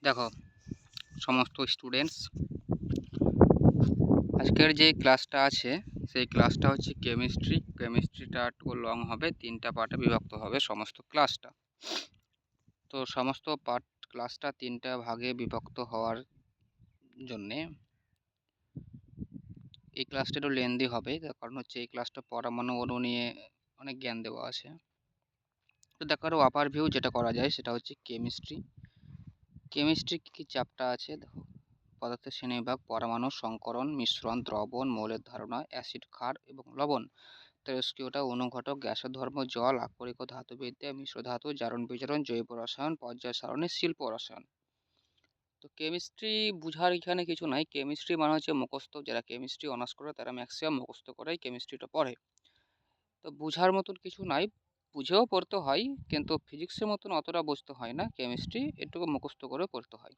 দেখো সমস্ত স্টুডেন্টস, আজকের যে ক্লাসটা আছে সেই ক্লাসটা হচ্ছে কেমিস্ট্রিটা একটু লং হবে, 3টা পার্টে বিভক্ত হবে সমস্ত ক্লাসটা। তো সমস্ত পার্ট ক্লাসটা 3টা ভাগে বিভক্ত হওয়ার জন্যে এই ক্লাসটা একটু লেন্দি হবে, তার কারণ হচ্ছে এই ক্লাসটা পরমাণু অণু নিয়ে অনেক জ্ঞান দেওয়া আছে। তো দেখো ওভারভিউ যেটা করা যায় সেটা হচ্ছে কেমিস্ট্রি কী চ্যাপ্টার আছে। দেখো পদার্থের শ্রেণীবিভাগ, পরমাণু, সংকরণ, মিশ্রণ, দ্রবণ, মৌলের ধারণা, অ্যাসিড, ক্ষার এবং লবণ, তেজস্ক্রিয়তা, অনুঘটক, গ্যাসের ধর্ম, জল, আকরিক ও ধাতুবিদ্যা, মিশ্র ধাতু, জারণ বিজারণ, জৈব রসায়ন, পর্যায় সারণী, শিল্প রসায়ন। তো কেমিস্ট্রি বুঝার এখানে কিছু নাই। কেমিস্ট্রি মানে হচ্ছে মুখস্থ, যারা কেমিস্ট্রি অনার্স করে তারা ম্যাক্সিমাম মুখস্থ করেই কেমিস্ট্রিটা পড়ে। তো বুঝার মতন কিছু নাই, বুঝেও পড়তে হয়, কিন্তু ফিজিক্সের মতন অতটা বুঝতে হয় না। কেমিস্ট্রি এটুকু মুখস্থ করে পড়তে হয়।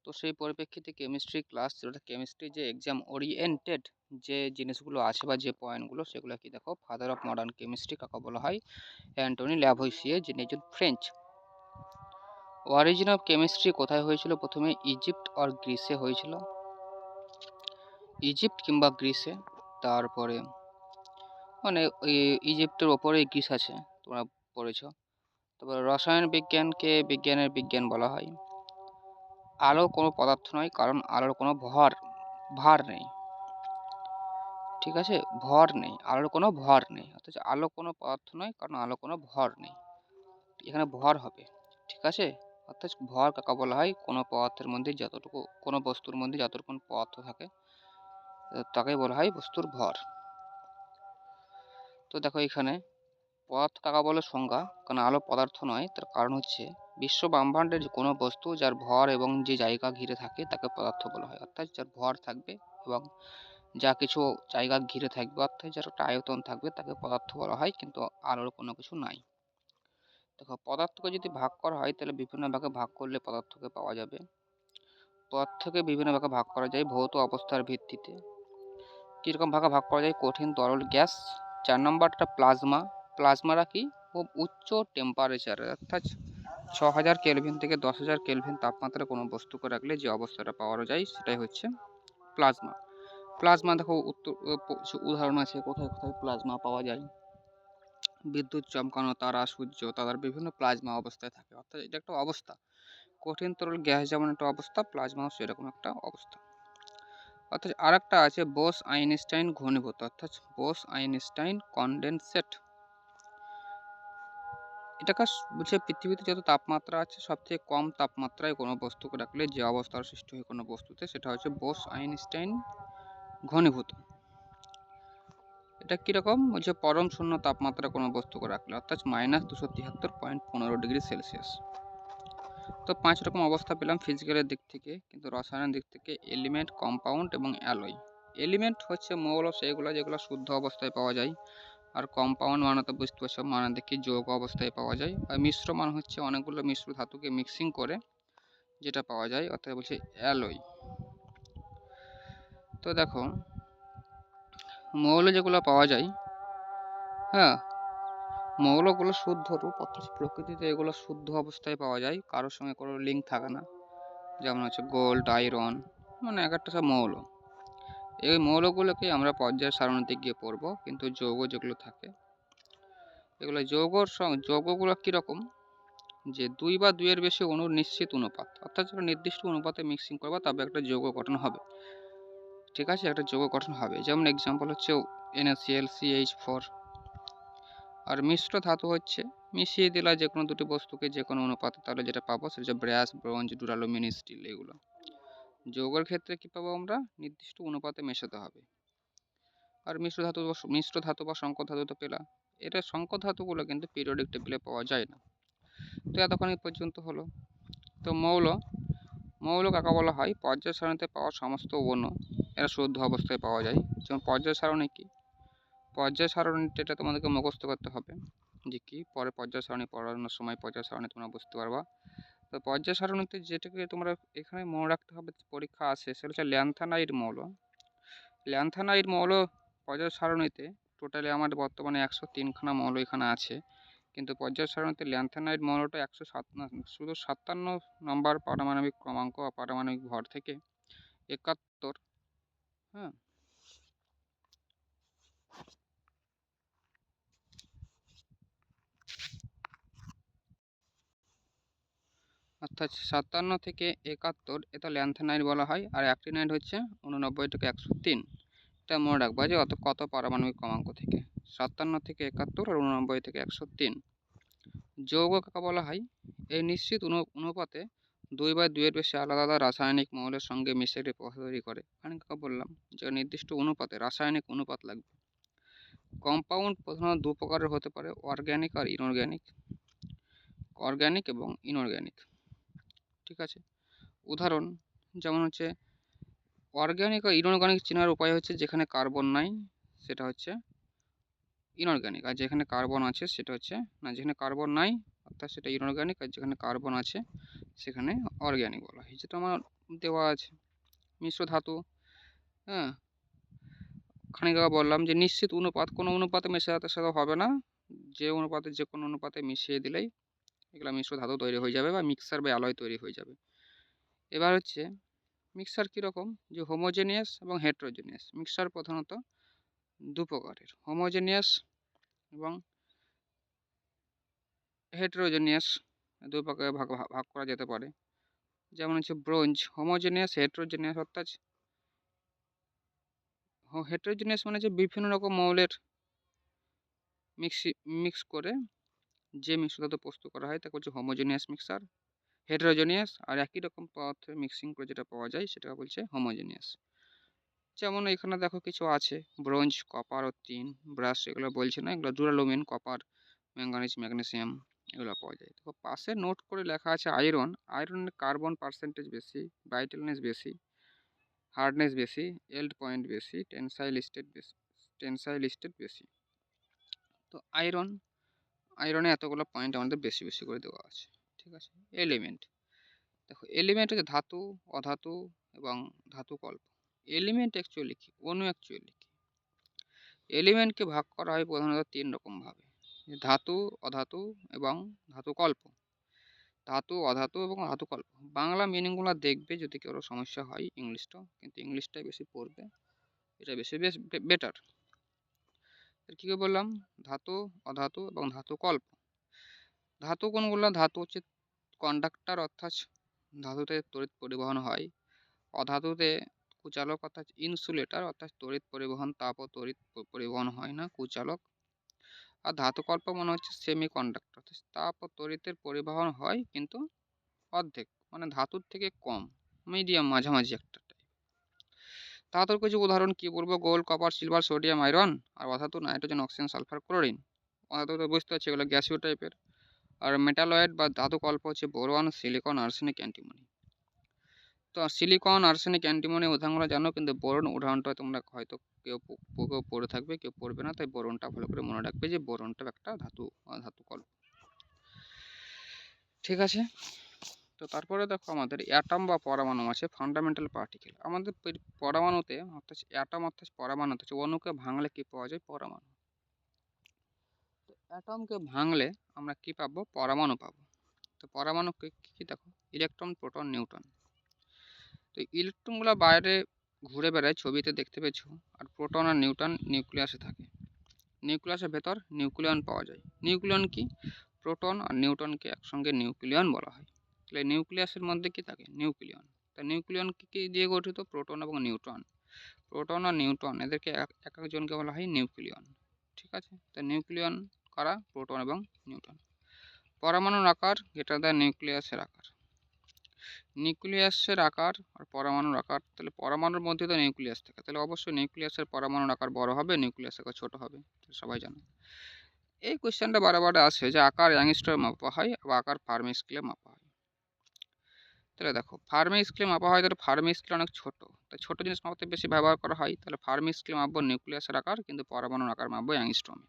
তো সেই পরিপ্রেক্ষিতে কেমিস্ট্রি ক্লাস, যেটা কেমিস্ট্রি যে এক্সাম ওরিয়েন্টেড যে জিনিসগুলো আছে বা যে পয়েন্টগুলো, সেগুলো কি দেখো। ফাদার অফ মডার্ন কেমিস্ট্রি কাকে বলা হয়? অ্যান্টনি ল্যাভোইসিয়ে, যিনি একজন ফ্রেঞ্চ। অরিজিন অফ কেমিস্ট্রি কোথায় হয়েছিল? প্রথমে ইজিপ্ট আর গ্রিসে হয়েছিল, ইজিপ্ট কিংবা গ্রিসে। তারপরে মানে ইজিপ্টের ওপরে গ্রিস আছে, তোমরা পড়েছো। তারপর রসায়ন বিজ্ঞানকে বিজ্ঞানের বিজ্ঞান বলা হয়। আলো কোনো পদার্থ নয়, কারণ আলোর কোনো ভার নেই। ঠিক আছে, ভর নেই, আলোর কোনো ভর নেই। অথচ আলো কোনো পদার্থ নয়, কারণ আলো কোনো ভর নেই। এখানে ভর হবে, ঠিক আছে। অর্থাৎ ভর কাকে বলা হয়? কোনো পদার্থের মধ্যে যতটুকু, কোনো বস্তুর মধ্যে যতটুকু পদার্থ থাকে তাকে বলা হয় বস্তুর ভর। তো দেখো এখানে পদার্থ কাকে বলে সংজ্ঞা, কারণ আলো পদার্থ নয়, তার কারণ হচ্ছে বিশ্ব ব্রহ্মাণ্ডের যে কোনো বস্তু যার ভর এবং যে জায়গা ঘিরে থাকে তাকে পদার্থ বলা হয়। অর্থাৎ যার ভর থাকবে এবং যা কিছু জায়গা ঘিরে থাকবে, অর্থাৎ যার একটা আয়তন থাকবে, তাকে পদার্থ বলা হয়। কিন্তু আলোর কোনো কিছু নাই। দেখো পদার্থকে যদি ভাগ করা হয় তাহলে বিভিন্ন ভাগে ভাগ করলে পদার্থকে পাওয়া যাবে। পদার্থকে বিভিন্ন ভাগে ভাগ করা যায় ভৌত অবস্থার ভিত্তিতে। কীরকম ভাগে ভাগ করা যায়? কঠিন, তরল, গ্যাস। 4 নম্বরটা প্লাজমা। প্লাজমারা কি? খুব উচ্চ টেম্পারেচারে, অর্থাৎ 6000 কেলভিন থেকে 10,000 কেলভিন তাপমাত্রায় কোনো বস্তুকে রাখলে যে অবস্থাটা পাওয়া যায় সেটাই হচ্ছে প্লাজমা। প্লাজমা দেখো উদাহরণ আছে কোথায় কোথায় প্লাজমা পাওয়া যায়। বিদ্যুৎ চমকানো তারা, সূর্য, তাদের বিভিন্ন প্লাজমা অবস্থায় থাকে। অর্থাৎ এটা একটা অবস্থা। কঠিন তরল গ্যাস যেমন একটা অবস্থা, প্লাজমাও সেরকম একটা অবস্থা। অর্থাৎ আরেকটা আছে বোস আইনস্টাইন ঘনীভূত, অর্থাৎ বোস আইনস্টাইন কনডেনসেট। এটাকে বলছে পৃথিবীতে যত তাপমাত্রা আছে সবথেকে কম তাপমাত্রায় কোনো বস্তুকে রাখলে যে অবস্থার সৃষ্টি হয় কোনো বস্তুতে, সেটা হচ্ছে বোস আইনস্টাইন ঘনীভূত। এটা কীরকম? বলছে পরম শূন্য তাপমাত্রা কোনো বস্তুকে রাখলে, অর্থাৎ -273.15°C। তো 5 রকম অবস্থা পেলাম ফিজিক্যালের দিক থেকে, কিন্তু রসায়নের দিক থেকে এলিমেন্ট, কম্পাউন্ড এবং অ্যালয়। এলিমেন্ট হচ্ছে মৌল, সেগুলো যেগুলো শুদ্ধ অবস্থায় পাওয়া যায়। আর কম্পাউন্ড মানে তো বুঝতে পারছো, মানে দেখি যৌগ অবস্থায় পাওয়া যায়। আর মিশ্র মানে হচ্ছে অনেকগুলো মিশ্র ধাতুকে মিক্সিং করে যেটা পাওয়া যায়, অর্থাৎ বলছে অ্যালয়। তো দেখো মৌল যেগুলো পাওয়া যায়, হ্যাঁ, মৌলগুলো শুদ্ধ রূপ, অর্থাৎ প্রকৃতিতে এগুলো শুদ্ধ অবস্থায় পাওয়া যায়, কারোর সঙ্গে কোনো লিঙ্ক থাকে না। যেমন হচ্ছে গোল্ড, আয়রন, মানে এক একটা সব মৌল। এই মৌলগুলোকে আমরা পর্যায় সারণীতে গিয়ে পড়বো। কিন্তু যৌগ যেগুলো থাকে, এগুলো যৌগগুলো কীরকম? যে 2 বা 2 এর বেশি অণুর নিশ্চিত অনুপাত, অর্থাৎ যেটা নির্দিষ্ট অনুপাতে মিক্সিং করবা তবে একটা যৌগ গঠন হবে। ঠিক আছে, একটা যৌগ গঠন হবে। যেমন এক্সাম্পল হচ্ছে NaCl, CH4। আর মিশ্র ধাতু হচ্ছে মিশিয়ে দিলা যে কোনো দুটি বস্তুকে যে কোনো অনুপাতে, তাহলে যেটা পাবো সেটা হচ্ছে ব্রাস, ব্রোঞ্জ, ডুরালুমিন, স্টিল। এগুলো যৌগের ক্ষেত্রে কি পাবো আমরা? নির্দিষ্ট অনুপাতে মেশাতে হবে। আর মিশ্র ধাতু বা সংকর ধাতু তো পেলা। এটা সংকর ধাতুগুলো কিন্তু পিরিয়ডিক টেবিলে পাওয়া যায় না। তো এতক্ষণ পর্যন্ত হলো। তো মৌল কাকে বলা হয়? পর্যায় সারণীতে পাওয়া সমস্ত অণু এরা শুদ্ধ অবস্থায় পাওয়া যায়। যেমন পর্যায় সারণী কি? পর্যায় সারণীটা এটা তোমাদেরকে মুখস্থ করতে হবে যে কি, পরে পর্যায় সারণী পড়ানোর সময় পর্যায় সারণী তোমরা বুঝতে পারবা। তো পর্যায় সারণীতে যেটাকে তোমরা এখানে মনে রাখতে হবে, পরীক্ষা আসে, সেটা হচ্ছে ল্যান্থানাইড মৌল। ল্যান্থানাইড মৌল পর্যায় সারণীতে টোটালি আমাদের বর্তমানে 103খানা মৌল এখানে আছে। কিন্তু পর্যায় সারণীতে ল্যান্থানাইড মৌলটা 57 নম্বর পারমাণবিক ক্রমাঙ্ক বা পারমাণবিক ভর থেকে 71। হ্যাঁ, অর্থাৎ 57 থেকে 71 এটা ল্যান্থানাইড বলা হয়। আর অ্যাক্টিনাইড হচ্ছে 89 থেকে 103। এটা মনে রাখবা যে কত পারমাণবিক ক্রমাঙ্ক থেকে, 57 থেকে 71 আর 89 থেকে 103। যৌগ কাকে বলা হয়? এই নিশ্চিত অনুপাতে 2/2 এর বেশি আলাদা আলাদা রাসায়নিক মৌলের সঙ্গে মিশে একটি পদার্থ তৈরি করে। আমি কাকে বললাম যে নির্দিষ্ট অনুপাতে, রাসায়নিক অনুপাত লাগবে। কম্পাউন্ড প্রধানত দু প্রকারের হতে পারে, অর্গ্যানিক আর ইনঅর্গ্যানিক। অর্গ্যানিক এবং ইনঅর্গ্যানিক, ঠিক আছে। উদাহরণ যেমন হচ্ছে অর্গ্যানিক আর ইনঅর্গ্যানিক চেনার উপায় হচ্ছে যেখানে কার্বন নাই সেটা হচ্ছে ইনঅর্গ্যানিক, আর যেখানে কার্বন আছে সেটা হচ্ছে যেখানে কার্বন নাই অর্থাৎ সেটা ইনঅর্গ্যানিক, আর যেখানে কার্বন আছে সেখানে অর্গ্যানিক বলা হয়। যেটা আমার দেওয়া আছে মিশ্র ধাতু। হ্যাঁ, খানিক আগে বললাম যে নিশ্চিত অনুপাত, কোনো অনুপাতে মেশাতে সাথে হবে না, যে অনুপাতে যে কোনো অনুপাতে মিশিয়ে দিলেই এগুলো মিশ্র ধাতু তৈরি হয়ে যাবে বা মিক্সার বা অ্যালয় তৈরি হয়ে যাবে। এবার হচ্ছে মিক্সার কীরকম, যে হোমোজেনিয়াস এবং হেটেরোজেনিয়াস। মিক্সার প্রধানত দু প্রকারের, হোমোজেনিয়াস এবং হেটেরোজেনিয়াস। দু প্রকারে ভাগ করা যেতে পারে। যেমন হচ্ছে ব্রোঞ্জ, হোমোজেনিয়াস, হেটেরোজেনিয়াস। অর্থাৎ হেটেরোজেনিয়াস মানে যে বিভিন্ন রকম মৌলের মিক্স করে যে মিশ্র ধাতু প্রস্তুত করা হয় তাকে বলছে হোমোজেনিয়াস মিক্সার। হেটেরোজেনিয়াস আর একই রকম পদার্থের মিক্সিং করে যেটা পাওয়া যায় সেটাকে বলছে হোমোজেনিয়াস। যেমন এখানে দেখো কিছু আছে, ব্রোঞ্জ, কপার ও টিন, ব্রাশ, এগুলো বলছে না, এগুলো ডুরালুমিন, কপার, ম্যাঙ্গানিজ, ম্যাগনেসিয়াম, এগুলো পাওয়া যায়। দেখো পাশে নোট করে লেখা আছে আয়রন। আয়রনের কার্বন পার্সেন্টেজ বেশি, ভাইটালনেস বেশি, হার্ডনেস বেশি, এল্ড পয়েন্ট বেশি, টেনসাইল স্টেট বেশি। তো আয়রনে এতগুলো পয়েন্ট আমাদের বেশি বেশি করে দেওয়া আছে, ঠিক আছে। এলিমেন্ট, দেখো এলিমেন্ট হচ্ছে ধাতু, অধাতু এবং ধাতু কল্প। এলিমেন্ট অ্যাকচুয়ালি কি, অণু অ্যাকচুয়ালি কি? এলিমেন্টকে ভাগ করা হয় প্রধানত 3 রকম ভাবে, ধাতু, অধাতু এবং ধাতু কল্প। ধাতু, অধাতু এবং ধাতু কল্প। বাংলা মিনিংগুলো দেখবে যদি কারো সমস্যা হয় ইংলিশটা, কিন্তু ইংলিশটাই বেশি পড়বে, এটা বেশি বেটার। কী বললাম, ধাতু, অধাতু এবং ধাতু কল্প। ধাতু কোনগুলো? ধাতু হচ্ছে কন্ডাক্টর, অর্থাৎ ধাতুতে তড়িৎ পরিবহন হয়। অধাতুতে কুচালক অর্থাৎ ইনসুলেটর, অর্থাৎ তড়িৎ পরিবহন, তাপ ও তড়িৎ পরিবহন হয় না, কুচালক। আর ধাতু কল্প মনে হচ্ছে সেমি কন্ডাক্টর, তাপ ও তড়িতের পরিবহন হয় কিন্তু অর্ধেক, মানে ধাতুর থেকে কম, মিডিয়াম, মাঝামাঝি একটা টাইপ। ধাতুর কিছু উদাহরণ কি বলবো, gold, copper, silver, sodium, iron. আর অধাতু নাইট্রোজেন, অক্সিজেন, সালফার, ক্লোরিন। অধাতু তো বুঝতে পারছি এগুলো গ্যাসীয় টাইপের। আর মেটালয়েড বা ধাতু কল্প হচ্ছে বোরন, সিলিকন, আর্সেনিক, অ্যান্টিমনি। তো সিলিকন, আর্সেনিক, অ্যান্টিমনি উদাহরণগুলো জানো, কিন্তু বোরন উদাহরণটা তোমরা হয়তো কেউ পড়ে থাকবে, কেউ পড়বে না, তাই বোরনটা ভালো করে মনে রাখবে যে বোরনটা একটা ধাতু কল্প, ঠিক আছে। তো তারপরে দেখো আমাদের অ্যাটম বা পরমাণু আছে, ফান্ডামেন্টাল পার্টিকেল। আমাদের পরমাণুতে অর্থাৎ অ্যাটম অর্থাৎ পরমাণু হচ্ছে অণুকে ভাঙলে কি পাওয়া যায়? পরমাণু। তো অ্যাটমকে ভাঙলে আমরা কি পাবো? পরমাণু পাবো। তো পরমাণু কি দেখো, ইলেকট্রন, প্রোটন, নিউট্রন। তো ইলেকট্রনগুলো বাইরে ঘুরে বেড়ায়, ছবিতে দেখতে পেয়েছো। আর প্রোটন আর নিউট্রন নিউক্লিয়াসে থাকে। নিউক্লিয়াসের ভেতর নিউক্লিয়ন পাওয়া যায়। নিউক্লিয়ন কি? প্রোটন আর নিউট্রনকে একসঙ্গে নিউক্লিয়ন বলা হয়। তাহলে নিউক্লিয়াসের মধ্যে কি থাকে? নিউক্লিয়ন। তা নিউক্লিয়ন কি দিয়ে গঠিত? প্রোটন এবং নিউট্রন। প্রোটন আর নিউট্রন এদেরকে এক একজনকে বলা হয় নিউক্লিয়ন, ঠিক আছে। তা নিউক্লিয়ন কারা? প্রোটন এবং নিউট্রন। পরমাণুর আকার গ্রেটার দ্যান নিউক্লিয়াসের আকার। নিউক্লিয়াসের আকার আর পরমাণুর আকার, তাহলে পরমাণুর মধ্যে তো নিউক্লিয়াস থাকে, তাহলে অবশ্যই নিউক্লিয়াসের পরমাণুর আকার বড় হবে, নিউক্লিয়াসের আকার ছোট হবে, সবাই জানে। এই কোয়েশ্চেনটা বারে আসে যে আকার অ্যাংস্ট্রমে মাপা হয় বা আকার ফার্মি স্কেলে মাপা হয়। তাহলে দেখো ফার্মি স্কেলে মাপা হয়, তাহলে ফার্মি স্কেল অনেক ছোট, তাই ছোট জিনিস মাপতে বেশি ব্যবহার করা হয়। তাহলে ফার্মি স্কেলে মাপবো নিউক্লিয়াসের আকার, কিন্তু পরমাণুর আকার মাপবো অ্যাংস্ট্রমে।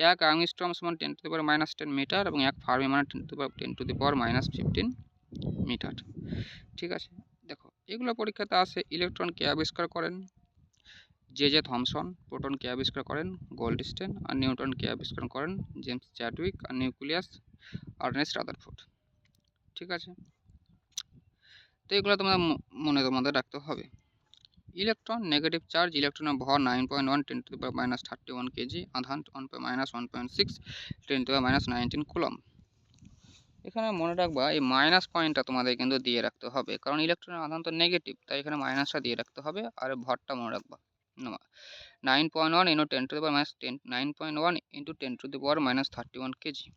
1 অ্যাংস্ট্রম সমান 10⁻⁻10 মিটার এবং 1 ফার্মি মানে 10⁻⁻15 মিটার, ঠিক আছে। দেখো এগুলো পরীক্ষাতে আসে। ইলেকট্রন কে আবিষ্কার করেন? জে থমসন প্রোটনকে আবিষ্কার করেন গোল্ডস্টেন, আর নিউটনকে আবিষ্কার করেন জেমস চ্যাডউইক, আর নিউক্লিয়াস আর্নেস্ট রাদারফোর্ড। ঠিক আছে, তো এগুলো তোমাদের রাখতে হবে। ইলেকট্রন নেগেটিভ চার্জ, ইলেকট্রনের ভর 9.1 10⁻31 কেজি, আধান -1.6 10⁻19 কুলম্ব। এখানে মনে রাখবা এই মাইনাস পয়েন্টটা তোমাদের কিন্তু দিয়ে রাখতে হবে, কারণ ইলেকট্রনের আধান তো নেগেটিভ, তাই এখানে মাইনাসটা দিয়ে রাখতে হবে। আর ভরটা মনে রাখবা 9.1 ইন্টু 10⁻10 9.1 ইন্টু 10⁻31 কেজি।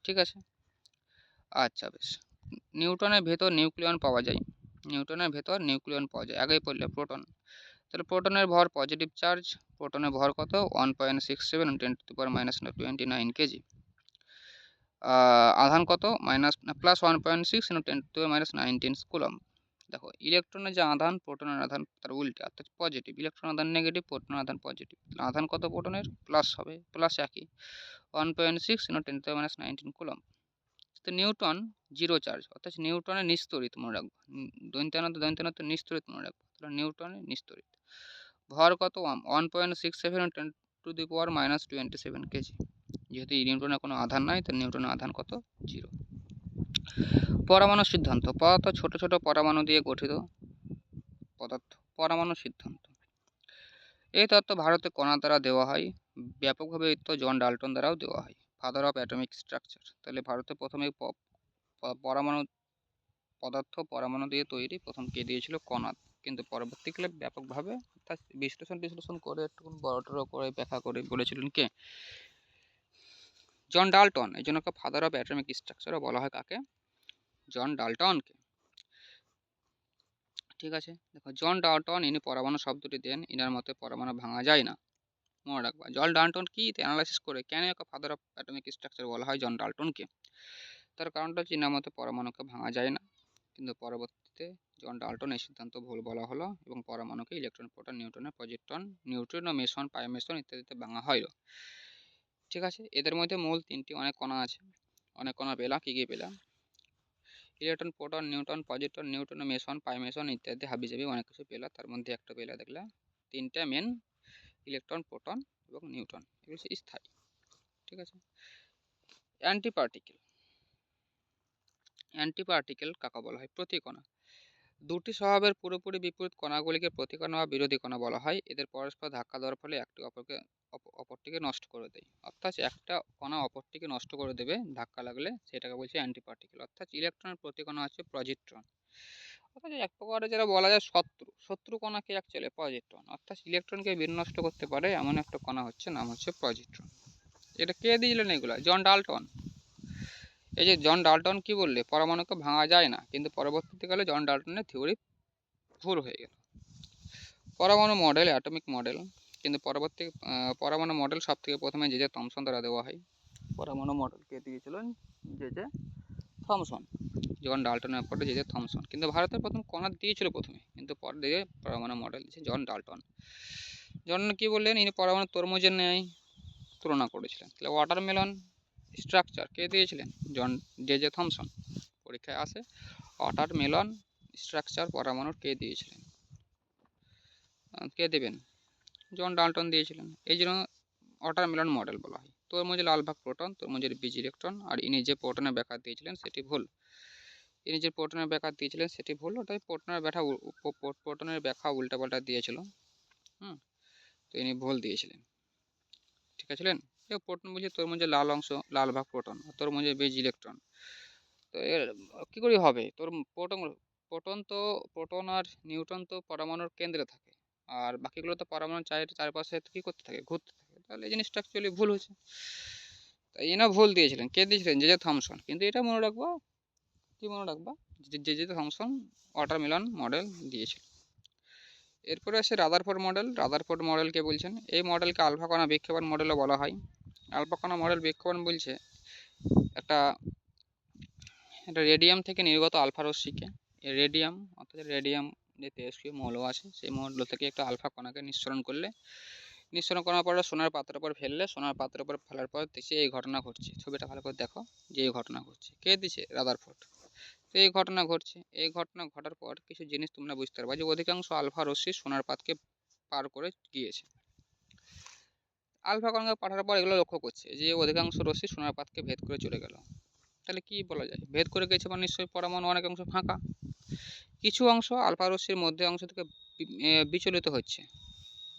ঠিক আছে, আচ্ছা বেশ। নিউটনের ভেতর নিউক্লিয়ন পাওয়া যায়, নিউটনের ভেতর নিউক্লিয়ন পাওয়া যায়। আগেই পড়লে প্রোটন, তাহলে প্রোটনের ভর পজিটিভ চার্জ, প্রোটনের ভর কত 1.67 10⁻29 কেজি। আধান কত +1.6 ইন্টু 10⁻19 কুলম্ব। দেখো ইলেকট্রনের যে আধান প্রোটনের আধান তার উল্টে, অর্থাৎ পজিটিভ। ইলেকট্রন আধান নেগেটিভ, প্রোটনের আধান পজিটিভ। আধান কত প্রোটনের প্লাস হবে, প্লাস একই 1.6 ইন্টু 10⁻19 কুলম্ব। তো নিউটন জিরো চার্জ, অর্থাৎ নিউটনের নিস্তড়িত মনে রাখবো, দৈন্তানত নিস্তড়িত মনে রাখবো। তাহলে নিউটনের নিস্তড়িত ভর কত 1.67 10⁻27 কেজি। যেহেতু নিউটনের কোনো আধান নাই, তাই নিউটনের আধান কত জিরো। পরমাণু সিদ্ধান্ত, পদার্থ ছোট ছোট পরমাণু দিয়ে গঠিত পদার্থ। পরমাণু সিদ্ধান্ত, এই তত্ত্ব ভারতে কণা দ্বারা দেওয়া হয়, ব্যাপকভাবে এই তত্ত্ব জন ডাল্টন দ্বারাও দেওয়া হয়। ফাদার অফ অ্যাটমিক স্ট্রাকচার, তাহলে ভারতে প্রথমে পরমাণু পদার্থ পরমাণু দিয়ে তৈরি প্রথম কে দিয়েছিল কণা, কিন্তু পরবর্তীকালে ব্যাপকভাবে তার বিশ্লেষণ করে একটু বড় করে ব্যাখ্যা করে বলেছিলেন কে, জন ডাল্টন। এই জন্য ফাদার অফ অ্যাটমিক স্ট্রাকচারও বলা হয় কাকে, জন ডাল্টনকে। ঠিক আছে, দেখো জন ডাল্টন ইনি পরমাণু শব্দটি দেন, ইনার মতে পরমাণু ভাঙা যায় না। মনে রাখবা জন ডাল্টন কি অ্যানালাইসিস করে কেন একে ফাদার অফ অ্যাটমিক স্ট্রাকচার বলা হয় জন ডাল্টনকে, তার কারণটা হচ্ছে ইনার মতে পরমাণুকে ভাঙা যায় না, কিন্তু পরবর্তীতে জন ডাল্টন এই সিদ্ধান্ত ভুল বলা হলো এবং পরমাণুকে ইলেকট্রন প্রোটন নিউট্রনের পজিট্রন নিউট্রিনো মেসন পাইমেসন ইত্যাদিতে ভাঙা হয়। ঠিক আছে, এদের মধ্যে মূল তিনটি অনেক কণা আছে, অনেক কণা পেলাম, কী কী পেলাম, electron proton neutron positron neutrino meson pi meson ইত্যাদি হাবিজাবি অনেক কিছু পেলা। তার মধ্যে একটা পেলা দেখলা, তিনটা মেন ইলেকট্রন প্রোটন এবং নিউট্রন, এগুলো হচ্ছে স্থায়ী। ঠিক আছে, অ্যান্টিপার্টিকেল, অ্যান্টিপার্টিকেল কাকে বলা হয়, প্রতিকণা। দুটি স্বভাবের পুরোপুরি বিপরীত কণাগুলিকে প্রতিকণা বা বিরোধী কণা বলা হয়। এদের পরস্পর ধাক্কা দেওয়ার ফলে একটি অপরটিকে নষ্ট করে দেয়, অর্থাৎ একটা কণা অপরটিকে নষ্ট করে দেবে ধাক্কা লাগলে, সেটাকে বলছে অ্যান্টিপার্টিকেল। অর্থাৎ ইলেকট্রনের প্রতিকণা হচ্ছে পজিট্রন, অর্থাৎ এক প্রকারে যেটা বলা যায় শত্রু কণাকে অ্যাকচুয়ালি পজিট্রন, অর্থাৎ ইলেকট্রনকে বিনষ্ট করতে পারে এমন একটা কণা হচ্ছে নাম হচ্ছে পজিট্রন। এটা কে দিয়েছিলেন এগুলো, জন ডাল্টন। এই যে জন ডাল্টন কি বললে পরমাণুকে ভাঙা যায় না, কিন্তু পরবর্তীকালে জন ডাল্টনের থিওরি ভুল হয়ে গেল। পরমাণু মডেল অ্যাটমিক মডেল, কিন্তু পরমাণু মডেল সব থেকে প্রথমে জে থমসন দ্বারা দেওয়া হয়। পরমাণু মডেল কে দিয়েছিলেন, জে থমসন। জন ডাল্টনের পরে জে থমসন, কিন্তু ভারতের প্রথম কণা দিয়েছিল প্রথমে, কিন্তু পরে দিয়ে পরমাণু মডেল দিয়েছে জন ডাল্টন। জন কি বললেন, ইনি পরমাণু তরমুজের ন্যায় তুলনা করেছিলেন। তাহলে ওয়াটারমেলন স্ট্রাকচার কে দিয়েছিলেন, জে থমসন। পরীক্ষায় আসে ওয়াটারমেলন স্ট্রাকচার পরমাণুর কে দিয়েছিলেন, কে দেবেন, জন ডাল্টন দিয়েছিলেন। এই জন্য ওয়াটারমেলন মডেল বলা হয়। তরমুজে লাল ভাগ প্রোটন, তরমুজের বীজ ইলেকট্রন, আর ইনি যে প্রোটনের ব্যাখ্যা দিয়েছিলেন সেটি ভুল। ইনি যে প্রোটনের ব্যাখ্যা দিয়েছিলেন সেটি ভুল, ওটাই প্রোটনের ব্যাখ্যা উল্টাপাল্টা দিয়েছিল। তো ইনি ভুল দিয়েছিলেন। ঠিক আছে, প্রোটন বলছে তরমুজের লাল অংশ লাল ভাগ প্রোটন, তরমুজের বীজ ইলেকট্রন। তো এর কী করে হবে, প্রোটন আর নিউট্রন তো পরমাণুর কেন্দ্রে থাকে, আর বাকিগুলো তো পরমাণুর চারপাশে কী করতে থাকে, ঘুরতে থাকে। তাহলে এই জিনিসটা অ্যাকচুয়ালি ভুল হয়েছে, তাই এনা ভুল দিয়েছিলেন। কে দিয়েছিলেন, জে থমসন। কিন্তু এটা মনে রাখবো, কি মনে রাখবা, জে থমসন ওয়াটারমেলন মডেল দিয়েছিল। এরপরে আসে রাদারফোর্ড মডেল। রাদারফোর্ড মডেল কে বলছেন, এই মডেলকে আলফা কণা বিক্ষেপণ মডেলও বলা হয়। আলফা কণা মডেল বিক্ষেপণ বলছে একটা রেডিয়াম থেকে নির্গত আলফা রশ্মিকে, রেডিয়াম অর্থাৎ রেডিয়াম যে তেজস্ক্রিয় মৌল আছে সেই মৌল থেকে একটা আলফা কণাকে নিঃসরণ করার পরে সোনার পাত্রের উপর ফেললে, সোনার পাত্রের উপর ফেলার পর দেখছি এই ঘটনা ঘটছে। ছবিটা ভালো করে দেখো যে এই ঘটনা ঘটছে, কে দিছে, রাদারফোর্ড। তো এই ঘটনা ঘটছে, এই ঘটনা ঘটার পর কিছু জিনিস তোমরা বুঝতে পারবা যে অধিকাংশ আলফা রশ্মি সোনার পাতকে পার করে গিয়েছে। আলফা কণাকে পাঠার পর এগুলো লক্ষ্য করছে যে অধিকাংশ রশ্মি সোনার পাতকে ভেদ করে চলে গেল। তাহলে কি বলা যায়? ভেদ করে গেছে মানে নিশ্চয়ই পরমাণু অনেক অংশ ফাঁকা। কিছু অংশ আলফা রশ্মির মধ্যে অংশ থেকে বিচলিত হচ্ছে।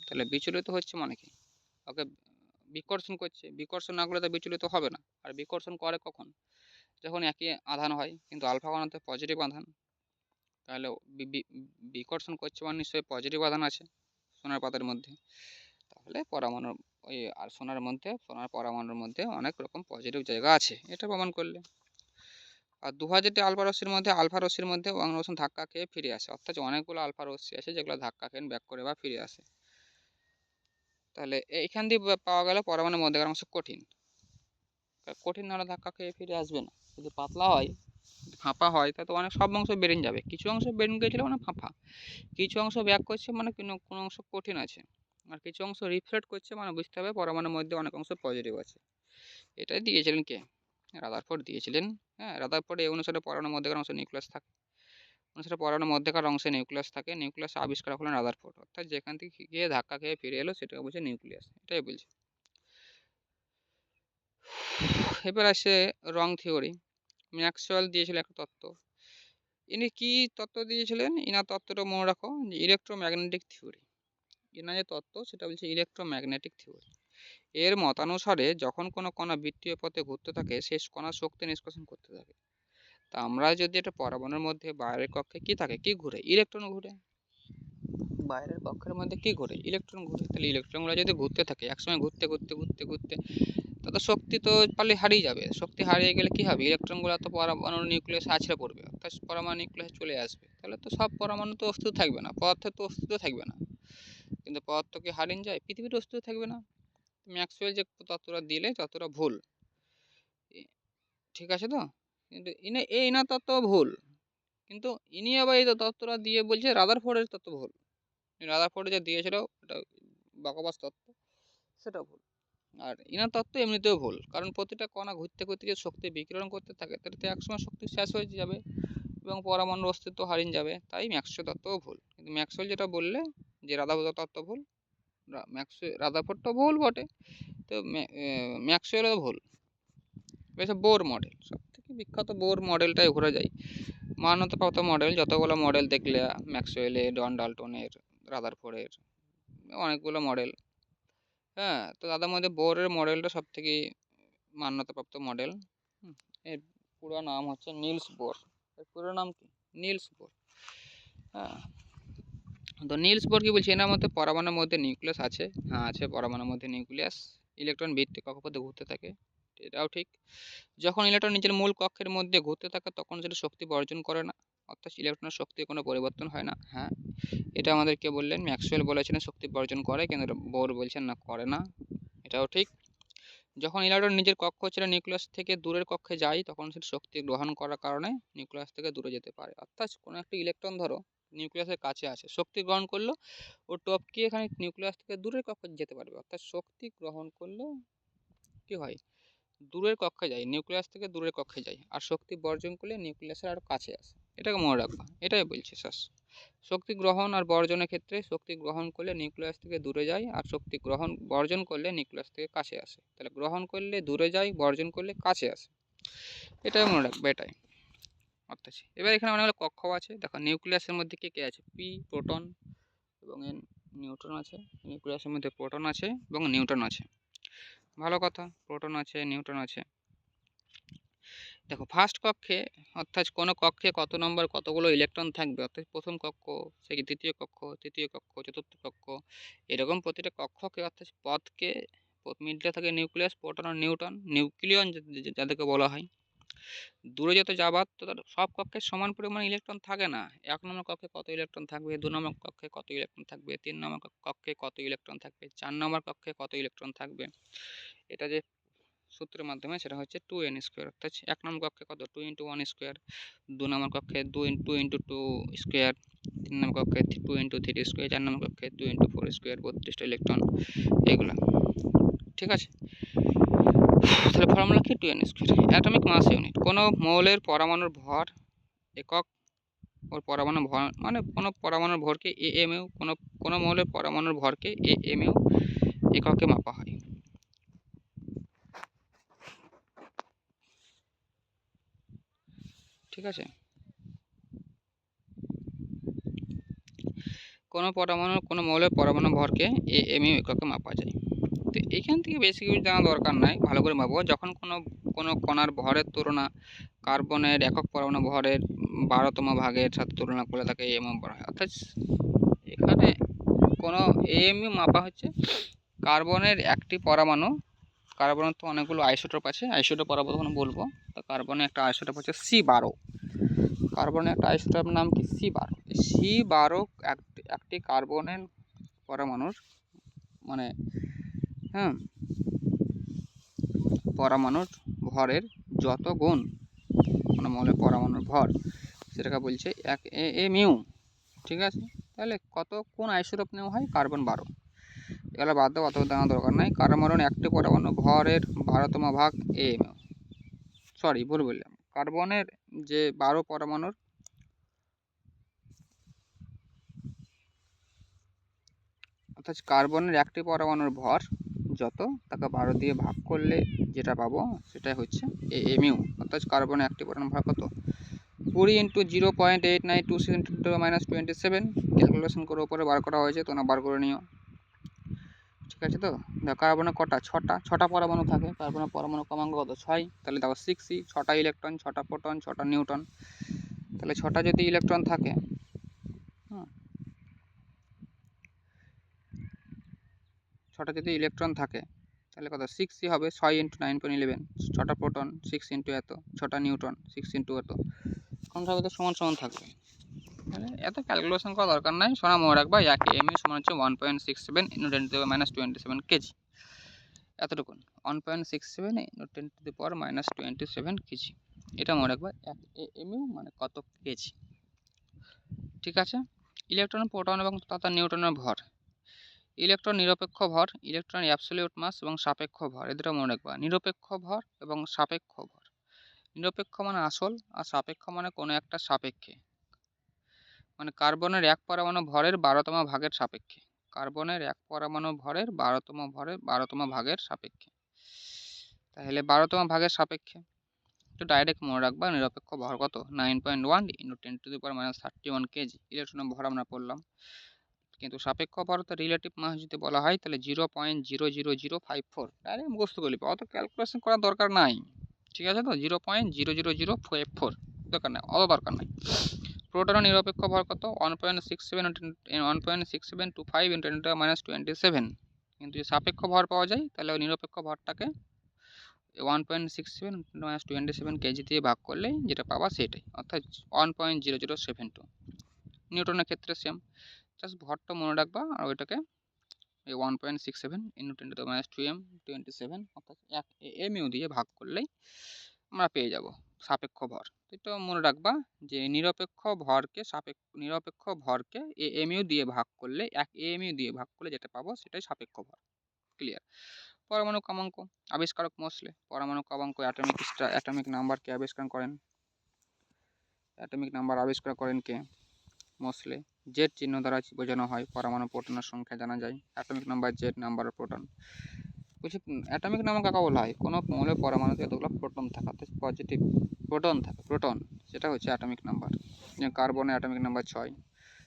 তাহলে বিচলিত হচ্ছে মানে কি? ওকে বিকর্ষণ করছে। বিকর্ষণ না করলে তো বিচলিত হবে না। আর বিকর্ষণ করে কখন? যখন একই আধান হয়, কিন্তু আলফা কণাতে পজিটিভ আধান। তাহলে বিকর্ষণ করছে মানে নিশ্চয়ই পজিটিভ আধান আছে সোনার পাতের মধ্যে। তাহলে পরমাণু ওই আর সোনার পরমাণুর মধ্যে অনেক রকম পজিটিভ জায়গা আছে, এটা প্রমাণ করলে। আর 2000টি আলফা রশ্মির মধ্যে অংশ ধাক্কা খেয়ে ফিরে আসে, অর্থাৎ অনেকগুলো আলফা রশ্মি আছে যেগুলো ধাক্কা খেয়ে ব্যাক করে বা ফিরে আসে। তাহলে এইখান দিয়ে পাওয়া গেল পরমাণুর মধ্যেকার অংশ কঠিন। কঠিন না হলে ধাক্কা খেয়ে ফিরে আসবে না। যদি পাতলা হয়, ফাঁপা হয়, তা তো অনেক সব অংশ বেরিয়ে যাবে। কিছু অংশ বেরিয়ে গেছিলো মানে ফাঁপা, কিছু অংশ ব্যাক করছে মানে কোনো অংশ কঠিন আছে, আর কিছু অংশ রিফ্লেক্ট করছে মানে বুঝতে হবে পরমাণুর মধ্যে অনেক অংশ পজিটিভ আছে। এটাই দিয়েছিলেন কে? রাদারফোর্ড দিয়েছিলেন। হ্যাঁ, রাদারফোর্ড এই অনুসারে পরমাণুর মধ্যেকার অংশ নিউক্লিয়াস থাকে। অনুসারে পরমাণুর মধ্যেকার অংশে নিউক্লিয়াস থাকে। নিউক্লিয়াস আবিষ্কার হলেন রাদারফোর্ড, অর্থাৎ যেখান থেকে গিয়ে ধাক্কা খেয়ে ফিরে এলো সেটাকে বলছে নিউক্লিয়াস। এটাই বলছে। এবার আসে রং থিওরি। ম্যাক্সওয়েল দিয়েছিল একটা তত্ত্ব। ইনি কি তত্ত্ব দিয়েছিলেন? ইনার তত্ত্বটা মনে রাখো, যে ইলেকট্রোম্যাগনেটিক থিওরি। ইনার যে তত্ত্ব সেটা বলছে ইলেকট্রোম্যাগনেটিক থিওরি। এর মতানুসারে যখন কোনো কণা বৃত্তীয় পথে ঘুরতে থাকে, শেষ কণার শক্তি নিষ্কাশন করতে থাকে। তা আমরা যদি এটা পরমাণুর মধ্যে বাইরের কক্ষে কি থাকে, কি ঘুরে? ইলেকট্রন ঘুরে। বাইরের কক্ষের মধ্যে কি ঘুরে? ইলেকট্রন ঘুরে। তাহলে ইলেকট্রনগুলো যদি ঘুরতে থাকে, একসময় ঘুরতে ঘুরতে ঘুরতে ঘুরতে, তাতে শক্তি তো পারলে হারিয়ে যাবে। শক্তি হারিয়ে গেলে কি হবে? ইলেকট্রনগুলো তো পরমাণুর নিউক্লিয়াসে আছড়ে পড়বে, অর্থাৎ পরমাণু নিউক্লিয়াসে চলে আসবে। তাহলে তো সব পরমাণু তো অস্তিত্ব থাকবে না, পদার্থের তো অস্তিত্ব থাকবে না। কিন্তু পদার্থ কি হারিয়ে যায়? পৃথিবীর অস্তিত্ব থাকবে না। ম্যাক্সওয়েল যে তত্ত্বটা দিলে ততটা ভুল, ঠিক আছে তো? কিন্তু ইনার তত্ত্ব ভুল, কিন্তু ইনি আবার এই তত্ত্বটা দিয়ে বলছে রাদারফোর্ডের তত্ত্ব ভুল। রাদারফোর্ডে যে দিয়েছিল ওটা বকবাস তত্ত্ব, সেটা ভুল। আর ইনার তত্ত্ব এমনিতেও ভুল, কারণ প্রতিটা কণা ঘুরতে ঘুরতে যে শক্তি বিকিরণ করতে থাকে, তাতে তো একসময় শক্তি শেষ হয়ে যাবে এবং পরমাণুর অস্তিত্ব হারিয়ে যাবে। তাই ম্যাক্সওয়েল তত্ত্বও ভুল। কিন্তু ম্যাক্সওয়েল যেটা বললে যে রাদারফোর্ড তত্ত্ব ভুল, রাদারফোর্ডটা ভুল বটে, তো ম্যাক্সওয়েলও ভুল। বেশ, বোর মডেল সব থেকে বিখ্যাত, বোর মডেলটাই ঘুরে যায়। মান্যতাপ্রাপ্ত মডেল যতগুলো মডেল দেখলে, ম্যাক্সওয়েলের, জন ডাল্টনের, রাদারফোর্ডের, অনেকগুলো মডেল। হ্যাঁ, তো তাদের মধ্যে বোরের মডেলটা সব থেকে মান্যতাপ্রাপ্ত মডেল। এর পুরো নাম হচ্ছে নিলস বোর। এর পুরো নাম কি? Nils bore. হ্যাঁ, তো নিলস বোর কি বলছে? এনার মধ্যে পরমাণুর মধ্যে নিউক্লিয়াস আছে। হ্যাঁ আছে, পরমাণুর মধ্যে নিউক্লিয়াস। ইলেকট্রন ভিত্তিক কক্ষপথে ঘুরতে থাকে, এটাও ঠিক। যখন ইলেকট্রন নিজের মূল কক্ষের মধ্যে ঘুরতে থাকে তখন সেটা শক্তি বর্জন করে না, অর্থাৎ ইলেকট্রনের শক্তির কোনো পরিবর্তন হয় না। হ্যাঁ, এটা আমাদেরকে বললেন, ম্যাক্সওয়েল বলেছিলেন শক্তি বর্জন করে, কিন্তু বোর বলছেন না, করে না। এটাও ঠিক। যখন ইলেকট্রন নিজের কক্ষ ছেড়ে নিউক্লিয়াস থেকে দূরের কক্ষে যায়, তখন সেটা শক্তি গ্রহণ করার কারণে নিউক্লিয়াস থেকে দূরে যেতে পারে। অর্থাৎ কোনো একটা ইলেকট্রন ধরো নিউক্লিয়াসের কাছে আছে, শক্তি গ্রহণ করলো, ও টপকে এখানে নিউক্লিয়াস থেকে দূরের কক্ষে যেতে পারবে। অর্থাৎ শক্তি গ্রহণ করলে কি হয়? দূরের কক্ষে যায়, নিউক্লিয়াস থেকে দূরের কক্ষে যায়। আর শক্তি বর্জন করলে নিউক্লিয়াসের আরও কাছে আসে। এটাকে মনে রাখবা, এটাই বলছে স্যার। শক্তি গ্রহণ আর বর্জনের ক্ষেত্রে শক্তি গ্রহণ করলে নিউক্লিয়াস থেকে দূরে যায়, আর শক্তি বর্জন করলে নিউক্লিয়াস থেকে কাছে আসে। তাহলে গ্রহণ করলে দূরে যায়, বর্জন করলে কাছে আসে, এটাই মনে রাখবে, এটাই অর্থাৎ। এবার এখানে অনেকগুলো কক্ষ আছে। দেখো নিউক্লিয়াসের মধ্যে কে কে আছে? পি প্রোটন এবং এন নিউট্রন আছে। নিউক্লিয়াসের মধ্যে প্রোটন আছে এবং নিউট্রন আছে। ভালো কথা, প্রোটন আছে, নিউট্রন আছে। দেখো ফার্স্ট কক্ষে, অর্থাৎ কোনো কক্ষে কত নম্বর কতগুলো ইলেকট্রন থাকবে, অর্থাৎ প্রথম কক্ষ, সেই দ্বিতীয় কক্ষ, তৃতীয় কক্ষ, চতুর্থ কক্ষ, এরকম প্রতিটা কক্ষকে, অর্থাৎ পথকে মিডলে থাকে নিউক্লিয়াস, প্রোটন আর নিউট্রন, নিউক্লিয়ন যাদেরকে বলা হয়। দূরে যত যাবার তো তার সব কক্ষে সমান পরিমাণ ইলেকট্রন থাকে না। 1 নম্বর কক্ষে কত ইলেকট্রন থাকবে, 2 নম্বর কক্ষে কত ইলেকট্রন থাকবে, 3 নম্বর কক্ষে কত ইলেকট্রন থাকবে, 4 নম্বর কক্ষে কত ইলেকট্রন থাকবে। এটা যে সূত্রের মাধ্যমে সেটা হচ্ছে 2n স্কোয়ার, অর্থাৎ 1 নম্বর কক্ষে কত 2 × 1 স্কোয়ার, 2 নম্বর কক্ষে 2 × 2 স্কোয়ার, 3 নম্বর কক্ষে 2 × 3 স্কোয়ার, 4 নম্বর কক্ষে 2 × 4 স্কোয়ার, 32টা ইলেকট্রন, এগুলো ঠিক আছে। তাহলে ফর্মুলা কি? 2n square. অ্যাটমিক মাস ইউনিট, কোনো মৌলের পরমাণুর ভর একক ওর পরমাণু ভর মানে কোনো পরমাণুর ভরকে এএমইউ, কোনো মৌলের পরমাণুর ভরকে এএমইউ এককে মাপা হয়। ঠিক আছে, কোনো মৌলের পরমাণু ভরকে এএমইউ এককে মাপা যায়। তো এখান থেকে বেশি কিছু জানা দরকার নাই, ভালো করে মাপবো। যখন কোনো কণার ভরের তুলনা কার্বনের একক পরমাণু ভরের 12তম ভাগের সাথে তুলনা করে তাকে এএমইউ বলা হয়। অর্থাৎ এখানে কোনো এএমইউ মাপা হচ্ছে কার্বনের একটি পরমাণু, কার্বনের তো অনেকগুলো আইসোটোপ আছে, আইসোটোপ পরমাণু বলবো। তো কার্বনের একটা আইসোটোপ হচ্ছে C12, কার্বনের একটা আইসোটোপের নাম কি C12। C12 একটি কার্বনের পরমাণুর মানে হ্যাঁ পরমাণুর ভরের যত গুণ কোনো মৌলের পরমাণুর ভর সেটাকে বলছে 1 এএমইউ। ঠিক আছে, তাহলে কোন আইসোটোপ নেওয়া হয়? কার্বন 12। এগুলো বাদ দাও, অত জানা দরকার নাই। কার্বনের একটি পরমাণু ভরের 12তম ভাগ এএমইউ, সরি ভুল বললাম, কার্বনের যে 12 পরমাণুর অর্থাৎ কার্বনের একটি পরমাণুর ভর যত তাকে 12 দিয়ে ভাগ করলে যেটা পাবো সেটাই হচ্ছে এএমইউ। অর্থাৎ কার্বনের একটি পরমাণুর ভর কত? 20 × 0.8926 × 10⁻27। ক্যালকুলেশন করে উপরে বার করা হয়েছে, তোমরা বার করে নিও। ঠিক আছে, তো কার্বনের কটা? ছটা পরমাণু থাকে। কার্বনের পরমাণু ক্রমাঙ্ক কত? 6। তাহলে দেখো 6 6টা ইলেকট্রন, 6টা প্রোটন, 6টা নিউট্রন। তাহলে 6টা যদি ইলেকট্রন থাকে, হ্যাঁ 6টা যদি ইলেকট্রন থাকে তাহলে কত? 6 হবে 6 × 9.11, 6টা প্রোটন 6 × এত, 6টা নিউট্রন 6 × এত, কোন সব তো সমান সমান থাকবে। তাহলে এত ক্যালকুলেশন করা দরকার নাই, সোনা মনে রাখবা 1 এমইউ সমান হচ্ছে 1.67 × 10⁻27 কেজি। এতটুকুন 1.67 × 10⁻27 কেজি, এটা মনে রাখবা। 1 এমইউ মানে কত কেজি। ঠিক আছে, ইলেকট্রন, প্রোটন এবং তথা নিউট্রনের ভর। ইলেকট্রন নিরপেক্ষ ভর, ইলেকট্রন অ্যাবসলিউট মাস এবং সাপেক্ষ ভর, এ দুটো মনে রাখবা। নিরপেক্ষ ভর এবং সাপেক্ষ ভর। নিরপেক্ষ মানে আসল, আর সাপেক্ষ মানে কোনো একটা সাপেক্ষে, মানে কার্বনের এক পরমাণু ভরের 12তম ভাগের সাপেক্ষে। কার্বনের এক পরমাণু ভরের 12তম ভাগের সাপেক্ষে। তাহলে 12তম ভাগের সাপেক্ষে তো ডাইরেক্ট মনে রাখবা নিরপেক্ষ ভর কত? 9.1 × 10⁻31 কেজি। ইলেকট্রনের ভর আমরা পড়লাম, কিন্তু সাপেক্ষ ভর তো রিলেটিভ মাস যদি বলা হয় তাহলে 0.00054। ডাইরেক্ট মুখস্থ করে নিবে, অত ক্যালকুলেশন করার দরকার নাই। ঠিক আছে, তো 0.00054 দরকার নাই, অত দরকার নাই। প্রোটনের নিরপেক্ষ ভর কত? 1.6725 × 10⁻27। কিন্তু যদি সাপেক্ষ ভর পাওয়া যায় তাহলে ওই নিরপেক্ষ ভরটাকে 1.67 × 10⁻27 কেজি দিয়ে ভাগ করলেই যেটা পাবা সেটাই, অর্থাৎ 1.0072। নিউটনের ক্ষেত্রে সেম, জাস্ট ভরটা মনে রাখবা আর ওইটাকে 1.67 × 10⁻27 অর্থাৎ 1 এমইউ দিয়ে ভাগ করলেই আমরা পেয়ে যাব সাপেক্ষ ভর। এটা মনে রাখবা যে নিরপেক্ষ ভরকে এএমইউ দিয়ে ভাগ করলে, 1 এএমইউ দিয়ে ভাগ করলে যেটা পাবো সেটাই সাপেক্ষ ভর। ক্লিয়ার। পরমাণু ক্রমাঙ্ক, আবিষ্কারক মোসলে। পরমাণু ক্রমাঙ্ক অ্যাটমিক নাম্বারকে আবিষ্কার করেন, অ্যাটমিক নাম্বার আবিষ্কার করেন কে? মোসলে। জেড চিহ্ন দ্বারা বোঝানো হয় পরমাণু প্রোটনের সংখ্যা জানা যায়। Atomic number Z, number of proton. বলছি অ্যাটমিক নাম্বার কাকে বলা হয়? কোনো মৌলের পরমাণুতে এতগুলো প্রোটন থাকা, পজিটিভ প্রোটন থাকে, প্রোটন, সেটা হচ্ছে অ্যাটমিক নাম্বার। কার্বনের অ্যাটমিক নাম্বার 6,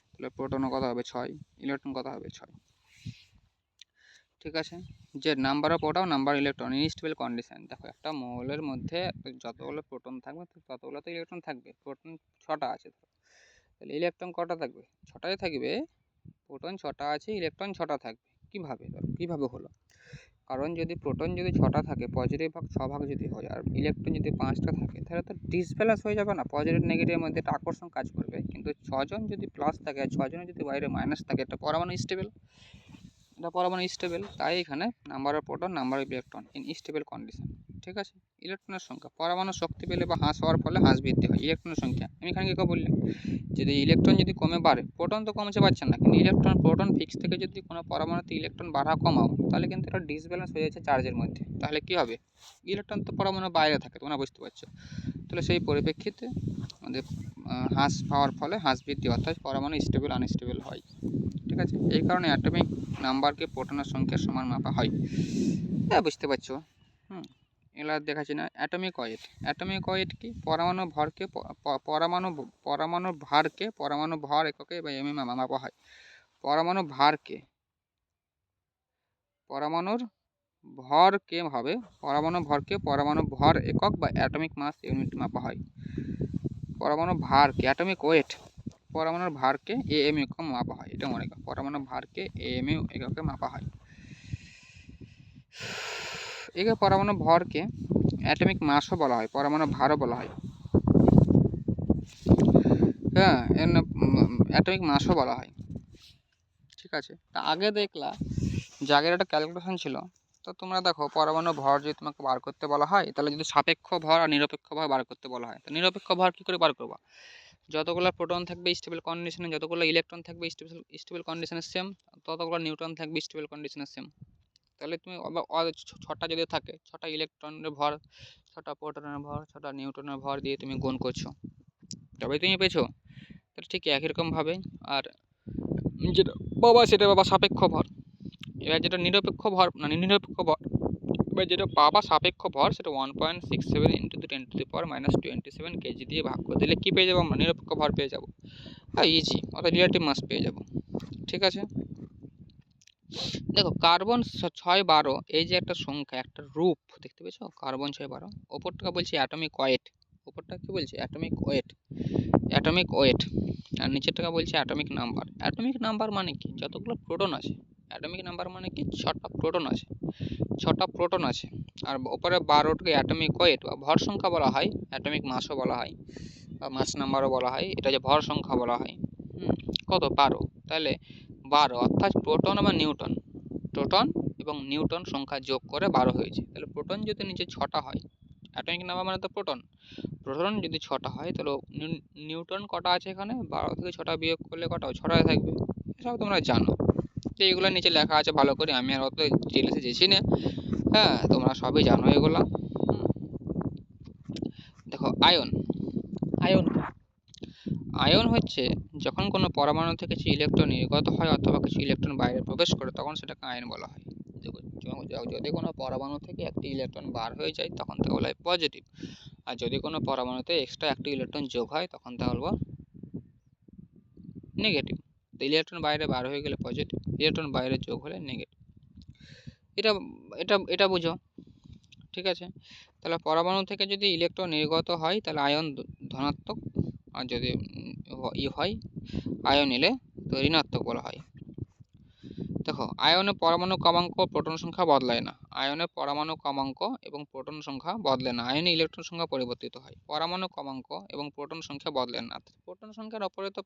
তাহলে প্রোটনও কত হবে? 6, ইলেকট্রন কত হবে? 6। ঠিক আছে, যে number of proton, number electron in stable condition. দেখো একটা মৌলের মধ্যে যতগুলো প্রোটন থাকবে ততগুলো তো ইলেকট্রন থাকবে। প্রোটন 6টা আছে, তাহলে ইলেকট্রন কটা থাকবে? 6টাই থাকবে। প্রোটন 6টা আছে, ইলেকট্রন 6টা থাকবে। কিভাবে হলো? কারণ যদি প্রোটন যদি 6টা থাকে, পজিটিভ ভাগ 6 ভাগ যদি হয়, আর ইলেকট্রন যদি 5টা থাকে, তাহলে তো ডিসব্যালেন্স হয়ে যাবে না? পজিটিভ নেগেটিভের মধ্যে একটা আকর্ষণ কাজ করবে। কিন্তু 6জন যদি প্লাস থাকে আর 6জনের যদি বাইরে মাইনাস থাকে, এটা পরমাণু স্টেবল। তাই এখানে number of proton, number of electron in stable condition. ঠিক আছে, ইলেকট্রনের সংখ্যা, পরমাণু শক্তি পেলে বা হ্রাস হওয়ার ফলে হ্রাস বৃদ্ধি হয় ইলেকট্রনের সংখ্যা। আমি এখানে কি বললাম, যদি ইলেকট্রন যদি কমে বাড়ে, প্রোটন তো কমছে পারছে না, কিন্তু প্রোটন ফিক্স থেকে যদি কোনো পরমাণুতে ইলেকট্রন বাড়া কমাও, তাহলে কিন্তু এটা ডিসব্যালেন্স হয়ে যাচ্ছে চার্জের মধ্যে। তাহলে কি হবে? ইলেকট্রন তো পরমাণুর বাইরে থাকে, তোমরা বুঝতে পারছো। তাহলে সেই পরিপ্রেক্ষিতে আমাদের হ্রাস পাওয়ার ফলে হ্রাস বৃদ্ধি, অর্থাৎ পরমাণু স্টেবল আনস্টেবল হয়। ঠিক আছে, এই কারণে অ্যাটমিক নাম্বারকে প্রোটনের সংখ্যার সমান মাপা হয়। হ্যাঁ, বুঝতে পারছো? এগুলো দেখাচ্ছি না। অ্যাটমিক ওয়েট কি? পরমাণু ভরকে পরমাণু ভর এককে বা মাপা হয়। পরমাণুর ভরকে পরমাণু ভর একক বা অ্যাটমিক মাস ইউনিট মাপা হয়। পরমাণু ভারকে অ্যাটমিক ওয়েট, পরমাণুর ভারকে এএম এককে মাপা হয়। এটা মনে করো, পরমাণুর ভারকে এএম এককে মাপা হয়। একে পরমাণু ভরকে অ্যাটমিক মাসও বলা হয়, পরমাণু ভারও বলা হয়। হ্যাঁ, অ্যাটমিক মাসও বলা হয়। ঠিক আছে, তা আগে দেখলা যে আগের একটা ক্যালকুলেশন ছিল। তো তোমরা দেখো, পরমাণু ভর যদি তোমাকে বার করতে বলা হয়, তাহলে যদি সাপেক্ষ ভর আর নিরপেক্ষ ভর বার করতে বলা হয়, তো নিরপেক্ষ ভর কী করে বার করবা? যতগুলো প্রোটন থাকবে স্টেবল কন্ডিশনে, যতগুলো ইলেকট্রন থাকবে স্টেবল কন্ডিশনের সেম, ততগুলো নিউট্রন থাকবে স্টেবল কন্ডিশনের সেম। তাহলে তুমি ছটা যদি থাকে, 6টা ইলেকট্রনের ভর, 6টা প্রোটনের ভর, 6টা নিউট্রনের ভর দিয়ে তুমি গুণ করছো, তবেই তুমি পেয়েছো। তাহলে ঠিক একই রকমভাবে আর যেটা সেটা সাপেক্ষ ভর। এবার যেটা নিরপেক্ষ ভর এবার যেটা সাপেক্ষ ভর, সেটা 1.67 × 10⁻⁻27 কেজি দিয়ে ভাগ করে দিলে কী পেয়ে যাবো আমরা? নিরপেক্ষ ভর পেয়ে যাবো। ইজি, অর্থাৎ রিলেটিভ মাস পেয়ে যাবো। ঠিক আছে, দেখো কার্বন 612 এই যে একটা সংখ্যা, একটা রূপ দেখতে পেয়েছো, কার্বন 612। ওপরটা বলছি অ্যাটমিক ওয়েট, ওপরটা কি বলছি? Atomic wait. আর নিচের টাকা বলছে অ্যাটমিক নাম্বার। অ্যাটমিক নাম্বার মানে কি? যতগুলো প্রোটন আছে। অ্যাটমিক নাম্বার মানে কি? 6টা প্রোটন আছে। আর ওপরে 12টাকে অ্যাটমিক ওয়েট বা ভর সংখ্যা বলা হয়, অ্যাটমিক মাসও বলা হয় বা মাস নাম্বারও বলা হয়। এটা যে ভর সংখ্যা বলা হয়। কত? 12। তাহলে 12 অর্থাৎ প্রোটন এবং নিউটন সংখ্যা যোগ করে 12 হয়েছে। তাহলে প্রোটন যদি নিচে 6টা হয়, অ্যাটমিক নাম্বার মানে তো প্রোটন যদি 6টা হয়, তাহলে নিউটন কটা আছে এখানে? 12 থেকে 6টা বিয়োগ করলে কটা? 6টাই থাকবে। এসব তোমরা জানো, তো এগুলো নিচে লেখা আছে ভালো করে, আমি আর অত ডিটেলসে যেছি না। হ্যাঁ, তোমরা সবই জানো এগুলো। দেখো আয়ন হচ্ছে যখন কোনো পরমাণু থেকে কিছু ইলেকট্রন নির্গত হয় অথবা কিছু ইলেকট্রন বাইরে প্রবেশ করে, তখন সেটাকে আয়ন বলা হয়। যদি কোনো পরমাণু থেকে একটি ইলেকট্রন বার হয়ে যায়, তখন তা বলা হয় পজিটিভ। আর যদি কোনো পরমাণুতে এক্সট্রা একটি ইলেকট্রন যোগ হয়, তখন তা বলবো নেগেটিভ। তো ইলেকট্রন বাইরে বার হয়ে গেলে পজিটিভ, ইলেকট্রন বাইরে যোগ হলে নেগেটিভ। এটা এটা এটা বুঝো। ঠিক আছে, তাহলে পরমাণু থেকে যদি ইলেকট্রন নির্গত হয়, তাহলে আয়ন ধনাত্মক, আর যদি হয় আয়ন এলে, তো ঋণাত্মক বলা হয়। দেখো, আয়নে পরমাণু ক্রমাঙ্ক প্রোটন সংখ্যা বদলায় না। আয়নে পরমাণু ক্রমাঙ্ক এবং প্রোটন সংখ্যা বদলায় না। আয়নে ইলেকট্রন সংখ্যা পরিবর্তিত হয়, পরমাণু ক্রমাঙ্ক এবং প্রোটন সংখ্যা বদলায় না। প্রোটন সংখ্যার উপরে তো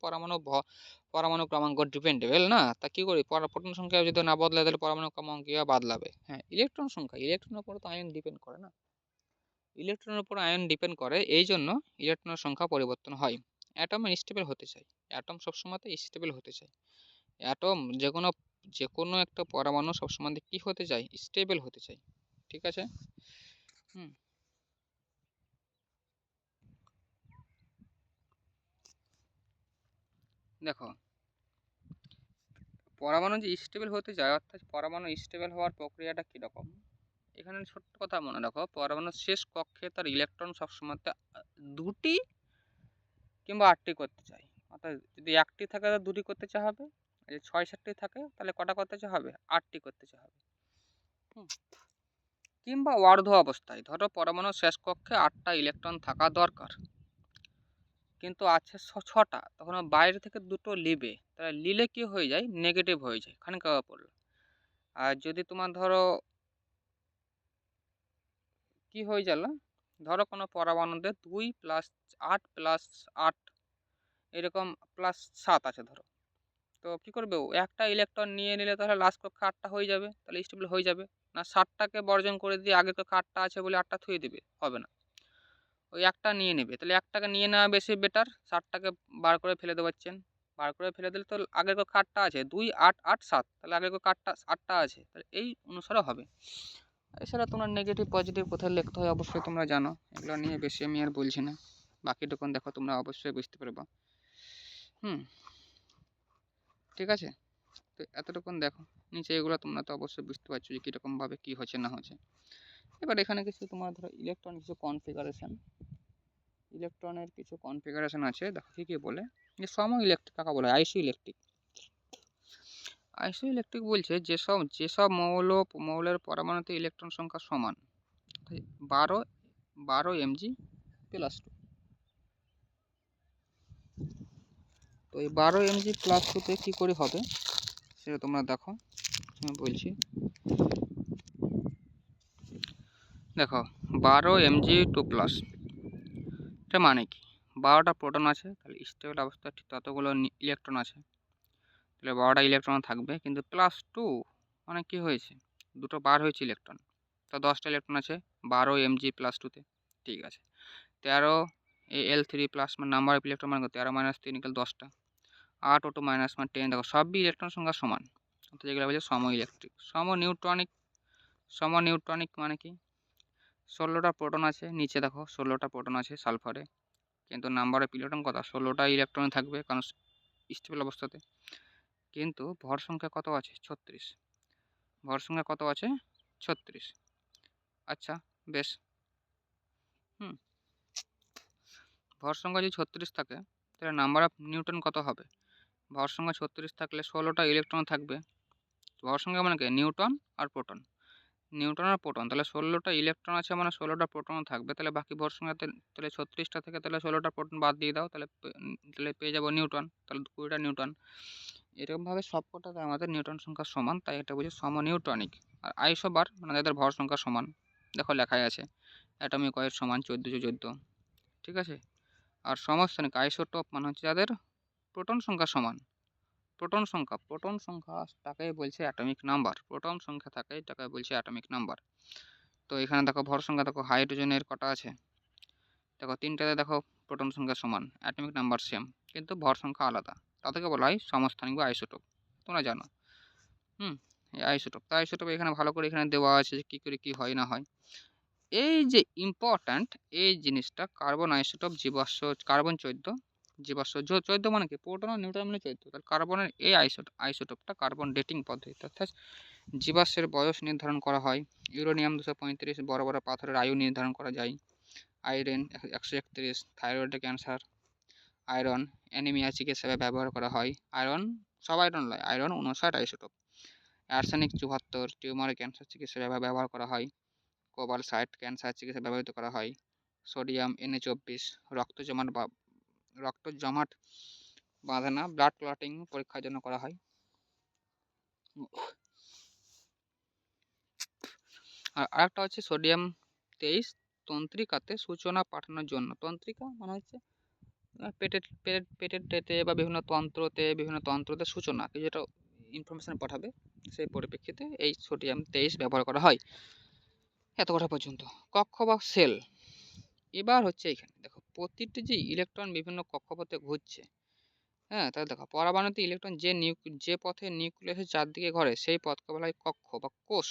পরমাণু ক্রমাঙ্ক ডিপেন্ডেবল না। তা কি করি? প্রোটন সংখ্যা যদি না বদলায়, তাহলে পরমাণু ক্রমাঙ্ক কীভাবে বদলাবে? হ্যাঁ, ইলেকট্রনের উপরে তো আয়ন ডিপেন্ড করে না। ইলেকট্রনের উপর আয়ন ডিপেন্ড করে, এই জন্য ইলেকট্রনের সংখ্যা পরিবর্তন হয়। অ্যাটম স্টেবল হতে চায়, অ্যাটম সবসময় স্টেবল হতে চায়। অ্যাটম যে কোনো একটা পরমাণু সবসময় কি হতে চায়? স্টেবল হতে চায়। ঠিক আছে, দেখো পরমাণু যে স্টেবল হতে চায়, অর্থাৎ পরমাণু স্টেবল হওয়ার প্রক্রিয়াটা কীরকম? এখানে ছোট্ট কথা মনে রাখো, পরমাণুর শেষ কক্ষে তার ইলেকট্রন সবসময় 2টি কিংবা 8টি করতে চায়। অর্থাৎ যদি 1টি থাকে, তাহলে 2টি করতে চা হবে। যদি 6-7টি থাকে, তাহলে কটা করতে চা হবে? 8টি করতে চা হবে। কিংবা অর্ধ অবস্থায়, ধরো পরমাণুর শেষ কক্ষে 8টা ইলেকট্রন থাকা দরকার, কিন্তু আছে 6টা, তখন বাইরে থেকে 2টো নিবে, তাহলে নিলে কি হয়ে যায়? নেগেটিভ হয়ে যায়, খানিক পড়লো। আর যদি তোমার ধরো কি হয়ে গেল, ধরো কোনো পরমাণুতে 2 + 8 + 8 এরকম +7 আছে ধরো, তো কি করবে? একটা ইলেকট্রন নিয়ে নিলে তাহলে লাস্ট কক্ষে 8টা হয়ে যাবে, তাহলে স্টেবল হয়ে যাবে না। 7টাকে বর্জন করে দিয়ে আগের কক্ষে 8টা আছে বলে 8টা থুয়ে দিবে, হবে না। ওই একটা নিয়ে নেবে, তাহলে একটাকে নিয়ে নেওয়া বেশি বেটার। 7টাকে বার করে ফেলে দেওয়াচ্ছেন, বার করে ফেলে দিলে তো আগের কক্ষে 8টা আছে, 2 8 8 7, তাহলে আগের কক্ষে 8টা আছে, তাহলে এই অনুসারে হবে। এছাড়া তোমরা নেগেটিভ পজিটিভ কোথায় লিখতে হয় অবশ্যই তোমরা জানো, এগুলো নিয়ে বেশি আমি আর বলছি না। বাকিটুকুন দেখো তোমরা অবশ্যই বুঝতে পারবা। ঠিক আছে, তো এতটুকুন দেখো। নিচে এগুলো তোমরা তো অবশ্যই বুঝতে পারছো যে কীরকমভাবে কী হচ্ছে না হচ্ছে। এবার এখানে কিছু তোমার ধরো ইলেকট্রনের কিছু কনফিগারেশন আছে, দেখো কী কী বলে। যে সম ইলেকট্রিক কাকে বলে? আইসো ইলেকট্রিক বলছে যেসব মৌলের পরমাণুতে ইলেকট্রন সংখ্যা সমান 12 Mg+2। তো এই 12 Mg+2 কী করে হবে সেটা তোমরা দেখো, আমি বলছি। দেখো 12 Mg2+, এটা মানে কি? 12টা প্রোটন আছে, তাহলে স্টেবল অবস্থায় ঠিক ততগুলো ইলেকট্রন আছে, তাহলে 12টা ইলেকট্রন থাকবে। কিন্তু +2 মানে কি হয়েছে? দুটো বার হয়েছে ইলেকট্রন, তো 10টা ইলেকট্রন আছে 12 Mg+2-তে। ঠিক আছে, 13 Al3+ মানে নাম্বার অফ ইলেকট্রন মানে 13 - 3 = 10টা। 8 O2 - মানে 10। দেখো সবই ইলেকট্রন সংখ্যা সমান, তো যেগুলো বলছে সম ইলেকট্রিক। সম নিউট্রনিক মানে কি? 16টা প্রোটন আছে নিচে, দেখো 16টা প্রোটন আছে সালফারে, কিন্তু নাম্বার অফ ইলেকট্রন কত? 16টা ইলেকট্রন থাকবে, কারণ স্টেবল অবস্থাতে। কিন্তু ভর সংখ্যা কত আছে? 36। ভর সংখ্যা কত আছে? 36। আচ্ছা, বেশ। হুম ভর সংখ্যা যদি 36 থাকে, তাহলে নাম্বার অফ নিউটন কত হবে? ভর সংখ্যা 36 থাকলে 16টা ইলেকট্রন থাকবে। ভর সংখ্যা মানে কি? নিউটন আর প্রোটন। তাহলে 16টা ইলেকট্রন আছে মানে 16টা প্রোটন থাকবে। তাহলে বাকি ভর সংখ্যাতে, তাহলে 36টা থেকে তাহলে 16টা প্রোটন বাদ দিয়ে দাও, তাহলে পেয়ে যাবো নিউটন, তাহলে 20টা নিউটন। এরকমভাবে সবকটাতে আমাদের নিউটন সংখ্যা সমান, তাই এটা বুঝি সমনিউট্রনিক। আর আইসোবার মানে যাদের ভর সংখ্যা সমান, দেখো লেখাই আছে অ্যাটমিক ওয়েট সমান 1414। ঠিক আছে, আর সমস্থানিক আইসোটোপ মানে হচ্ছে যাদের প্রোটন সংখ্যা সমান। প্রোটন সংখ্যা তাকে বলছে অ্যাটমিক নাম্বার। প্রোটন সংখ্যা থাকে তাকে বলছে অ্যাটমিক নাম্বার। তো এখানে দেখো ভর সংখ্যা, দেখো হাইড্রোজেনের কটা আছে? দেখো 3টাতে দেখো প্রোটন সংখ্যা সমান, অ্যাটমিক নাম্বার সেম, কিন্তু ভর সংখ্যা আলাদা। তাদেরকে বলা হয় সমস্থানিক বা আইসোটোপ, তোমরা জানো। এই আইসোটোপ, তো আইসোটোপ এখানে ভালো করে এখানে দেওয়া আছে যে কী করে কী হয় না হয়। এই যে ইম্পর্ট্যান্ট এই জিনিসটা, কার্বন আইসোটোপ জীবাশ্ম কার্বন 14, জীবাশ্ম 14 মানে কি? প্রোটন আর নিউট্রন মিলে 14। তাহলে কার্বনের এই আইসোটোপটা কার্বন ডেটিং পদ্ধতি, অর্থাৎ জীবাশ্মের বয়স নির্ধারণ করা হয়। ইউরেনিয়াম 235 বড় বড় পাথরের আয়ু নির্ধারণ করা যায়। আয়রন 131 থাইরয়েডে ক্যান্সার। আয়রন অ্যানিমিয়া চিকিৎসায় ব্যবহার করা হয়। আয়রন সব আয়রন নয়, iron 59 isotope. Arsenic 74 tumour cancer চিকিৎসায় ব্যবহার করা হয়। কোবালসাইট ক্যান্সার চিকিৎসায় ব্যবহৃত করা হয়। সোডিয়াম Na24 রক্ত জমাট বাঁধে না, ব্লাড ক্লটিং পরীক্ষার জন্য করা হয়। আর আরেকটা হচ্ছে সোডিয়াম 23 তন্ত্রিকাতে সূচনা পাঠানোর জন্য। তন্ত্রিকা মানে হচ্ছে পেটের টেতে বা বিভিন্ন তন্ত্রতে সূচনা, যেটা ইনফরমেশন পাঠাবে, সেই পরিপ্রেক্ষিতে এই সোডিয়াম 23 ব্যবহার করা হয়। এত কথা পর্যন্ত। কক্ষ বা সেল। এবার হচ্ছে এখানে দেখো প্রতিটি যে ইলেকট্রন বিভিন্ন কক্ষপথে ঘুরছে, তাহলে দেখো পরমাণুতে ইলেকট্রন যে পথে নিউক্লিয়াসের চারদিকে ঘোরে সেই পথকে বলা হয় কক্ষ বা কোষ।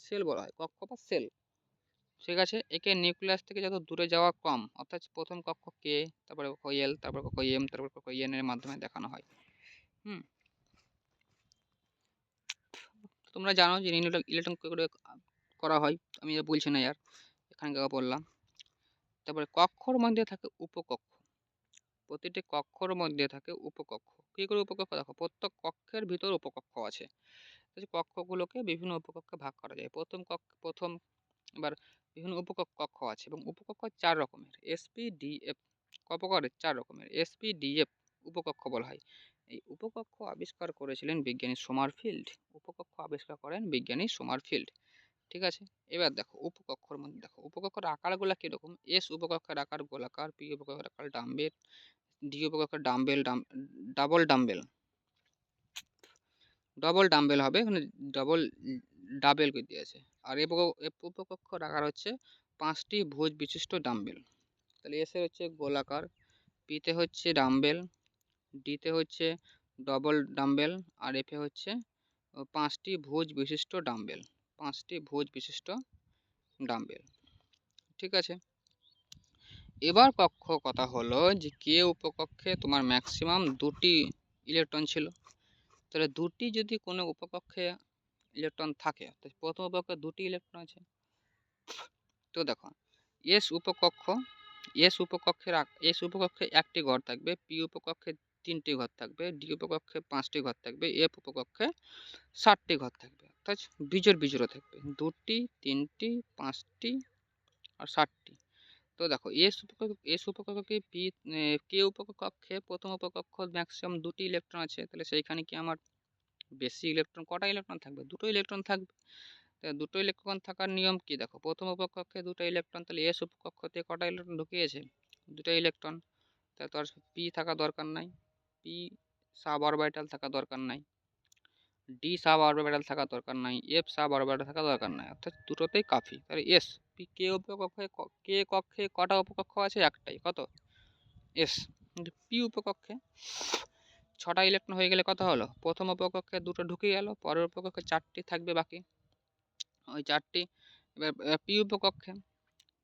সেল বলা হয়, কক্ষ বা সেল। ঠিক আছে, একে নিউক্লিয়াস থেকে যত দূরে যাওয়া কম, অর্থাৎ প্রথম কক্ষ কে, তারপরে কক্ষ এল, তারপর কক্ষ এম, তারপর কক্ষ এন এর মাধ্যমে দেখানো হয়। তোমরা জানো যে ইলেকট্রন করে করা হয়, আমি বলছি না ইয়ার, এখানে বললাম। তারপরে কক্ষর মধ্যে থাকে উপকক্ষ। প্রতিটি কক্ষর মধ্যে থাকে উপকক্ষ। কী করে উপকক্ষ? দেখো প্রত্যেক কক্ষের ভিতর উপকক্ষ আছে। কক্ষগুলোকে বিভিন্ন উপকক্ষে ভাগ করা যায়। প্রথম এবার বিভিন্ন উপকক্ষ আছে, এবং উপকক্ষ 4 রকমের। SPDF কক্ষের 4 রকমের। SPDF উপকক্ষ বলা হয়। এই উপকক্ষ আবিষ্কার করেছিলেন বিজ্ঞানী সোমারফিল্ড। উপকক্ষ আবিষ্কার করেন বিজ্ঞানী সোমারফিল্ড। ঠিক আছে, এবার দেখো উপকক্ষর মধ্যে দেখো উপকক্ষের আকারগুলো কীরকম। S উপকক্ষের আকার গোলাকার, P উপকক্ষের আকার ডাম্বেল, D উপকক্ষের ডবল ডাম্বেল হবে, এখানে ডাবেল করে দিয়েছে। আর উপকক্ষর আকার হচ্ছে 5টি ভুজ বিশিষ্ট ডাম্বেল। তাহলে এসে হচ্ছে গোলাকার, পিতে হচ্ছে ডাম্বেল, ডিতে হচ্ছে ডবল ডাম্বেল, আর এফে হচ্ছে 5টি ভুজ বিশিষ্ট ডাম্বেল। 5টি ভুজ বিশিষ্ট ডাম্বেল। ঠিক আছে, এবার কথা হলো যে কে উপকক্ষে তোমার ম্যাক্সিমাম 2টি ইলেকট্রন ছিল। তাহলে 2টি যদি কোনো উপকক্ষে ইলেকট্রন থাকে, তো প্রথম উপকক্ষে 2টি ইলেকট্রন আছে। তো দেখো এস উপকক্ষ, এস উপকক্ষে 1টি ঘর থাকবে, পি উপকক্ষে 3টি ঘর থাকবে, ডি উপকক্ষে 5টি ঘর থাকবে, এফ উপকক্ষে 7টি ঘর থাকবে। অর্থাৎ বিজোড় থাকবে 2টি, 3টি, 5টি আর 7টি। তো দেখো এস উপকক্ষে কে উপকক্ষে প্রথম উপকক্ষ ম্যাক্সিমাম 2টি ইলেকট্রন আছে, তাহলে সেইখানে কি আমার বেশি ইলেকট্রন, কটা ইলেকট্রন থাকবে? 2টো ইলেকট্রন থাকবে। তাহলে 2টো ইলেকট্রন থাকার নিয়ম কি? দেখো প্রথম উপকক্ষে 2টো ইলেকট্রন, তাহলে এস উপকক্ষতে কটা ইলেকট্রন ঢুকিয়েছে? 2টো ইলেকট্রন। তাহলে তো আর পি থাকা দরকার নাই, পি সাব অরবিটাল থাকা দরকার নাই, ডি সাব অরবিটাল থাকা দরকার নাই, এফ সাব অরবিটাল থাকা দরকার নাই, অর্থাৎ দুটোতেই কাফি। তাহলে এস পি কে উপকক্ষে কে কক্ষে কটা উপকক্ষ আছে? একটাই, কত? এস। কিন্তু পি উপকক্ষে 6টা ইলেকট্রন হয়ে গেলে কত হলো? প্রথম উপকক্ষে 2টো ঢুকে গেল, পরের উপকক্ষে 4টি থাকবে বাকি, ওই 4টি। এবার পি উপকক্ষে,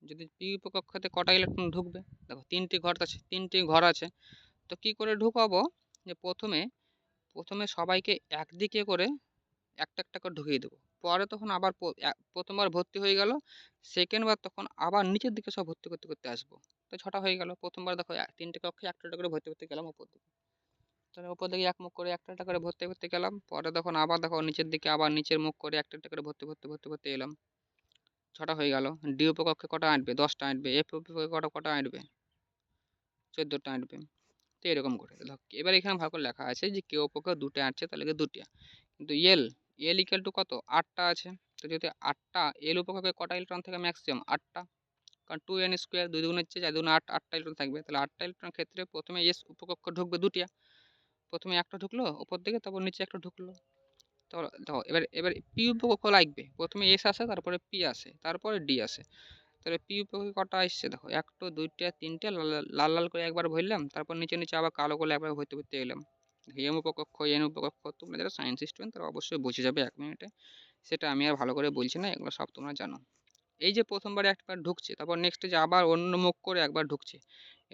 যদি পি উপকক্ষতে কটা ইলেকট্রন ঢুকবে? দেখো 3টি ঘর আছে। তো কি করে ঢুকাবো? যে প্রথমে সবাইকে একদিকে করে একটা একটা করে ঢুকিয়ে দেবো। পরে তখন আবার প্রথমবার ভর্তি হয়ে গেল, সেকেন্ড বার তখন আবার নিচের দিকে সব ভর্তি করতে করতে আসবো। তো 6টা হয়ে গেল। প্রথমবার দেখো 3টে কক্ষে একটা একটা করে ভর্তি করতে গেলাম উপর দিকে, তাহলে উপর দিকে এক মুখ করে একটা একটা করে ভর্তি করতে গেলাম। পরে তখন আবার দেখো নিচের দিকে আবার নিচের মুখ করে একটা একটা করে ভর্তি এলাম। 6টা হয়ে গেল। ডি উপকক্ষে কটা আসবে? 10টা আসবে। এফ উপকক্ষে কটা আসবে? 14টা আসবে। তো এরকম করে এবার এখানে ভাগ করে লেখা আছে যে কে উপকক্ষে 2টে আসছে, তাহলে কি 2টা। কিন্তু এল ইকুয়াল টু কত? 8টা আছে। তো যদি 8টা, এল উপকক্ষে কটা ইলেকট্রন থাকে ম্যাক্সিমাম? 8টা। কারণ 2n স্কোয়ার, 2 দুগুণ হচ্ছে 4 দুগুণ 8, 8টা ইলেকট্রন থাকবে। তাহলে 8টা ইলেকট্রনের ক্ষেত্রে প্রথমে এস উপকক্ষ ঢুকবে 2টা। প্রথমে একটা ঢুকলো উপর দিকে, তারপর নিচে একটা ঢুকলো। তো দেখো এবার পি উপকক্ষ লাগবে। প্রথমে এস আসে, তারপরে পি আসে, তারপরে ডি আসে। তাহলে পি উপকক্ষে কটা আসছে? দেখো 1টা, 2টা, 3টে, লাল লাল করে একবার ভরলাম, তারপর নিচে নিচে আবার কালো করে একবার ভরতে এলাম। এম উপকক্ষ, এন উপকক্ষ তোমরা যারা সায়েন্স স্টুডেন্ট তারা অবশ্যই বুঝে যাবে 1 মিনিটে। সেটা আমি আর ভালো করে বলছি না, এগুলো সব তোমরা জানো। এই যে প্রথমবারে একবার ঢুকছে, তারপর নেক্সটে যে আবার অন্য মুখ করে একবার ঢুকছে,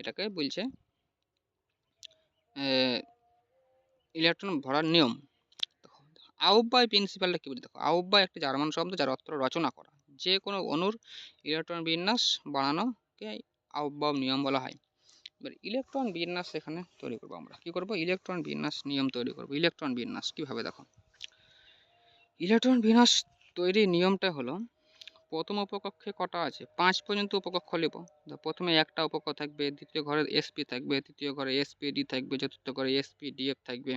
এটাকে বলছে ইলেকট্রন ভরার নিয়ম। আউফবাই প্রিন্সিপালটা কি বলি? দেখো আউফবাই একটি জার্মান শব্দ, যার অর্থ রচনা করা। যে কোনো অণুর ইলেকট্রন বিন্যাস বানানোকে আউফবাই নিয়ম বলা হয়। এবার ইলেকট্রন বিন্যাস এখানে তৈরি করবো আমরা। কি করব? ইলেকট্রন বিন্যাস নিয়ম তৈরি করব। ইলেকট্রন বিন্যাস কিভাবে? দেখো ইলেকট্রন বিন্যাস তৈরির নিয়মটা হলো, প্রথম উপকক্ষে কটা আছে? 5 পর্যন্ত উপকক্ষ নেব। প্রথমে একটা উপকক্ষ থাকবে, দ্বিতীয় ঘরে এসপি থাকবে, তৃতীয় ঘরে এসপিডি থাকবে, চতুর্থ ঘরে এসপিডিএফ থাকবে,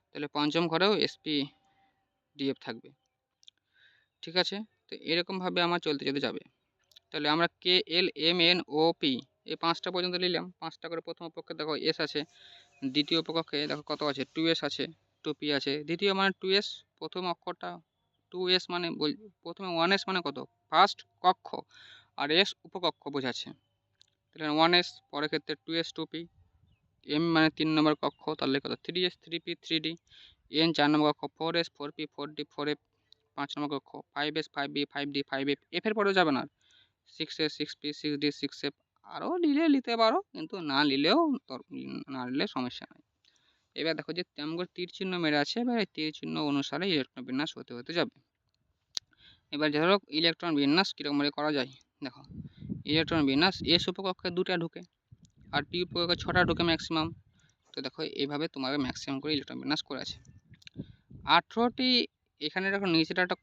তাহলে পঞ্চম ঘরেও এসপিডিএফ থাকবে। ঠিক আছে? তো এরকমভাবে আমার চলতে যাবে। তাহলে আমরা K L M N O P এই 5টা পর্যন্ত নিলাম। 5টা করে প্রথম উপকক্ষে দেখো এস আছে, দ্বিতীয় উপকক্ষে দেখো কত আছে? 2s আছে, 2p আছে। দ্বিতীয় মানে 2s, প্রথম অক্ষরটা 2s মানে প্রথমে 1s মানে কত? ফার্স্ট কক্ষ, আর এস উপকক্ষ বোঝাচ্ছে। তাহলে 1s, পরের ক্ষেত্রে 2s 2p, এম মানে 3 নম্বর কক্ষ, তাহলে কত? 3s 3p 3d, এন 4 নম্বর কক্ষ, 4s 4p 4d 4f 5 নম্বর কক্ষ, 5s 5b 5d 5f, F এর পরেও যাবে না, 6s 6p 6d 6f। আরও নিতে পারো, কিন্তু না নিলে সমস্যা নাই। এবার দেখো যে তেমন করে তীর চিহ্ন মেরে আছে, এবার এই তীর চিহ্ন অনুসারে ইলেকট্রন বিন্যাস হতে যাবে। এবার ধরো ইলেকট্রন বিন্যাস কীরকমভাবে করা যায়। দেখো ইলেকট্রন বিন্যাস এস উপকক্ষে 2টা ঢুকে, আর পি উপকক্ষে 6টা ঢুকে ম্যাক্সিমাম। তো দেখো এইভাবে তোমাকে ম্যাক্সিমাম করে ইলেকট্রন বিন্যাস করে আছে। 18টি। এখানে দেখো নিচেটা একটা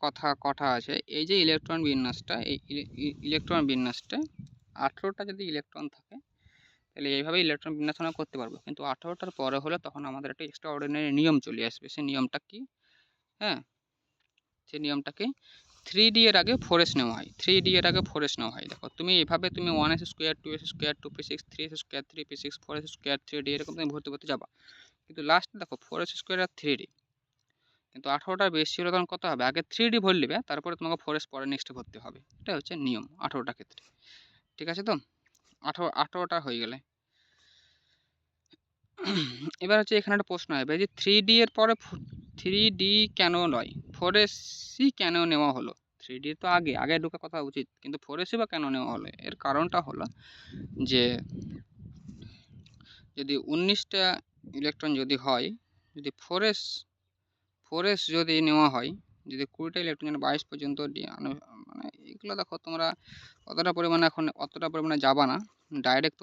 কথা আছে, এই যে ইলেকট্রন বিন্যাসটা, এই ইলেকট্রন বিন্যাসটা 18টা যদি ইলেকট্রন থাকে, তাহলে এইভাবে ইলেকট্রন বিন্যাস আমরা করতে পারবো। কিন্তু 18টার পরে হলে তখন আমাদের একটা এক্সট্রা অর্ডিনারি নিয়ম চলে আসবে। সেই নিয়মটা কি? হ্যাঁ, সেই নিয়মটাকে 3d এর আগে 4s নেওয়া হয়। 3d এর আগে 4s নেওয়া হয়। দেখো তুমি এভাবে তুমি 1s square, 2s square, 2p6, 3s square, 3p6, 4s square, 3d এরকম তুমি ভর্তি যাবা। কিন্তু লাস্টে দেখো 4s স্কোয়ার আর 3d। কিন্তু 18টা বেশি হলে তখন কত হবে? আগে 3d ভর নেবে, তারপরে তোমাকে 4s পরে নেক্সটে ভর্তি হবে। এটা হচ্ছে নিয়ম 18টা ক্ষেত্রে। ঠিক আছে? তো 18টা হয়ে গেলে এবার হচ্ছে এখানে একটা প্রশ্ন হবে যে 3d এর পরে 3d কেন নয়, 4s কেন নেওয়া হলো? 3D তো আগে আগে ঢোকা কথা উচিত, কিন্তু 4s বা কেন নেওয়া হলো? এর কারণটা হলো যে যদি 19টা ইলেকট্রন যদি হয়, যদি 4s যদি নেওয়া হয়, যদি 20টা ইলেকট্রন 22 পর্যন্ত মানে এগুলো দেখো তোমরা অতটা পরিমাণে যাবা না, ডাইরেক্ট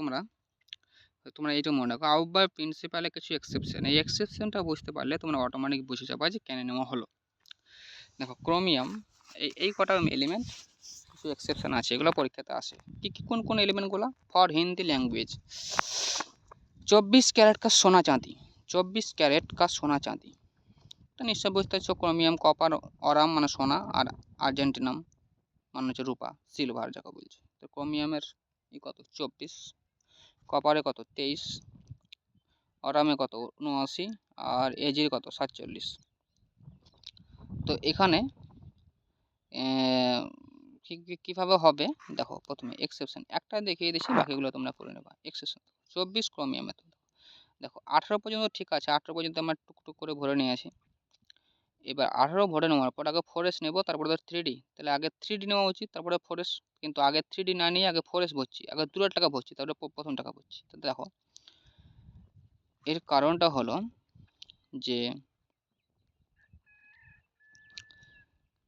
তোমরা এইটা মনে রাখো আউট বাই প্রিন্সিপালে কিছু এক্সেপশন, এই এক্সেপশনটা বুঝতে পারলে তোমরা অটোমেটিক বুঝে যাবে যে কেন নেওয়া হলো। দেখো ক্রোমিয়াম এই কটা এলিমেন্ট কিছু এক্সেপশন আছে, এগুলো পরীক্ষাতে আসে। কি কোন এলিমেন্টগুলো? ফর হিন্দি ল্যাঙ্গুয়েজ 24 कैरेट का सोना चांदी, 24 कैरेट का सोना चांदी। তো নিশ্চয় বুঝতে পারছো ক্রোমিয়াম, কপার, অরাম মানে সোনা, আর আর্জেন্টিনাম মানে হচ্ছে রূপা, সিলভার যাকে বলছে। তো ক্রোমিয়ামের কত 24, কপারে কত 23, অরামে কত 79, আর এজির কত 47। তো এখানে কীভাবে হবে দেখো, প্রথমে এক্সেপশন একটা দেখিয়ে দিচ্ছি, বাকিগুলো তোমরা করে নেবা। এক্সেপশন 24 ক্রোমিয়ামে দেখো 18 পর্যন্ত ঠিক আছে, 18 পর্যন্ত আমরা টুকটুক করে ভরে নিয়ে আসি। এবার 18 ভরে নেওয়ার পর আগে 4s নেবো, তারপরে 3D, তাহলে আগে 3D নেওয়া উচিত, তারপরে 4s। কিন্তু আগে 3D না নিয়ে আগে 4s ভরছি, আগে দূরের টাকা ভরছি, তারপরে প্রথম টাকা ভরছি। তো দেখো এর কারণটা হলো যে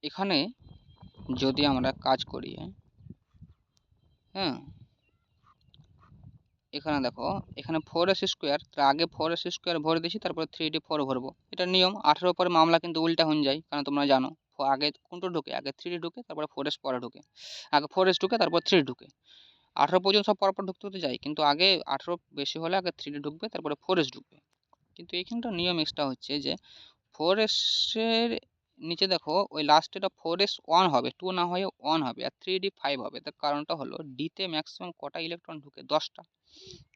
এখানে যদি আমরা কাজ করি, হ্যাঁ এখানে দেখো, এখানে 4s স্কোয়ার, তার আগে 4s স্কোয়ার ভরে দিয়েছি, তারপরে 3D 4 ভরবো, এটা নিয়ম। 18 পরে মামলা কিন্তু উল্টা হয়ে যায়, কারণ তোমরা জানো আগে কোনটা ঢুকে, আগে 3D ঢুকে তারপরে 4s পরে ঢুকে, আগে 4s ঢুকে তারপর 3D ঢুকে। 18 পর্যন্ত সব পরপর ঢুকতে হতে যায়, কিন্তু আগে 18 বেশি হলে আগে 3D ঢুকবে, তারপরে 4s ঢুকবে। কিন্তু এইখানটা নিয়ম এক্সট্রা হচ্ছে যে 4s এর নিচে দেখো ওই লাস্টেটা 4s 1 হবে, 2 না হয়ে 1 হবে, আর 3D 5 হবে। তার কারণটা হলো ডিতে ম্যাক্সিমাম কটা ইলেকট্রন ঢুকে? 10টা,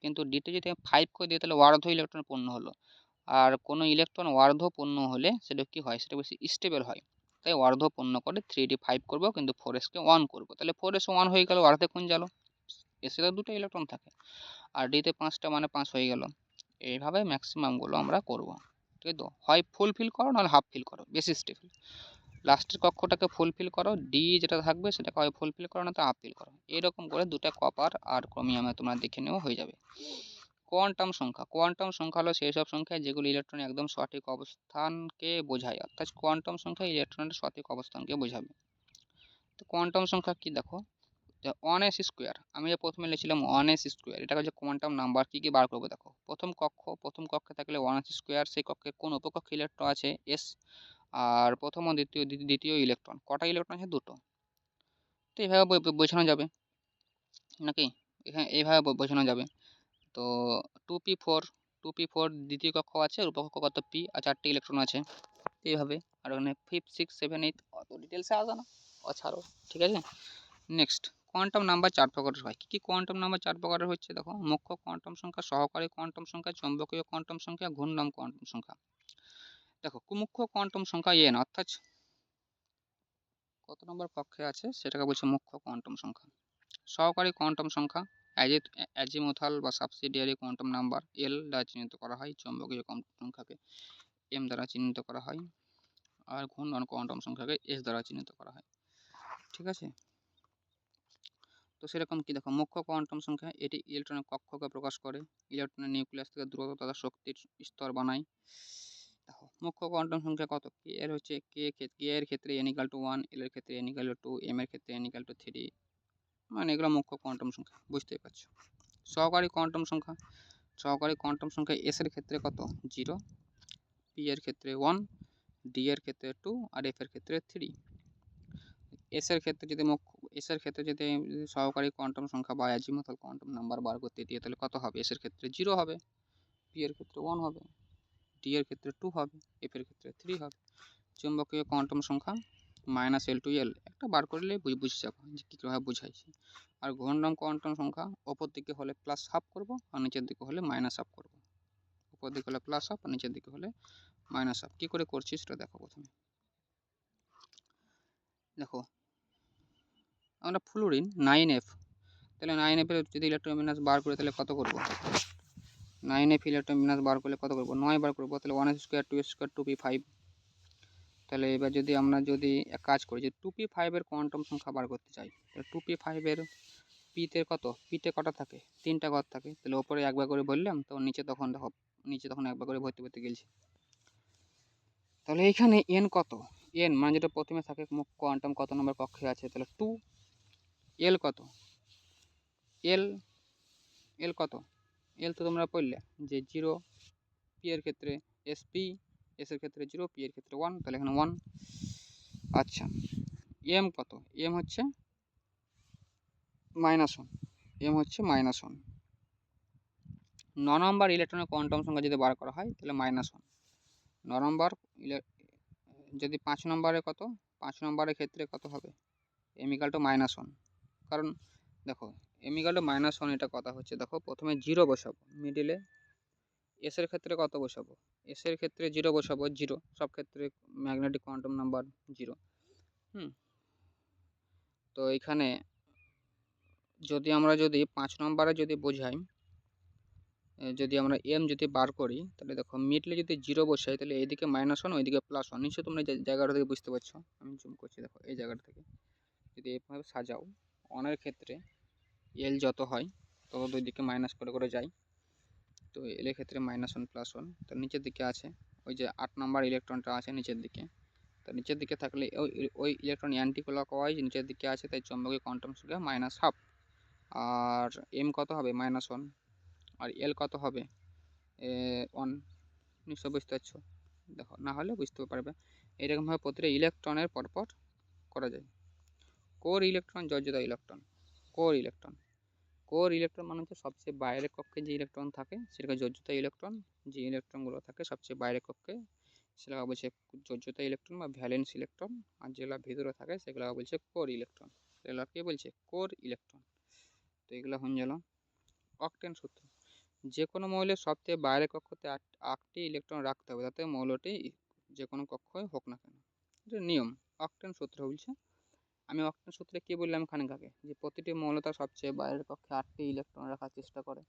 কিন্তু ডিতে যদি 5 করে দিই তাহলে অর্ধ ইলেকট্রন পূর্ণ হলো। আর কোনো ইলেকট্রন অর্ধ পূর্ণ হলে সেটা কি হয়, সেটা বেশি স্টেবল হয়। তাই অর্ধ পূর্ণ করে 3D 5 করবো, কিন্তু 4sকে 1 করবো, তাহলে 4s 1 হয়ে গেল, অর্ধে কোন গেল, এসে তো দুটো ইলেকট্রন থাকে, আর ডিতে 5টা মানে 5 হয়ে গেল। এইভাবে ম্যাক্সিমামগুলো আমরা করব। ঠিক তো, হয় ফুল ফিল করো নাহলে হাফ ফিল করো, বেশি স্টেবল। লাস্টের কক্ষটাকে ফুল ফিল করো, ডি যেটা থাকবে সেটাকে হয় ফুল ফিল করো না তো হাফ ফিল করো। এরকম করে দুটা কপার আর ক্রোমিয়ামে তোমরা দেখে নেওয়া হয়ে যাবে। কোয়ান্টাম সংখ্যা, কোয়ান্টাম সংখ্যা হলো সেই সব সংখ্যা যেগুলো ইলেকট্রন একদম সঠিক অবস্থানকে বোঝায়, অর্থাৎ কোয়ান্টাম সংখ্যা ইলেকট্রনের সঠিক অবস্থানকে বোঝাবে। তো কোয়ান্টাম সংখ্যা কি দেখো, 1s স্কোয়ার, আমি যে প্রথমে লিখছিলাম 1s স্কোয়ার, এটা হচ্ছে কোয়ান্টাম নাম্বার। কি বার করবো দেখো, প্রথম কক্ষে থাকলে 1s স্কোয়ার, সেই কক্ষে কোন উপকক্ষে ইলেকট্রন আছে s, আর প্রথম ও দ্বিতীয় ইলেকট্রন, কটা ইলেকট্রন আছে? দুটো। তো এইভাবে বোঝানো যাবে নাকি, এখানে এইভাবে বোঝানো যাবে। তো 2p4, 2p4 দ্বিতীয় কক্ষ আছে, উপকক্ষ কত p, আর 4টে ইলেকট্রন আছে এইভাবে। আর ওখানে 5 6 7 8 অত ডিটেলসে আসে না, ছাড়ো, ঠিক আছে। নেক্সট, কোয়ান্টাম নাম্বার 4 প্রকারের হয়। কি কোয়ান্টাম নাম্বার 4 প্রকারের হচ্ছে দেখো, মুখ্য কোয়ান্টাম সংখ্যা, সহকারী কোয়ান্টাম সংখ্যা, চৌম্বকীয় কোয়ান্টাম সংখ্যা, ঘূর্ণন কোয়ান্টাম সংখ্যা। দেখো মুখ্য কোয়ান্টাম সংখ্যা n, অর্থাৎ কত নম্বর কক্ষে আছে সেটাকে বলছে মুখ্য কোয়ান্টাম সংখ্যা। সহকারী কোয়ান্টাম সংখ্যা অ্যাজিমুথাল বা সাবসিডিয়ারি কোয়ান্টাম নাম্বার এল দ্বারা চিহ্নিত করা হয়, চৌম্বকীয় কোয়ান্টাম সংখ্যাকে এম দ্বারা চিহ্নিত করা হয়, আর ঘূর্ণন কোয়ান্টাম সংখ্যাকে এস দ্বারা চিহ্নিত করা হয়। ঠিক আছে, তো সেরকম কি দেখো, মুখ্য কোয়ান্টাম সংখ্যা এটি ইলেকট্রনের কক্ষকে প্রকাশ করে, ইলেকট্রনের নিউক্লিয়াস থেকে দ্রুত তথা শক্তির স্তর বানায়। দেখো মুখ্য কোয়ান্টাম সংখ্যা কত, কে এর হচ্ছে কে এর ক্ষেত্রে n=1, এল এর ক্ষেত্রে n=2, এম এর ক্ষেত্রে n=3, মানে এগুলো মুখ্য কোয়ান্টাম সংখ্যা, বুঝতেই পারছো। সহকারী কোয়ান্টাম সংখ্যা, সহকারী কোয়ান্টাম সংখ্যা এস এর ক্ষেত্রে কত 0, পি এর ক্ষেত্রে 1, ডি এর ক্ষেত্রে 2, আর এফ এর ক্ষেত্রে 3। এস এর ক্ষেত্রে যদি সহকারী কোয়ান্টাম সংখ্যা বা অ্যাজিমুথাল কোয়ান্টাম নাম্বার বার করতে দিই তাহলে কত হবে, এস এর ক্ষেত্রে 0 হবে, পি এর ক্ষেত্রে 1 হবে, ডি এর ক্ষেত্রে 2 হবে, এফ এর ক্ষেত্রে 3 হবে। চুম্বকীয় কোয়ান্টাম সংখ্যা -l to l, একটা বার করলে বুঝে যাবো যে কীভাবে বুঝাইছি। আর ঘূর্ণন কোয়ান্টাম সংখ্যা ওপর দিকে হলে প্লাস হাফ করবো, আর নিচের দিকে হলে মাইনাস হাফ করবো। উপর দিকে হলে প্লাস হাফ, আর নিচের দিকে হলে মাইনাস হাফ। কী করে করছি সেটা দেখো। প্রথমে দেখো আমরা ফ্লুরিন 9f, তাহলে 9f এর যদি ইলেকট্রন বিন্যাস বার করে তাহলে কত করবো, 9f ইলেকট্রন বিন্যাস বার করলে কত করবো, 9 বার করবো, তাহলে 1s square 2s square 2p5, তাহলে এবার যদি আমরা এক কাজ করি যে 2p5 কোয়ান্টাম সংখ্যা বার করতে চাই, তাহলে 2p5 পিতে পিতে কটা থাকে, 3টা ঘর থাকে। তাহলে ওপরে একবার করে বললাম, তো নিচে তখন একবার করে ভর্তি গেলছে। তাহলে এইখানে এন কত, এন মানে যেটা প্রথমে থাকে কোয়ান্টাম কত নম্বর কক্ষে আছে, তাহলে 2। এল কত, এল এল কত, এল তো তোমরা পড়লে যে 0, পি এর ক্ষেত্রে এসপি, এস এর ক্ষেত্রে 0, পি এর ক্ষেত্রে 1, তাহলে এখানে 1। আচ্ছা, এম কত, এম হচ্ছে -1, এম হচ্ছে -1। 9 নম্বর ইলেকট্রনের কোয়ান্টাম সংখ্যা যদি বার করা হয় তাহলে -1। 9 নম্বর যদি 5 নম্বরে কত, 5 নম্বরের ক্ষেত্রে কত হবে, এম ইকাল টু -1। কারণ দেখো এম ইকাল টু -1 এটা কথা হচ্ছে, দেখো প্রথমে 0 বসাবো মিডিলে, এস এর ক্ষেত্রে কত বসাবো, এস এর ক্ষেত্রে 0 বসাবো, 0 সব ক্ষেত্রে ম্যাগনেটিক কোয়ান্টাম নাম্বার 0। তো এখানে আমরা 5 নম্বরে বোঝাই, যদি আমরা এম বার করি, তাহলে দেখো মিডলে যদি 0 বসাই তাহলে এইদিকে -1 ওইদিকে +1। নিশ্চয়ই তোমরা জায়গাটা থেকে বুঝতে পারছো, আমি জুম করছি, দেখো এই জায়গাটা থেকে যদি এইভাবে সাজাও, অনের ক্ষেত্রে এল যত হয় তত দুই দিকে মাইনাস করে যায়। তো এল এর ক্ষেত্রে -1 +1, তার নিচের দিকে আছে ওই যে 8 নম্বর ইলেকট্রনটা আছে নিচের দিকে। তার নিচের দিকে থাকলে ওই ইলেকট্রন অ্যান্টি ক্লকওয়াইজ নিচের দিকে আছে, তাই চৌম্বকীয় কোয়ান্টাম সংখ্যা -12। আর এম কত হবে, -1। আর এল কত হবে, 1। নিশ্চয় বুঝতে পারছো, দেখো না হলে বুঝতে পারবে। এরকমভাবে প্রতিটা ইলেকট্রনের পরপর করা যায়। কোর ইলেকট্রন, যোজ্যতা ইলেকট্রন। কোর ইলেকট্রন মানে হচ্ছে সবচেয়ে বাইরের কক্ষে যে ইলেকট্রন থাকে সেটাকে যোজ্যতা ইলেকট্রন। যে ইলেকট্রনগুলো থাকে সবচেয়ে বাইরের কক্ষে সেগুলো বলছে যোজ্যতা ইলেকট্রন বা ভ্যালেন্স ইলেকট্রন, আর যেগুলো ভিতরে থাকে সেগুলো বলছে কোর ইলেকট্রন। এগুলো কে বলছে, কোর ইলেকট্রন। তো এগুলো হয়ে গেল অকটেন সূত্র। যে কোনো মৌলের সবচেয়ে বাইরের কক্ষতে 8টি ইলেকট্রন রাখতে হবে, তাতে মৌলটি যে কোনো কক্ষই হোক না কেন, এটা নিয়ম। অকটেন সূত্র বলছে। আমি অকটেন সূত্রে কি বললাম খানিক আগে, যে প্রতিটি মৌল তার সবচেয়ে বাইরের কক্ষে 8টি ইলেকট্রন রাখার চেষ্টা করে,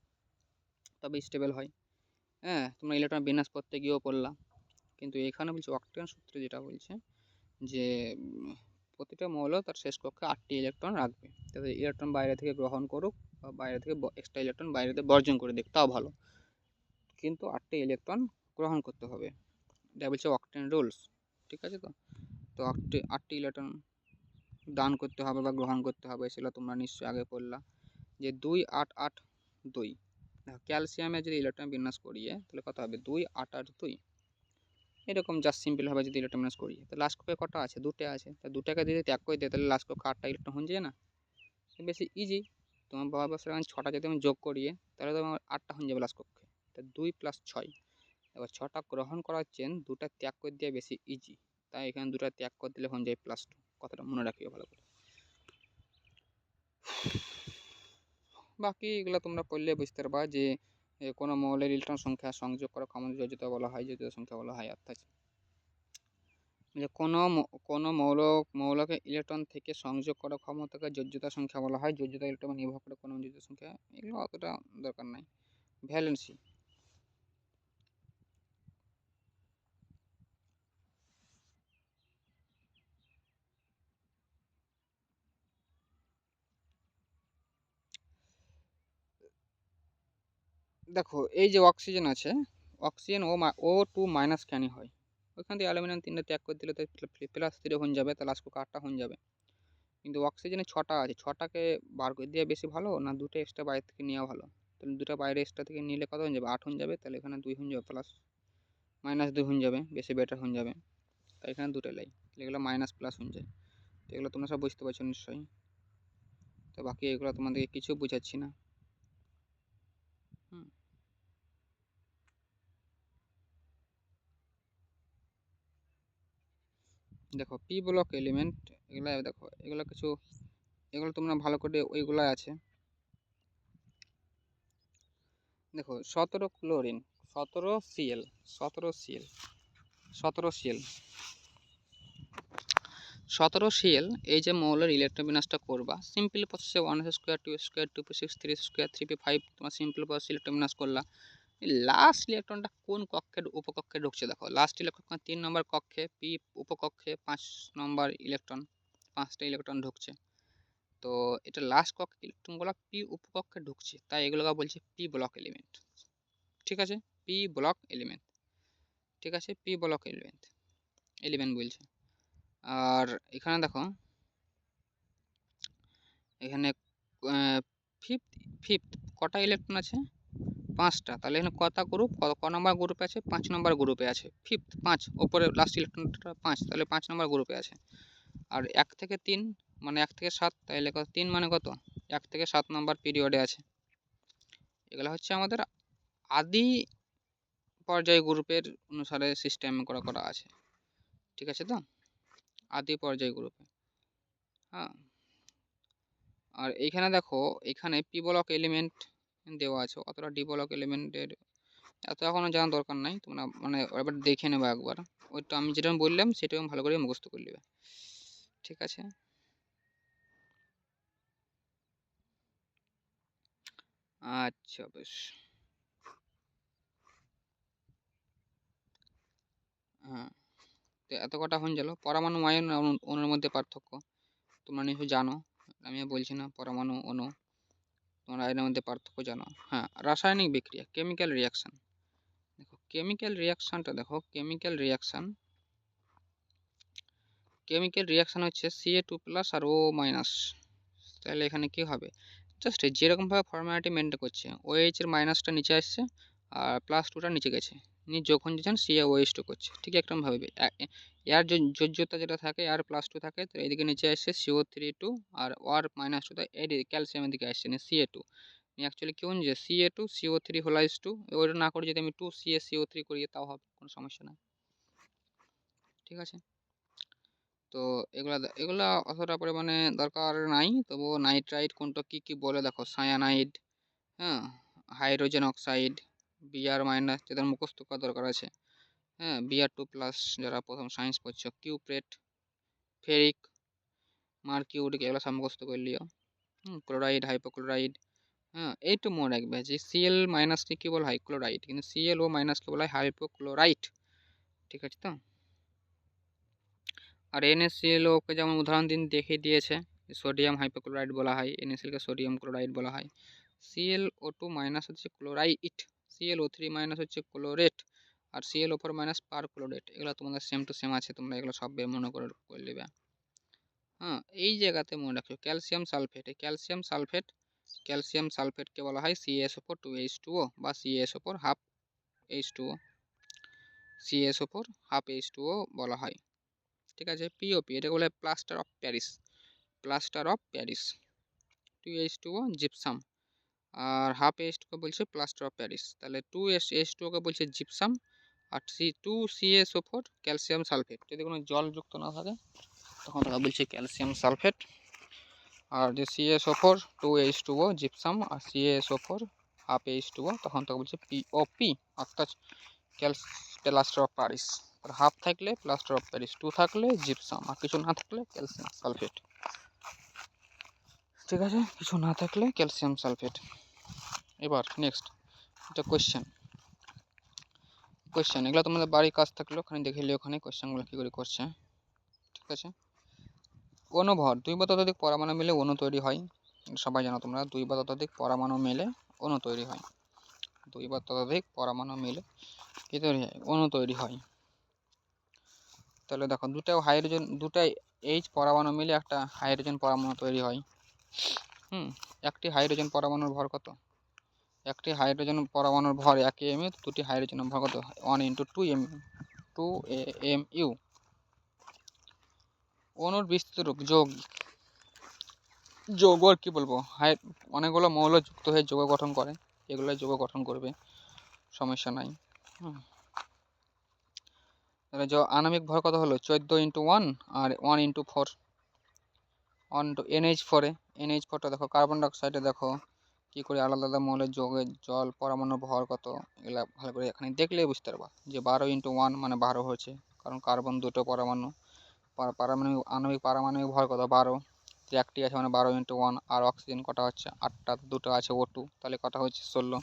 তবে স্টেবল হয়। হ্যাঁ, তোমরা ইলেকট্রন বিন্যাস করতে গিয়েও পড়লা, কিন্তু এখানে বলছে অকটেন সূত্রে যেটা বলছে যে প্রতিটা মৌল তার শেষ কক্ষে 8টি ইলেকট্রন রাখবে, তবে ইলেকট্রন বাইরে থেকে গ্রহণ করুক বা বাইরে থেকে এক্সট্রা ইলেকট্রন বাইরে থেকে বর্জন করে দিক, তাও ভালো, কিন্তু 8টি ইলেকট্রন গ্রহণ করতে হবে। এটা বলছে অকটেন রুলস, ঠিক আছে। তো 8টি ইলেকট্রন দান করতে হবে বা গ্রহণ করতে হবে, সেটা তোমরা নিশ্চয়ই আগে পড়লা যে 2 8 8 2। ক্যালসিয়ামের যদি ইলেকট্রন বিন্যাস করিয়ে তাহলে কত হবে, 2 8 8 2। এরকম জাস্ট সিম্পলভাবে যদি ইলেকট্রন বিন্যাস করিয়ে, তাহলে লাস্ট কক্ষে কটা আছে, 2টে আছে, তা 2টাকে যদি ত্যাগ করে দেয় তাহলে লাস্ট কক্ষে 8টা ইলেকট্রন হয়ে যায় না, বেশি ইজি। তোমার বাবা বছর 6টা যদি আমি যোগ করিয়ে তাহলে তো আমার 8টা হয়ে যাবে লাস্ট কক্ষে। তা 2 + 6, এবার 6টা গ্রহণ করার চেন 2টা ত্যাগ করে দেওয়া বেশি ইজি, তাই এখানে 2টা ত্যাগ করে দিলে হয়ে যায় +2। কথাটা মনে রাখিও ভালো করে। বাকি এগুলো তোমরা পড়লে বুঝতে পারবা যে কোনো মৌলের ইলেকট্রন সংখ্যা সংযোগ করার ক্ষমতা যোজ্যতা বলা হয়, যোজ্যতা সংখ্যা বলা হয়। অর্থাৎ যে কোনো মৌলকে ইলেকট্রন থেকে সংযোগ করার ক্ষমতাকে যোজ্যতা সংখ্যা বলা হয়। যোজ্যতা ইলেকট্রন নির্ভর করে কোনো যোজ্যতা সংখ্যা, এগুলো অতটা দরকার নাই। ভ্যালেন্সি, দেখো এই যে অক্সিজেন আছে, অক্সিজেন O2- কেন হয়, ওইখান থেকে অ্যালুমিনিয়াম 3টা ত্যাগ করে দিলে তো +3 হয়ে যাবে, তাহলে লাস্ট 8টা হয়ে যাবে। কিন্তু অক্সিজেনে 6টা আছে, 6টাকে বার করে দেওয়া বেশি ভালো না 2টা এক্সট্রা বাইরে থেকে নেওয়া ভালো, তাহলে 2টা বাইরে এক্সট্রা থেকে নিলে কত হয়ে যাবে, 8 হয়ে যাবে, তাহলে এখানে 2 হয়ে যাবে, -2 হয়ে যাবে, বেশি বেটার হয়ে যাবে, তাই এখানে 2টা লাই, এগুলো মাইনাস প্লাস হয়ে যায়। তো এগুলো তোমরা সব বুঝতে পারছো নিশ্চয়ই। তো বাকি এগুলো তোমাদেরকে কিছু বুঝাচ্ছি না। দেখো পি ব্লক এলিমেন্ট, এগুলো দেখো, এগুলো তোমরা ভালো করে ওইগুলো আছে। দেখো 17 ক্লোরিন, 17 Cl, 17 Cl এই যে মৌলের ইলেকট্রন বিন্যাসটা করবা, সিম্পল প্রসেসে 1s² 2s² 2p6 3s² 3p5, তোমার সিম্পল প্রসেস ইলেকট্রন বিন্যাস করলা। লাস্ট ইলেকট্রনটা কোন কক্ষের উপকক্ষে ঢুকছে দেখো, লাস্ট ইলেকট্রন 3 নম্বর কক্ষে, পি উপকক্ষে 5 নম্বর ইলেকট্রন, 5টা ইলেকট্রন ঢুকছে। তো এটা লাস্ট কক্ষে ইলেকট্রনগুলো পি উপকক্ষে ঢুকছে, তাই এগুলোকে বলছে পি ব্লক এলিমেন্ট। ঠিক আছে, পি ব্লক এলিমেন্ট। ঠিক আছে, পি ব্লক এলিমেন্ট এলিমেন্ট বলছে। আর এখানে দেখো, এখানে ফিফথ ফিফথ কটা ইলেকট্রন আছে? 5টা। তাহলে এখানে কটা গ্রুপ, ক নম্বর গ্রুপে আছে? 5 নম্বর গ্রুপে আছে। ফিফথ 5, ওপরে লাস্ট ইলেকট্রনটা 5, তাহলে 5 নম্বর গ্রুপে আছে। আর 1 থেকে 3 মানে 1 থেকে 7, তাহলে কত? 3 মানে কত? 1 থেকে 7 নম্বর পিরিয়ডে আছে। এগুলো হচ্ছে আমাদের আদি পর্যায় গ্রুপের অনুসারে সিস্টেম করা আছে। ঠিক আছে তো, আদি পর্যায় গ্রুপে। হ্যাঁ, আর এইখানে দেখো, এখানে পি ব্লক এলিমেন্ট দেওয়া আছে, অতটা ডি ব্লক এলিমেন্টের এত এখনো জানার দরকার নাই, তোমরা মানে এবার দেখে নেবে একবার। ওইটা আমি যেটা বললাম সেটা ভালো করে মুখস্থ করে নেবে। ঠিক আছে, আচ্ছা বেশ। হ্যাঁ, তো এত কটা হয়ে গেল পরমাণু আয়ন অণুর মধ্যে পার্থক্য। তোমরা নিশ্চয়ই জানো, আমি বলছি না। পরমাণু অণু তোমরা আয়নের মধ্যে পার্থক্য জানো। হ্যাঁ, রাসায়নিক বিক্রিয়া, কেমিক্যাল রিয়াকশন। দেখো কেমিক্যাল রিয়াকশনটা দেখো, কেমিক্যাল রিয়াকশন হচ্ছে Ca2+ আর O-। তাহলে এখানে কি হবে? জাস্ট যেরকমভাবে ফর্মালিটি মেনটেন করছে, OH এর মাইনাসটা নিচে আসছে আর +2টা নিচে গেছে, নিয়ে যখন যখন CaOH2 করছে ঠিক একরকমভাবে এর যোজ্যতা যেটা থাকে আর +2 থাকে, তো এইদিকে নিচে আসছে CO3 2 আর ওর -2টা এই ক্যালসিয়ামের দিকে আসছে না Ca2। অ্যাকচুয়ালি কি হচ্ছে Ca2 CO3 2, ওইটা না করে যদি আমি 2CaCO3 করি তাও হবে, কোনো সমস্যা নাই। ঠিক আছে, তো এগুলা অতটা পরিমাণে দরকার নাই, তবুও নাইট্রাইট কোনটা কি কি বলে দেখো, সায়ানাইড, হ্যাঁ, হাইড্রোজেন অক্সাইড, Br- যাদের মুখস্থ করা দরকার আছে, হ্যাঁ, Br2+, যারা প্রথম সায়েন্স পড়ছো, কিউপ্রেট, ফেরিক, মার্কিউরিক, এগুলো সব মুখস্থ করে লিও। Chloride, hypochlorite. হ্যাঁ, এইটু মনে রাখবে যে Cl- কে কি বলা হয়? ক্লোরাইড, কিন্তু ClO- কে বলা হয় হাইপোক্লোরাইট। ঠিক আছে তো, আর NaClO কে যেমন উদাহরণ দিন দেখিয়ে দিয়েছে, সোডিয়াম হাইপোক্লোরাইড বলা হয়, NaCl কে সোডিয়াম ক্লোরাইড বলা হয়। ClO2- হচ্ছে ক্লোরাইট, ClO3- হচ্ছে ক্লোরেট, আর ClO4- পারক্লোরেট। এগুলো তোমাদের সেম টু সেম আছে, তোমরা এগুলো সব মনে করে নেবে। হ্যাঁ, এই জায়গাতে মনে রাখো ক্যালসিয়াম সালফেট, ক্যালসিয়াম সালফেটকে বলা হয় CaSO4 2H2O বা CaSO4 half H2O, CaSO4 half H2O বলা হয়। ঠিক আছে, পিওপি এটা বলে plaster of Paris, 2H2O gypsum, আর হাফ H2O বলছে প্লাস্টার অফ প্যারিস। তাহলে 2H2O কে বলছে জিপসাম, আর 2CaSO4 ক্যালসিয়াম সালফেট। যদি কোনো জলযুক্ত না থাকে তখন তাকে বলছে ক্যালসিয়াম সালফেট। আর যে CaSO4 2H2O জিপসাম আর CaSO4 হাফ H2O, তখন তাকে বলছে পিওপি, অর্থাৎ প্লাস্টার অফ প্যারিস। আর হাফ থাকলে প্লাস্টার অফ প্যারিস, 2 থাকলে জিপসাম, আর কিছু না থাকলে ক্যালসিয়াম সালফেট। ঠিক আছে, কিছু না থাকলে ক্যালসিয়াম সালফেট। এবার নেক্সট এটা কোয়েশ্চেন, এগুলো তোমাদের বাড়ির কাজ থাকলে ওখানে দেখে নিও, ওখানে কোয়েশ্চেনগুলো কী করে করছে। ঠিক আছে, অনুভর, 2 বা ততোধিক পরমাণু মিলে অণু তৈরি হয়। সবাই জানো তোমরা, 2 বা ততোধিক পরমাণু মিলে অণু তৈরি হয়। 2 বা ততোধিক পরমাণু মিলে কি তৈরি হয়? অণু তৈরি হয়। তাহলে দেখো, দুটাই H পরমাণু মিলে একটা হাইড্রোজেন পরমাণু তৈরি হয়। একটি হাইড্রোজেন পরমাণুর ভর কত? একটি হাইড্রোজেন পরমাণুর ভর 1 mu, দুটি হাইড্রোজেনের ভর কত? 1 × 2 mu। অণুর বিস্তৃত রূপ, যৌগ আর কি বলবো, অনেকগুলো মৌল যুক্ত হয়ে যৌগ গঠন করে, এগুলো যৌগ গঠন করবে, সমস্যা নাই। তাহলে আণবিক ভর কত হলো? 14 × 1 আর 1 × 4, NH4টা দেখো, কার্বন ডাইঅক্সাইডে দেখো কি করে আলাদা আলাদা মৌলের যৌগের জল পরমাণুর ভর কত, এগুলা ভালো করে এখানে দেখলে বুঝতে পারবা যে 12 × 1 মানে 12 হয়েছে, কারণ কার্বন দুটো পরমাণু, পারমাণবিক ভর কত? 12, একটি আছে মানে 12 × 1, আর অক্সিজেন কটা হচ্ছে? 8টা, দুটো আছে O2, তাহলে কটা হচ্ছে? 16।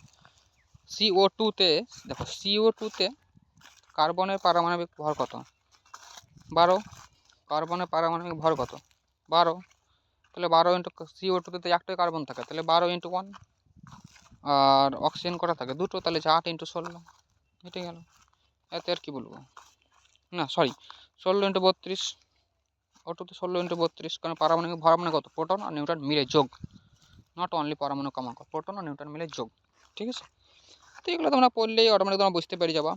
CO2-তে দেখো, CO2-তে কার্বনের পারমাণবিক ভর কত? 12। কার্বনের পারমাণবিক ভর কত? 12। তাহলে 12 ইন্টু CO2-তে একটাই কার্বন থাকে, তাহলে 12 ইন্টু 1। আর অক্সিজেন কটা থাকে? দুটো, তাহলে 8 ইন্টু 16। হেঁটে গেল। এতে আর কি বলবো, না সরি, 16 ইন্টু 32। ওটাতে 16 ইন্টু 32, কারণ পারমাণবিক ভর মানে কত? প্রোটন আর নিউট্রন মিলে যোগ, নট অনলি পরমাণু ক্রমাঙ্ক, প্রোটন আর নিউট্রন মিলে যোগ। ঠিক আছে, তো এগুলো তোমরা পড়লেই অটোমেটিক তোমরা বুঝতে পেরে যাবা।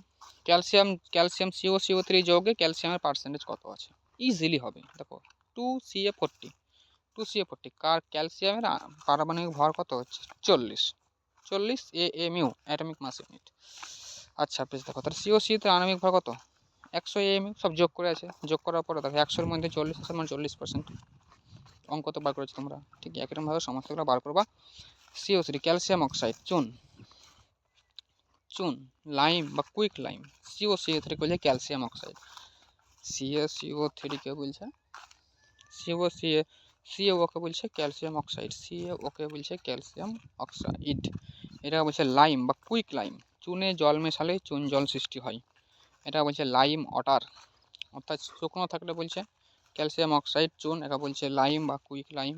ক্যালসিয়াম CO3 যোগে ক্যালসিয়ামের পার্সেন্টেজ কত আছে? ইজিলি হবে। দেখো 2Ca40, 2Ca40, ক্যালসিয়ামের পারমাণবিক ভর কত হচ্ছে? 40 AMU, অ্যাটমিক মাস ইউনিট। আচ্ছা বেশ, দেখো তাহলে CO3-তে আণবিক ভর কত? 100 AMU, সব যোগ করে আছে, যোগ করার পরে দেখো 100-এর মধ্যে 40 আছে মানে 40%। অঙ্ক তো বার করেছো তোমরা, ঠিক একইরকমভাবে সমস্তগুলো বার করবা। CO3 ক্যালসিয়াম অক্সাইড, চুন, লাইম বা কুইক লাইম। CO3 বলছে ক্যালসিয়াম অক্সাইড, CO3 কে বলছে CO কে বলছে ক্যালসিয়াম অক্সাইড, CO কে বলছে ক্যালসিয়াম অক্সাইড। এটা বলছে লাইম বা কুইক লাইম, চুনে জল মেশালে চুন জল সৃষ্টি হয়। এটা বলছে লাইম ওয়াটার, অর্থাৎ শুকনো থাকলে বলছে ক্যালসিয়াম অক্সাইড চুন, এটা বলছে লাইম বা কুইক লাইম।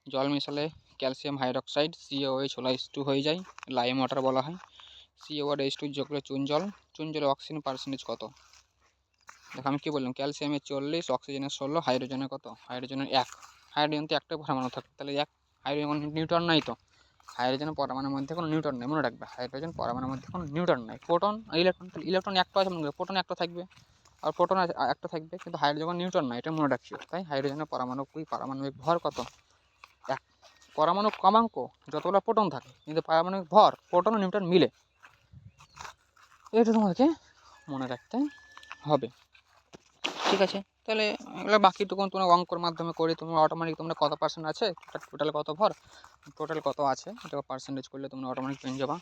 জল মেশালে ক্যালসিয়াম হাইড্রক্সাইড COH2 হয়ে যায়, লাইম ওয়াটার বলা হয়। COH2 যোগ করে চুন জলে অক্সিজেন পার্সেন্টেজ কত? দেখো আমি কি বললাম, ক্যালসিয়ামের 40, অক্সিজেনের 16, হাইড্রোজেনের কত? হাইড্রোজেনের 1। হাইড্রোজেন তো একটা পরমাণু থাকে, তাহলে 1। হাইড্রোজেন নিউট্রন নাই তো, হাইড্রোজেন পরমাণুর মধ্যে কোনো নিউট্রন নেই, মনে রাখবে হাইড্রোজেন পরমাণুর মধ্যে কোনো নিউট্রন নাই। প্রোটন আর ইলেকট্রন, তাহলে ইলেকট্রন একটা আছে মনে রাখবে, প্রোটন একটা থাকবে আর প্রোটন একটা থাকবে, কিন্তু হাইড্রোজেন নিউট্রন নাই, এটা মনে রাখিও। তাই হাইড্রোজেনের পারমাণবিক ভর কত? 1। পরমাণু ক্রমাঙ্ক যতগুলো প্রোটন থাকে, কিন্তু পারমাণবিক ভর প্রোটন ও নিউট্রন মিলে, এটা তোমাদেরকে মনে রাখতে হবে। ঠিক আছে, তাহলে এগুলো বাকিটুকু তোমরা অঙ্কর মাধ্যমে করে তোমরা অটোমেটিক তোমরা কত পার্সেন্ট আছে, টোটাল কত ভর, টোটাল কত আছে, এটা পার্সেন্টেজ করলে তোমরা অটোমেটিক পেয়ে যাবা।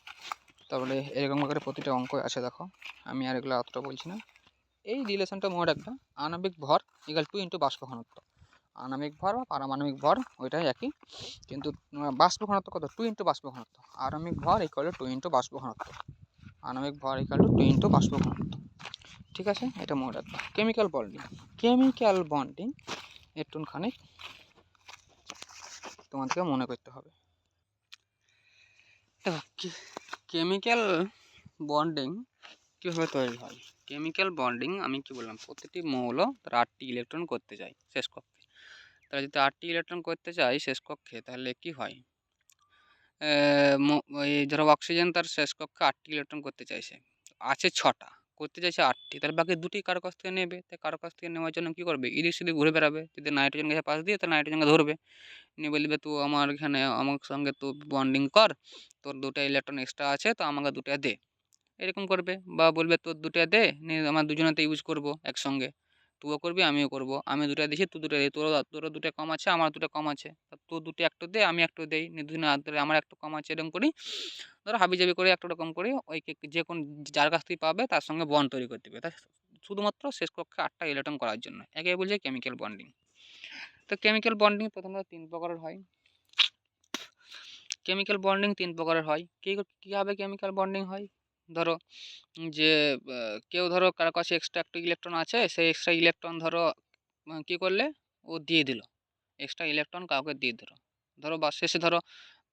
তাহলে এরকম করে প্রতিটা অঙ্ক আছে, দেখো আমি আর এগুলো অতটা বলছি না। এই রিলেশনটা মনে রাখবে, আণবিক ভর ইকুয়াল 2 ইন্টু বাষ্প ঘনত্ব। আণবিক ভর বা পারমাণবিক ভর ওইটাই একই, কিন্তু বাষ্প ঘনত্ব কত? 2 ইন্টু বাষ্প ঘনত্ব। আণবিক ভর ইকুয়াল 2 ইন্টু বাষ্প ঘনত্ব। আণবিক ভর ইকুয়াল 2 ইন্টু বাষ্প ঘনত্ব। ঠিক আছে, এটা মনে রাখবা। কেমিক্যাল বন্ডিং একটুখানি তোমাদেরকে মনে করতে হবে। দেখো কেমিক্যাল বন্ডিং কীভাবে তৈরি হয়। কেমিক্যাল বন্ডিং আমি কি বললাম, প্রতিটি মৌল তার 8টি ইলেকট্রন করতে চাই শেষ কক্ষে। তাহলে যদি 8টি ইলেকট্রন করতে চাই শেষ কক্ষে, তাহলে কি হয়, এই ধরো অক্সিজেন তার শেষ কক্ষে 8টি ইলেকট্রন করতে চাইছে, আছে 6টা, করতে চাইছে 8টি, তাহলে বাকি 2টি কারো কাছ থেকে নেবে। তাই কারো কাছ থেকে নেওয়ার জন্য কী করবে, এদিক সেদিক ঘুরে বেড়াবে। যদি নাইট্রোজেন গ্যাসের পাশ দিয়ে, তাহলে নাইট্রোজেনকে ধরবে, নিয়ে বলবে তুই আমার এখানে আমার সঙ্গে তুই বন্ডিং কর, তোর 2টা ইলেকট্রন এক্সট্রা আছে তো আমাকে 2টা দে, এরকম করবে। বা বলবে তোর 2টা দে, নিয়ে আমার দুজনেতে ইউজ করবো একসঙ্গে, তুইও করবি আমিও করবো, আমি 2টা দিছি তুই 2টা দে, তোরও 2টা কম আছে আমার 2টা কম আছে, তোর 2টো একটু দে আমি একটু দেই, নিয়ে দুজনে হাত ধরে আমার একটু কম আছে, এরকম করি ধরো হাবিজাবি করে একটা রকম করি, ওই যে কোন যার কাছ থেকে পাবে তার সঙ্গে বন্ড তৈরি করতে হবে, তাই শুধুমাত্র শেষ কক্ষে 8টা ইলেকট্রন করার জন্য। একে বলছে কেমিক্যাল বন্ডিং। তো কেমিক্যাল বন্ডিং প্রথমত 3 প্রকারের হয়। কেমিক্যাল বন্ডিং 3 প্রকারের হয়। কীভাবে কেমিক্যাল বন্ডিং হয়, ধরো যে কেউ ধরো কারো কাছে এক্সট্রা একটা ইলেকট্রন আছে, সেই এক্সট্রা ইলেকট্রন ধরো কী করলে ও দিয়ে দিল, এক্সট্রা ইলেকট্রন কাউকে দিয়ে দিল। ধরো বা শেষে ধরো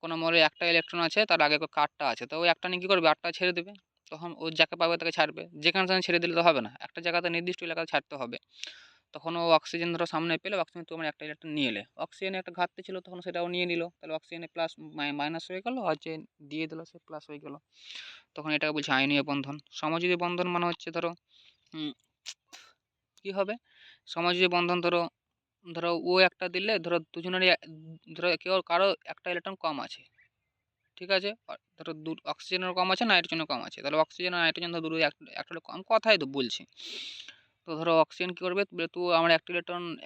কোনো মৌলের একটা ইলেকট্রন আছে, তার আগে 8টা আছে, তো ওই একটা নিয়ে কী করবে, 8টা ছেড়ে দেবে। তখন ও যাকে পাবে তাকে ছাড়বে, যেখানে সেখানে ছেড়ে দিলে তো হবে না, একটা জায়গাতে নির্দিষ্ট এলাকায় ছাড়তে হবে। তখন ও অক্সিজেন ধরো সামনে পেলে, অক্সিজেন তোমার একটা ইলেকট্রন নিয়ে এলে, অক্সিজেনে একটা ঘাটতি ছিল তখন সেটাও নিয়ে নিল, তাহলে অক্সিজেনে প্লাস মাইনাস হয়ে গেল, আর যে দিয়ে দিল সে প্লাস হয়ে গেল। তখন এটাকে বলছে আয়নীয় বন্ধন। সমযোজী বন্ধন মানে হচ্ছে ধরো কী হবে, সমযোজী বন্ধন ধরো ধরো ও একটা দিলে, ধরো দুজনেরই ধরো কেউ কারো একটা ইলেকট্রন কম আছে, ঠিক আছে, ধরো অক্সিজেনের কম আছে নাইট্রোজেনের কম আছে, তাহলে অক্সিজেন আর নাইট্রোজেন ধরো দুটো একটা কম, কথাই তো বলছি। তো ধরো অক্সিজেন কী করবে, তুই আমার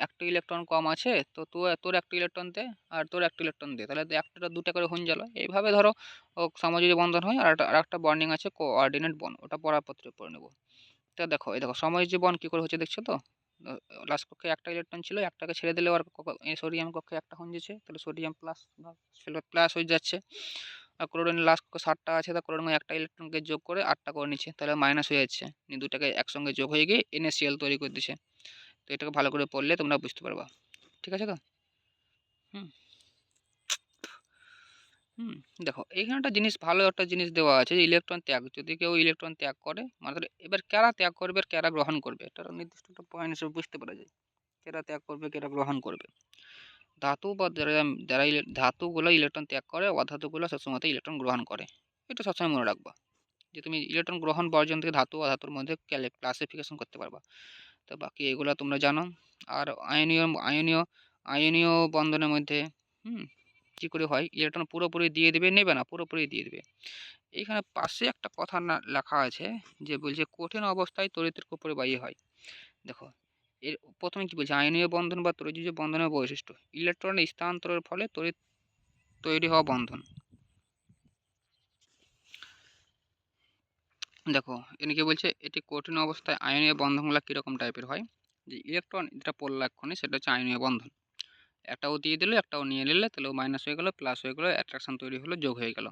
একটা ইলেকট্রন কম আছে, তো তোর একটা ইলেকট্রন দে আর তোর একটা ইলেকট্রন দে, তাহলে একটা 2টা করে হয়ে গেল। এইভাবে ধরো ও সমযোজী বন্ধন হয়। আর একটা বন্ডিং আছে কোঅর্ডিনেট বন্ড, ওটা পড়াপত্রে পড়ে নেবো। তো দেখো এই দেখো সমযোজী বন্ড কী করে হচ্ছে দেখছো তো, লাস্ট কক্ষে একটা ইলেকট্রন ছিল, একটাকে ছেড়ে দিলে আর সোডিয়াম কক্ষে একটা হয়ে যাচ্ছে, তাহলে সোডিয়াম প্লাস প্লাস হয়ে যাচ্ছে। আর ক্লোরিন লাস্ট 7টা আছে, তা ক্লোরিন একটা ইলেকট্রনকে যোগ করে 8টা করে নিচ্ছে, তাহলে মাইনাস হয়ে যাচ্ছে, নিয়ে দুটাকে একসঙ্গে যোগ হয়ে গিয়ে NaCl তৈরি করে দিচ্ছে। তো এটাকে ভালো করে পড়লে তোমরা বুঝতে পারবা। ঠিক আছে তো? হুম হুম দেখো এইখানে একটা জিনিস, ভালো একটা জিনিস দেওয়া আছে যে ইলেকট্রন ত্যাগ, যদি কেউ ইলেকট্রন ত্যাগ করে মানে এবার কারা ত্যাগ করবে আর কারা গ্রহণ করবে, এটা নির্দিষ্ট একটা পয়েন্ট হিসেবে বুঝতে পারা যায়, কারা ত্যাগ করবে কারা গ্রহণ করবে। ধাতু বা যারা যারা ধাতুগুলো ইলেকট্রন ত্যাগ করে, অধাতুগুলো সবসময় ইলেকট্রন গ্রহণ করে। এটা সবসময় মনে রাখবা যে তুমি ইলেকট্রন গ্রহণ বর্জন থেকে ধাতু অধাতুর মধ্যে ক্লাসিফিকেশন করতে পারবা। তো বাকি এগুলো তোমরা জানো। আর আয়নীয় আয়নীয় আয়নীয় বন্ধনের মধ্যে হুম কী করে হয়, ইলেকট্রন পুরোপুরি দিয়ে দেবে, নেবে না, পুরোপুরি দিয়ে দেবে। এইখানে পাশে একটা কথা না লেখা আছে যে বলছে কঠিন অবস্থায় তড়িতের পরিবাহী হয়। দেখো এর প্রথমে কি বলছে, আয়নীয় বন্ধন বা তড়িৎ বন্ধনের বৈশিষ্ট্য, ইলেকট্রনের স্থানান্তরের ফলে তড়িৎ তৈরি হওয়া বন্ধন। দেখো এখানে কি বলছে, এটি কঠিন অবস্থায় আয়নীয় বন্ধনগুলো কীরকম টাইপের হয়, যে ইলেকট্রন যেটা পড়লো এক্ষুনি সেটা হচ্ছে আয়নীয় বন্ধন, একটাও দিয়ে দিলে একটাও নিয়ে নিলে তাহলে মাইনাস হয়ে গেল প্লাস হয়ে গেলো, অ্যাট্রাকশন তৈরি হলো, যোগ হয়ে গেল।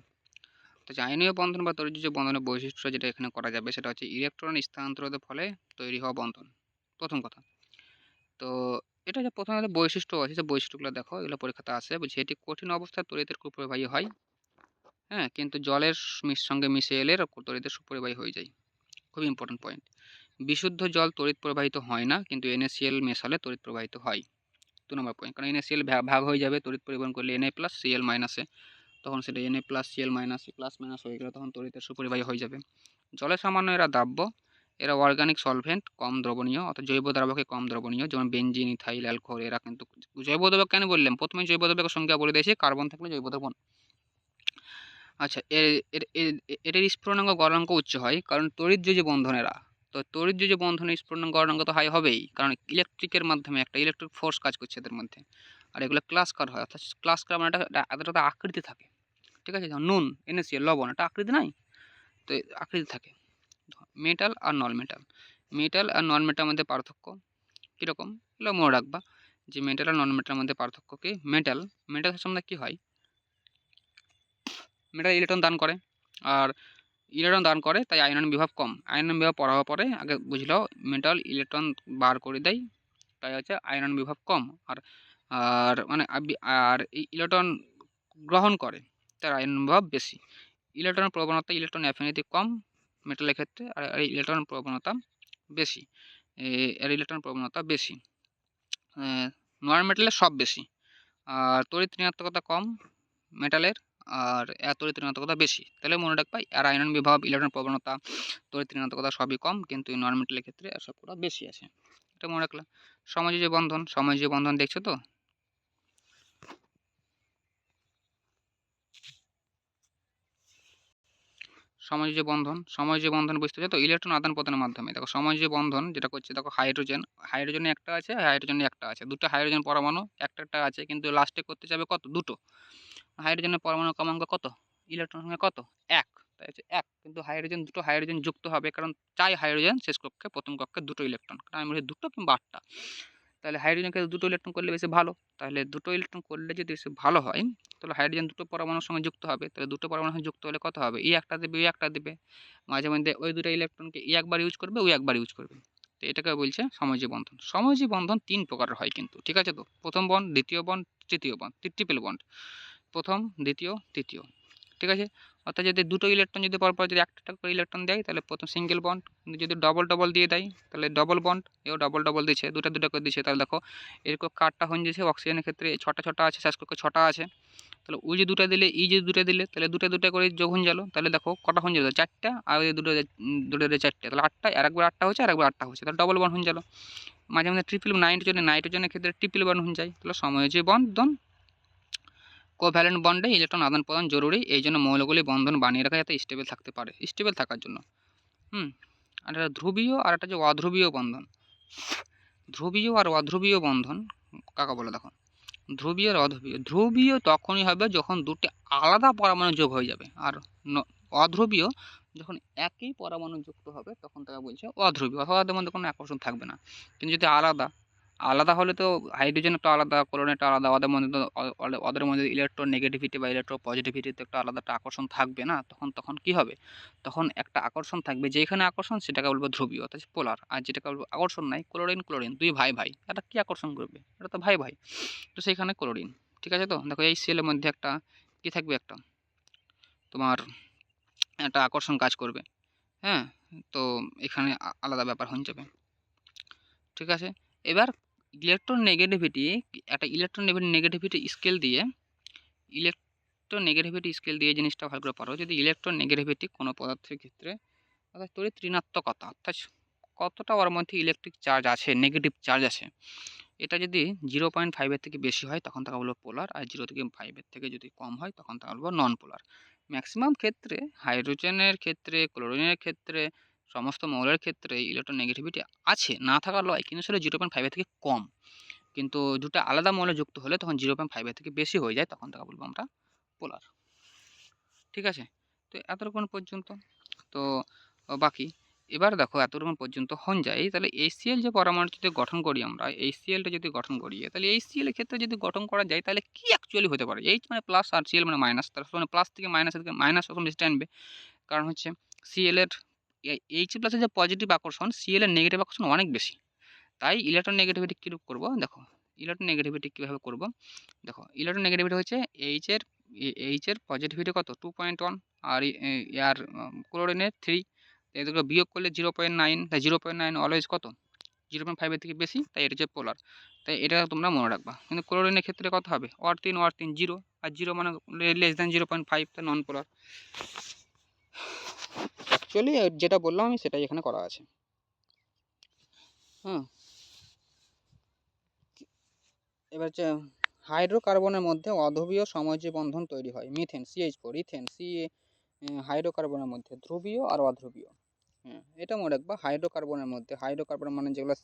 তো আয়নীয় বন্ধন বা তড়িৎ বন্ধনের বৈশিষ্ট্য যেটা এখানে করা যাবে সেটা হচ্ছে ইলেকট্রন স্থানান্তরের ফলে তৈরি হওয়া বন্ধন, প্রথম কথা। তো এটা যে প্রথমে বৈশিষ্ট্য আছে, যে বৈশিষ্ট্যগুলো দেখো এগুলো পরীক্ষাতে আসে, বলছে এটি কঠিন অবস্থায় তড়িতের কুপ্রবাহী হয়, হ্যাঁ, কিন্তু জলের সঙ্গে মিশে এলে তড়িতের সুপরিবাহী হয়ে যায়। খুব ইম্পর্টেন্ট পয়েন্ট। বিশুদ্ধ জল তড়িৎ প্রবাহিত হয় না, কিন্তু NaCl মেশালে তড়িৎ প্রবাহিত হয়। 2 নম্বর পয়েন্ট, কারণ NaCl ভাগ হয়ে যাবে তড়িৎ পরিবহন করলে Na প্লাস Cl মাইনাসে, তখন সেটা Na plus Cl minus plus minus হয়ে গেলে তখন তড়িতের সুপরিবাহী হয়ে যাবে। জলে সামান্য এরা দাব্য, এরা অর্গানিক সলভেন্ট, কম দ্রবণীয়, অর্থাৎ জৈব দ্রাবকে কম দ্রবণীয়, যেমন বেনজিন, ইথাইল, অ্যালকোহল, এরা কিন্তু জৈব দ্রবক কেন বললাম, প্রথমে জৈব দ্রবকের সংজ্ঞা বলে দিয়েছি, কার্বন থাকলে জৈব দ্রবণ। আচ্ছা এটার স্ফুটনাঙ্ক গলনাঙ্ক উচ্চ হয়, কারণ তড়িৎ বন্ধনেরা, তো তড়িৎ বন্ধনের স্ফুটনাঙ্ক গলনাঙ্ক তো হাই হবেই, কারণ ইলেকট্রিকের মাধ্যমে একটা ইলেকট্রিক ফোর্স কাজ করছে এদের মধ্যে। আর এগুলো ক্লাস্কার হয়, অর্থাৎ ক্লাস্কার মানে একটা আকৃতি থাকে। ঠিক আছে, যেমন নুন, NaCl, লবণ, একটা আকৃতি নাই, তো আকৃতি থাকে। মেটাল আর নন মেটাল, মেটাল আর নন মেটালের মধ্যে পার্থক্য কীরকম, এগুলো মনে রাখবা যে মেটাল আর নন মেটালের মধ্যে পার্থক্য কি। মেটাল মেটাল সম্বন্ধে কী হয়, মেটাল ইলেকট্রন দান করে, আর ইলেকট্রন দান করে তাই আয়নন বিভব কম। আয়নন বিভব পড়াবার পরে আগে বুঝলাও মেটাল ইলেকট্রন বার করে দেয়, তাই হচ্ছে আয়নন বিভব কম। আর আর মানে আর এই ইলেকট্রন গ্রহণ করে তার আয়নন বিভব বেশি। ইলেকট্রন প্রবণতা, ইলেকট্রন অ্যাফিনিটি কম মেটালের ক্ষেত্রে, আর ইলেকট্রন প্রবণতা বেশি, এর ইলেকট্রন প্রবণতা বেশি। নন মেটালের সব বেশি, আর তড়িৎ ঋণাত্মকতা কম মেটালের, আর তড়িৎ ঋণাত্মকতা বেশি। তাহলে মনে রাখবা আর আয়নন বিভব, ইলেকট্রন প্রবণতা, তড়িৎ ঋণাত্মকতা সবই কম, কিন্তু নন মেটালের ক্ষেত্রে সবগুলো বেশি আছে। এটা মনে রাখলাম। সমযোজী বন্ধন, সমযোজী বন্ধন দেখছো তো, সমযোজী বন্ধন বুঝতেছো তো, ইলেকট্রন আদান প্রদানের মাধ্যমে। দেখো সমযোজী বন্ধন যেটা করছে, দেখো হাইড্রোজেন, হাইড্রোজেনে একটা আছে, হাইড্রোজেনে একটা আছে, দুটো হাইড্রোজেন পরমাণু একটা একটা আছে, কিন্তু লাস্টে করতে যাবে কত, দুটো। হাইড্রোজেনের পরমাণু ক্রমাঙ্ক কত, ইলেকট্রন সংখ্যা কত, এক, তাই হচ্ছে এক, কিন্তু হাইড্রোজেন দুটো হাইড্রোজেন যুক্ত হবে, কারণ চাই হাইড্রোজেন শেষ কক্ষে প্রথম কক্ষে দুটো ইলেকট্রন, কারণ আমি বলি দুটো কিংবা আটটা, তাহলে হাইড্রোজেনকে দুটো ইলেকট্রন করলে বেশি ভালো। তাহলে দুটো ইলেকট্রন করলে যদি বেশি ভালো হয়, তাহলে হাইড্রোজেন দুটো পরমাণুর সঙ্গে যুক্ত হবে, তাহলে দুটো পরমাণুর সঙ্গে যুক্ত হলে কত হবে, ই একটা দেবে, ই একটা দেবে, মাঝে মধ্যে ওই দুটো ইলেকট্রনকে ই একবার ইউজ করবে, ওই একবার ইউজ করবে। তো এটাকে বলছে সমযোজী বন্ধন। সমযোজী বন্ধন 3 প্রকারের হয় কিন্তু, ঠিক আছে তো, প্রথম বন্ড, দ্বিতীয় বন্ড, তৃতীয় বন্ড, ট্রিপল বন্ড, প্রথম, দ্বিতীয়, তৃতীয়। ঠিক আছে, অর্থাৎ যদি দুটো ইলেকট্রন যদি পরপর যদি একটা করে ইলেকট্রন দেয় তাহলে প্রথম সিঙ্গেল বন্ড, কিন্তু যদি ডবল ডবল দিয়ে দেয় তাহলে ডবল বন্ড, এও ডবল ডবল দিচ্ছে, দুটো দুটো করে দিচ্ছে, তাহলে দেখো এরকম কার্ডটা হয়ে যাচ্ছে। অক্সিজেনের ক্ষেত্রে ছটা ছটা আছে, শেষ কক্ষে ছটা আছে, তাহলে ওই যে দুটো দিলে, ই যে দুটো দিলে, তাহলে দুটো দুটো করে যোগ হয়ে গেল, তাহলে দেখো কটা হয়ে যাবে, চারটা, আর ওই দুটো দুটো চারটে, তাহলে আটটা, আর একবার আটটা হচ্ছে, আর একবার আটটা হচ্ছে, তাহলে ডবল বন্ড হয়ে গেল। মাঝে মধ্যে ট্রিপল, নাইট্রোজেনের ক্ষেত্রে ট্রিপল বন্ড হয়ে যায়, তাহলে সমযোজী বন্ধন। কোভ্যালেন্ট বন্ডে ইলেকট্রন আদান প্রদান জরুরি, এই জন্য মৌলগুলি বন্ধন বানিয়ে রাখা যাতে স্টেবল থাকতে পারে, স্টেবল থাকার জন্য। আর একটা ধ্রুবীয় আর একটা যে অধ্রুবীয় বন্ধন। ধ্রুবীয় আর অধ্রুবীয় বন্ধন কাকে বলে দেখো, ধ্রুবীয় আর অধ্রুবীয়। ধ্রুবীয় তখনই হবে যখন দুটি আলাদা পরমাণু যোগ হয়ে যাবে, আর অধ্রুবীয় যখন একই পরমাণু যুক্ত হবে তখন তাকে বলছে অধ্রুবীয়, অথবা তাদের মধ্যে কোনো আকর্ষণ থাকবে না। কিন্তু যদি আলাদা আলাদা হলে তো হাইড্রোজেন একটা আলাদা, ক্লোরিন একটা আলাদা, ওদের মধ্যে তো ওদের মধ্যে ইলেকট্রোনেগেটিভিটি বা ইলেকট্রোপজিটিভিটি তো একটা আলাদা একটা আকর্ষণ থাকবে না, তখন তখন কি হবে, তখন একটা আকর্ষণ থাকবে, যেখানে আকর্ষণ সেটাকে বলবো ধ্রুবীয় অর্থাৎ পোলার, আর যেটাকে বলবো আকর্ষণ নাই, ক্লোরিন ক্লোরিন দুই ভাই ভাই, এটা কি আকর্ষণ করবে, এটা তো ভাই ভাই, তো সেইখানে ক্লোরিন। ঠিক আছে, তো দেখো এই সেলের মধ্যে একটা কি থাকবে, একটা তোমার একটা আকর্ষণ কাজ করবে। হ্যাঁ, তো এখানে আলাদা ব্যাপার হয়ে যাবে। ঠিক আছে, এবার ইলেকট্রোনেগেটিভিটি, একটা ইলেকট্রোনেগেটিভিটি স্কেল দিয়ে, ইলেকট্রোনেগেটিভিটি স্কেল দিয়ে জিনিসটা ভালো করে পারো, যদি ইলেকট্রোনেগেটিভিটি কোনো পদার্থের ক্ষেত্রে অর্থাৎ তড়িৎ ঋণাত্মকতা অর্থাৎ কতটা ওর মধ্যে ইলেকট্রিক চার্জ আছে, নেগেটিভ চার্জ আছে, এটা যদি 0.5-এর থেকে বেশি হয় তখন তাকে বলবো পোলার, আর 0 থেকে 5-এর থেকে যদি কম হয় তখন তাকে বলবো নন পোলার। ম্যাক্সিমাম ক্ষেত্রে হাইড্রোজেনের ক্ষেত্রে, ক্লোরিনের ক্ষেত্রে, সমস্ত মৌলের ক্ষেত্রে ইলেকট্রোনেগেটিভিটি আছে, না থাকার লয়, কিন্তু সেটা 0.5-এর থেকে কম। কিন্তু দুটো আলাদা মৌলে যুক্ত হলে তখন 0.5-এর থেকে বেশি হয়ে যায়, তখন তাকে বলবো আমরা পোলার। ঠিক আছে, তো এতক্ষণ পর্যন্ত তো বাকি, এবার দেখো এতক্ষণ পর্যন্ত হন যায়, তাহলে HCl যে পরমাণু যদি গঠন করি আমরা, HClটা যদি গঠন করি, তাহলে HCl এর ক্ষেত্রে যদি গঠন করা যায় তাহলে কি অ্যাকচুয়ালি হতে পারে, H মানে প্লাস আর Cl মানে মাইনাস, তার মানে প্লাস থেকে মাইনাসের দিকে মাইনাস রকম বেশি টানবে, কারণ হচ্ছে Cl এর H প্লাসের যে পজিটিভ আকর্ষণ, Cl এর নেগেটিভ আকর্ষণ অনেক বেশি, তাই ইলেকট্রোনেগেটিভিটি কীরূপ করবো, দেখো ইলেকট্রোনেগেটিভিটি কীভাবে করবো, দেখো ইলেকট্রোনেগেটিভিটি হচ্ছে এইচের পজিটিভিটি কত 2.1, আর আর ক্লোরিনের 3, এগুলো বিয়োগ করলে 0.9, তাই 0.9 অলওয়েজ কত 0.5-এর থেকে বেশি, তাই এটা হচ্ছে পোলার, তাই এটা তোমরা মনে রাখবা। কিন্তু ক্লোরিনের ক্ষেত্রে কত হবে, ওয়ার 3 জিরো, আর জিরো মানে লেস দ্যান 0.5, তাই নন পোলার। অ্যাকচুয়ালি যেটা বললাম আমি সেটাই এখানে করা আছে। হ্যাঁ, এবার হচ্ছে হাইড্রোকার্বনের মধ্যে অধ্রুবীয় সমযোজী বন্ধন তৈরি হয়, মিথেন CH4, ইথেন হাইড্রোকার্বনের মধ্যে ধ্রুবীয় আর অধ্রুবীয়। হ্যাঁ, এটা মনে রাখবা, হাইড্রোকার্বনের মধ্যে, হাইড্রোকার্বন মানে যেগুলো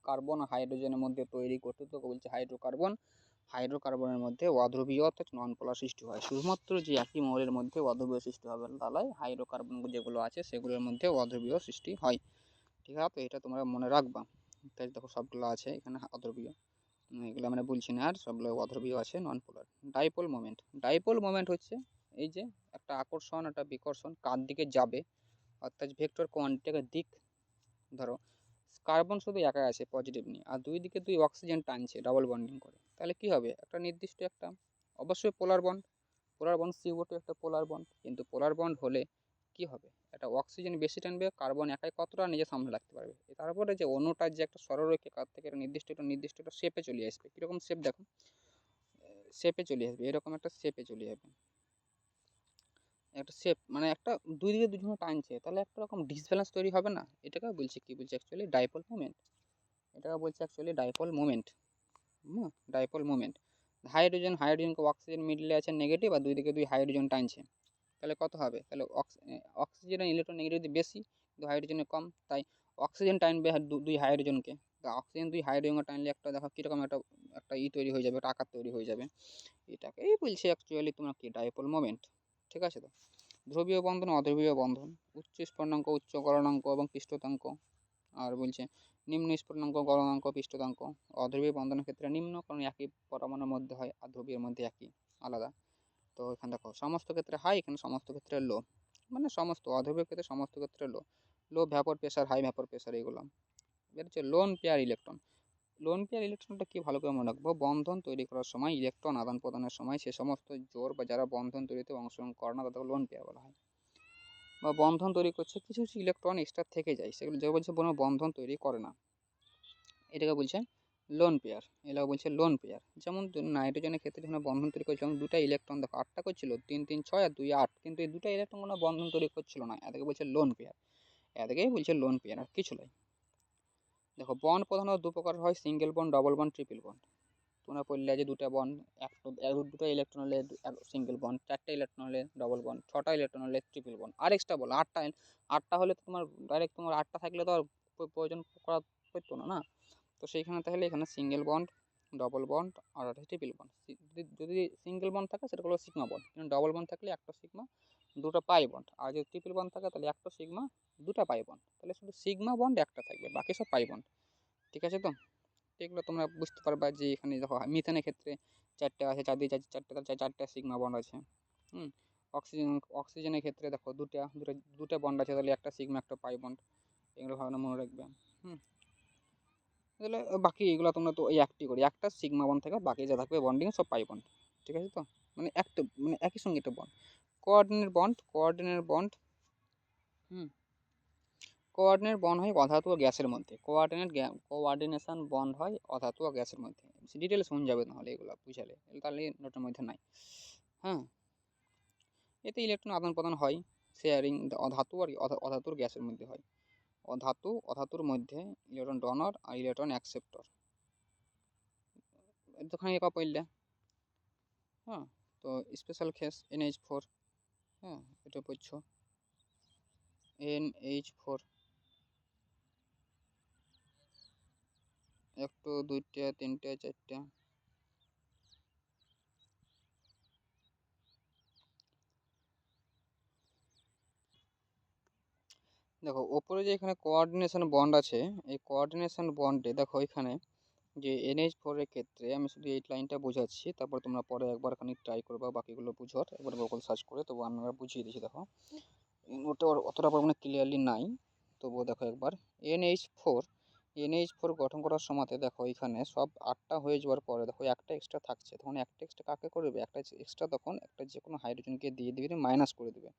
কার্বন আর হাইড্রোজেনের মধ্যে তৈরি করতে তো বলছে হাইড্রোকার্বন, হাইড্রোকার্বনের মধ্যে অধ্রুবীয় অর্থাৎ নন পোলার সৃষ্টি হয়, শুধুমাত্র যে একই মৌলের মধ্যে অধ্রুবীয় সৃষ্টি হবে তাহলে হাইড্রোকার্বন যেগুলো আছে সেগুলোর মধ্যে অধ্রুবীয় সৃষ্টি হয়। ঠিক আছে, তো এটা তোমরা মনে রাখবা। তাই দেখো সবগুলো আছে এখানে অধ্রুবীয়, এগুলো আমরা বলছি না, আর সবগুলো অধ্রুবীয় আছে নন পোলার। ডাইপোল মোমেন্ট হচ্ছে এই যে একটা আকর্ষণ একটা বিকর্ষণ কার দিকে যাবে, অর্থাৎ ভেক্টর কোয়ান্টিটির দিক। ধরো কার্বন শুধু একাই আছে পজিটিভ নিয়ে, আর দুই দিকে দুই অক্সিজেন টানছে ডাবল বন্ডিং করে, তাহলে কি হবে, একটা নির্দিষ্ট একটা অবশ্যই পোলার বন্ড, CO2 একটা পোলার বন্ড, কিন্তু পোলার বন্ড হলে কি হবে, একটা অক্সিজেন বেশি টানবে, কার্বন একাই কতটা নিজে সামনে রাখতে পারবে, তারপরে যে অণুটার যে একটা সরলরেখা কার থেকে একটা নির্দিষ্ট একটা শেপে চলে আসবে, কীরকম শেপ দেখো, শেপে চলে আসবে, এরকম একটা শেপে চলে যাবে, একটা শেপ মানে একটা দুই দিকে দুজনে টানছে, তাহলে একটা রকম ডিসব্যালেন্স তৈরি হবে না, এটাকে বলছে কি বলছে অ্যাকচুয়ালি ডাইপোল মোমেন্ট, এটাকে বলছে actually dipole moment. Dipole moment, হাইড্রোজেনকে অক্সিজেন মিডলে আছে নেগেটিভ, আর দুই দিকে দুই হাইড্রোজেন টানছে, তাহলে কত হবে, তাহলে অক্সিজেনের ইলেকট্রন নেগেটিভ বেশি কিন্তু হাইড্রোজেনের কম, তাই অক্সিজেন টানবে দুই হাইড্রোজেনকে, তা অক্সিজেন দুই হাইড্রোজেনকে টানলে একটা দেখো কীরকম একটা একটা তৈরি হয়ে যাবে, একটা আকার তৈরি হয়ে যাবে, এটাকেই বলছে অ্যাকচুয়ালি তোমার কি ডাইপোল মোমেন্ট। ঠিক আছে, তো ধ্রুবীয় বন্ধন অধ্রুবীয় বন্ধন, উচ্চ স্ফুটনাঙ্ক উচ্চ গলনাঙ্ক এবং পৃষ্ঠতাঙ্ক, আর বলছে নিম্ন স্ফুটনাঙ্ক গলনাঙ্ক পৃষ্ঠতাঙ্ক, অধ্রুবীয় বন্ধনের ক্ষেত্রে নিম্ন, কারণ একই পরমাণুর মধ্যে হয়, আর ধ্রুবীয় মধ্যে একই আলাদা। তো এখানে দেখো সমস্ত ক্ষেত্রে হাই, এখানে সমস্ত ক্ষেত্রে লো, মানে সমস্ত অধ্রুবীয় ক্ষেত্রে সমস্ত ক্ষেত্রে low vapour pressure high vapour pressure এগুলো। এবার হচ্ছে lone pair electron, lone pair ইলেকট্রনটা কি ভালো করে মনে রাখবো, বন্ধন তৈরি করার সময় ইলেকট্রন আদান প্রদানের সময় সে সমস্ত জোর বা যারা বন্ধন তৈরিতে অংশগ্রহণ করে না তাদেরকে লোন পেয়ার বলা হয়, বা বন্ধন তৈরি করছে কিছু কিছু ইলেকট্রন এক্সট্রা থেকে যায়, সেগুলো যে বলছে কোনো বন্ধন তৈরি করে না, এটাকে বলছে লোন পেয়ার, এটাকে বলছে লোন পেয়ার। যেমন নাইট্রোজেনের ক্ষেত্রে যখন বন্ধন তৈরি করছে, যেমন দুটা ইলেকট্রন দেখো 8টা করছিল, 3 3 6 আর 2 8, কিন্তু এই দুটা ইলেকট্রন কোনো বন্ধন তৈরি করছিল না, এটাকে বলছে লোন পেয়ার, এটাকেই বলছে লোন পেয়ার, আর কিছু নয়। দেখো বন্ড প্রধানত দু প্রকার হয়, single bond, double bond, triple bond. তোমরা পড়লে যে দুটা বন্ড, দুটো ইলেকট্রন হলে সিঙ্গেল বন্ড, 4টা ইলেকট্রন হলে ডবল বন্ড, 6টা ইলেকট্রন হলে ট্রিপল বন্ড, আর এক্সট্রা বলো 8টা হলে তো তোমার ডাইরেক্ট তোমার 8টা থাকলে তো আর প্রয়োজন করা পড়তো না, না, তো সেইখানে তাহলে এখানে সিঙ্গেল বন্ড, ডবল বন্ড আর ট্রিপল বন্ড, যদি সিঙ্গেল বন্ড থাকে সেটা হলো সিগমা বন্ড, কিন্তু ডবল বন্ড থাকলে একটা সিগমা দুটো পাই বন্ড, আর যদি ট্রিপল বন্ড থাকে তাহলে একটা সিগমা দুটা পাই বন্ড, তাহলে শুধু সিগমা বন্ড একটা থাকবে, বাকি সব পাই বন্ড। ঠিক আছে, তো এগুলো তোমরা বুঝতে পারবা যে এখানে দেখো মিথেনের ক্ষেত্রে 4টে আছে, চারদিকে 4টে, তাহলে 4টে সিগমা বন্ড আছে। অক্সিজেনের ক্ষেত্রে দেখো দুটা বন্ড আছে, তাহলে একটা সিগমা একটা পাই বন্ড। এগুলো ভালো মনে রাখবে। তাহলে বাকি এগুলো তোমরা তো এই একটি করি, একটা সিগমা বন্ড থেকে বাকি যা থাকবে বন্ডিং সব পাই বন্ড। ঠিক আছে তো, মানে একটা মানে একই সঙ্গে একটা bond. Coordinate bond coordinate bond হয় অধাতু ও গ্যাসের মধ্যে। কোঅর্ডিনেশন বন্ড হয় অধাতু ও গ্যাসের মধ্যে। ডিটেলস শুনে যাবে নাহলে এগুলো বুঝালে, তাহলে নোটের মধ্যে নাই। হ্যাঁ, এতে ইলেকট্রন আদান প্রদান হয়, শেয়ারিং ধাতু আর অধাতুর গ্যাসের মধ্যে হয়। অধাতুর মধ্যে ইলেকট্রন ডোনার আর ইলেকট্রন অ্যাকসেপ্টর। এতখানি একা পড়লে। হ্যাঁ, তো স্পেশাল কেস NH4। হ্যাঁ, এটা পড়ছো NH4, একটা দুইটা তিনটা চারটা। দেখো ওপরে যে এখানে কোঅর্ডিনেশন বন্ড আছে, এই কোঅর্ডিনেশন বন্ডে দেখো এখানে যে NH4 এর ক্ষেত্রে আমি শুধু এই লাইনটা বোঝাচ্ছি, তারপর তোমরা পরে একবার খানিক ট্রাই করবা বাকিগুলো বুঝার, একবার গুগল সার্চ করে। তবু আমি একবার বুঝিয়ে দিচ্ছি। দেখো ওটা অতটা পরিমাণে ক্লিয়ারলি নাই, তবুও দেখো একবার। NH4 গঠন করার সময়তে দেখো এখানে সব 8টা হয়ে যাওয়ার পরে দেখো একটা এক্সট্রা থাকছে, তখন একটা এক্সট্রা কাকে করবে, একটা এক্সট্রা তখন একটা যে কোনো হাইড্রোজেনকে দিয়ে দিবে, মাইনাস করে দিবে।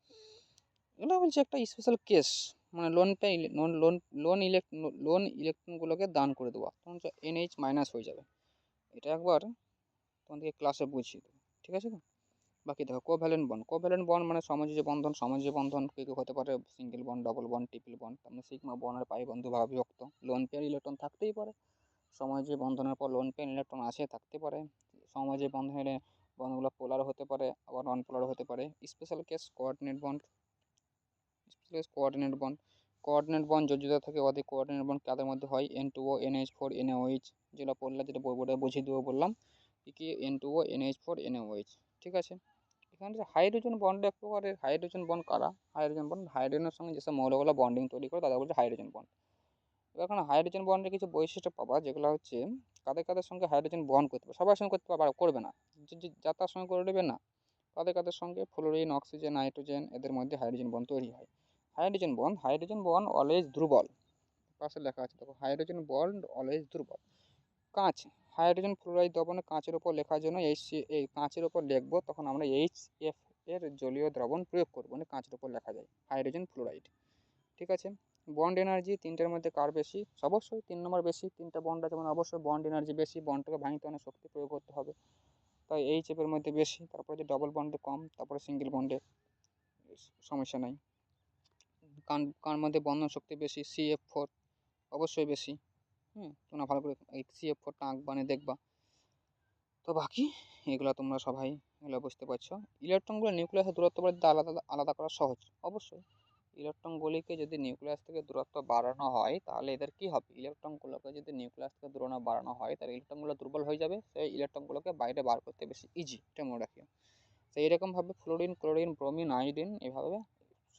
এগুলো বলছে একটা স্পেশাল কেস, মানে লোন ইলেকট্রনগুলোকে দান করে দেওয়া, তখন NH মাইনাস হয়ে যাবে। এটা একবার তোমাদেরকে ক্লাসে বুঝিয়ে দেবো। ঠিক আছে তো, বাকি দেখো কোভ্যালেন্ট বন্ড মানে সমযোজী বন্ধন কি কি হতে পারে, single bond, double bond, triple bond. তার সিগমা বন্ড আর পাই বন্ধু ভাবে বিভক্ত। লোন পেয়ার ইলেকট্রন থাকতেই পারে, সমযোজী বন্ধনের পর লোন পেয়ার ইলেকট্রন আসে থাকতে পারে। সমযোজী বন্ধন হলে বন্ডগুলো পোলার হতে পারে, আবার নন পোলার হতে পারে। স্পেশাল কেস কোঅর্ডিনেট বন্ড যোজ্যতা থেকে অধিক কোঅর্ডিনেট বন্ড কাদের মধ্যে হয়, N2O NH4 NaOH। যেটা পড়লে যেটা বোর্ডে বুঝিয়ে দেবো বললাম কি N2O NH4 NaOH। ঠিক আছে, এখানে যে হাইড্রোজেন বন্ড এক প্রকারের হাইড্রোজেন বন্ড কারা, হাইড্রোজেনের সঙ্গে যেসব মৌলগুলো বন্ডিং তৈরি করে তাদের বলছে হাইড্রোজেন বন্ড। এবার এখানে হাইড্রোজেন বন্ডের কিছু বৈশিষ্ট্য পাবা, যেগুলো হচ্ছে কাদের কাদের সঙ্গে হাইড্রোজেন বন্ড করতে পারে, সবার সঙ্গে করতে পারবে করবে না, যা তার সঙ্গে করে দেবে না। কাদের কাদের সঙ্গে ফ্লোরিন, অক্সিজেন, নাইট্রোজেন, এদের মধ্যে হাইড্রোজেন বন্ড তৈরি হয়। হাইড্রোজেন বন্ড অলওয়েজ দুর্বল। পাশে লেখা আছে দেখো, হাইড্রোজেন বন্ড অলওয়েজ দুর্বল। কাঁচ, হাইড্রোজেন ফ্লোরাইড দ্রবণে কাঁচের উপর লেখার জন্য এই কাঁচের উপর লিখবো, তখন আমরা HF এর জলীয় দ্রবণ প্রয়োগ করবো, মানে কাঁচের উপর লেখা যায় হাইড্রোজেন ফ্লোরাইড। ঠিক আছে, বন্ড এনার্জি তিনটের মধ্যে কার বেশি, অবশ্যই 3 নম্বর বেশি। তিনটা বন্ড আছে মানে অবশ্যই বন্ড এনার্জি বেশি, বন্ডটাকে ভাঙতে অনেক শক্তি প্রয়োগ করতে হবে, তাই HF এর মধ্যে বেশি। তারপরে যে ডবল বন্ডে কম, তারপরে সিঙ্গেল বন্ডে সমস্যা নাই। কার মধ্যে বন্ধন শক্তি বেশি, CF4 অবশ্যই বেশি। তোমরা ভালো করে এই CF4টা বানিয়ে দেখবা। তো বাকি এগুলো তোমরা সবাই এগুলো বুঝতে পারছো। ইলেকট্রনগুলো নিউক্লিয়াসের দূরত্ব বাড়াতে আলাদা আলাদা করা সহজ, অবশ্যই। ইলেকট্রনগুলিকে যদি নিউক্লিয়াস থেকে দূরত্ব বাড়ানো হয়, তাহলে এদের কি হবে, ইলেকট্রনগুলোকে যদি নিউক্লিয়াস থেকে দূরত্ব বাড়ানো হয়, তাহলে ইলেকট্রনগুলো দুর্বল হয়ে যাবে, সেই ইলেকট্রনগুলোকে বাইরে বার করতে বেশি ইজি, এটা মনে রাখিও। তো এইরকমভাবে ফ্লোরিন, ক্লোরিন, ব্রোমিন, আয়োডিন এভাবে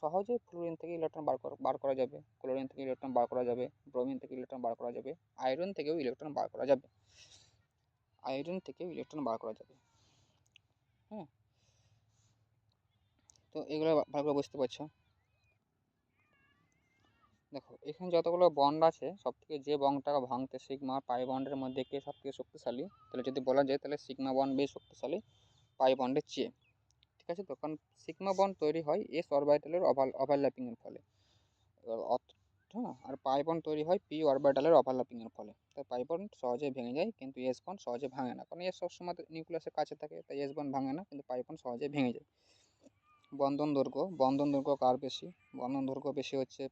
সহজে ফ্লোরিন থেকে ইলেকট্রন বার করা যাবে, ক্লোরিন থেকে ইলেকট্রন বার করা যাবে, ব্রোমিন থেকে ইলেকট্রন বার করা যাবে, আয়রন থেকেও ইলেকট্রন বার করা যাবে। হ্যাঁ, তো এগুলো ভালো করে বুঝতে পারছো। দেখো এখানে যতগুলো বন্ড আছে, সব থেকে যে বন্ডটাকে ভাঙতে সিগমা পাই বন্ডের মধ্যে কে সব থেকে শক্তিশালী, তাহলে যদি বলা যায় তাহলে সিগমা বন্ড বেশ শক্তিশালী পাই বন্ডের চেয়ে। ঠিক আছে তো, কারণ সিগমা বন্ড তৈরি হয় এস অরবিটালের ওভারল্যাপিং এর ফলে। হ্যাঁ, আর পাই বন্ড তৈরি হয় পি অরবিটালের ওভারল্যাপিং এর ফলে। তাই পাই বন্ড সহজে ভেঙে যায়, কিন্তু এস বন্ড সহজে ভাঙে না, কারণ এস সবসময় নিউক্লিয়াসের কাছে থাকে, তাই এস বন্ড ভাঙে না, কিন্তু পাই বন্ড সহজে ভেঙে যায়। বন্ধন দৈর্ঘ্য কার বেশি, বন্ধন দৈর্ঘ্য বেশি হচ্ছে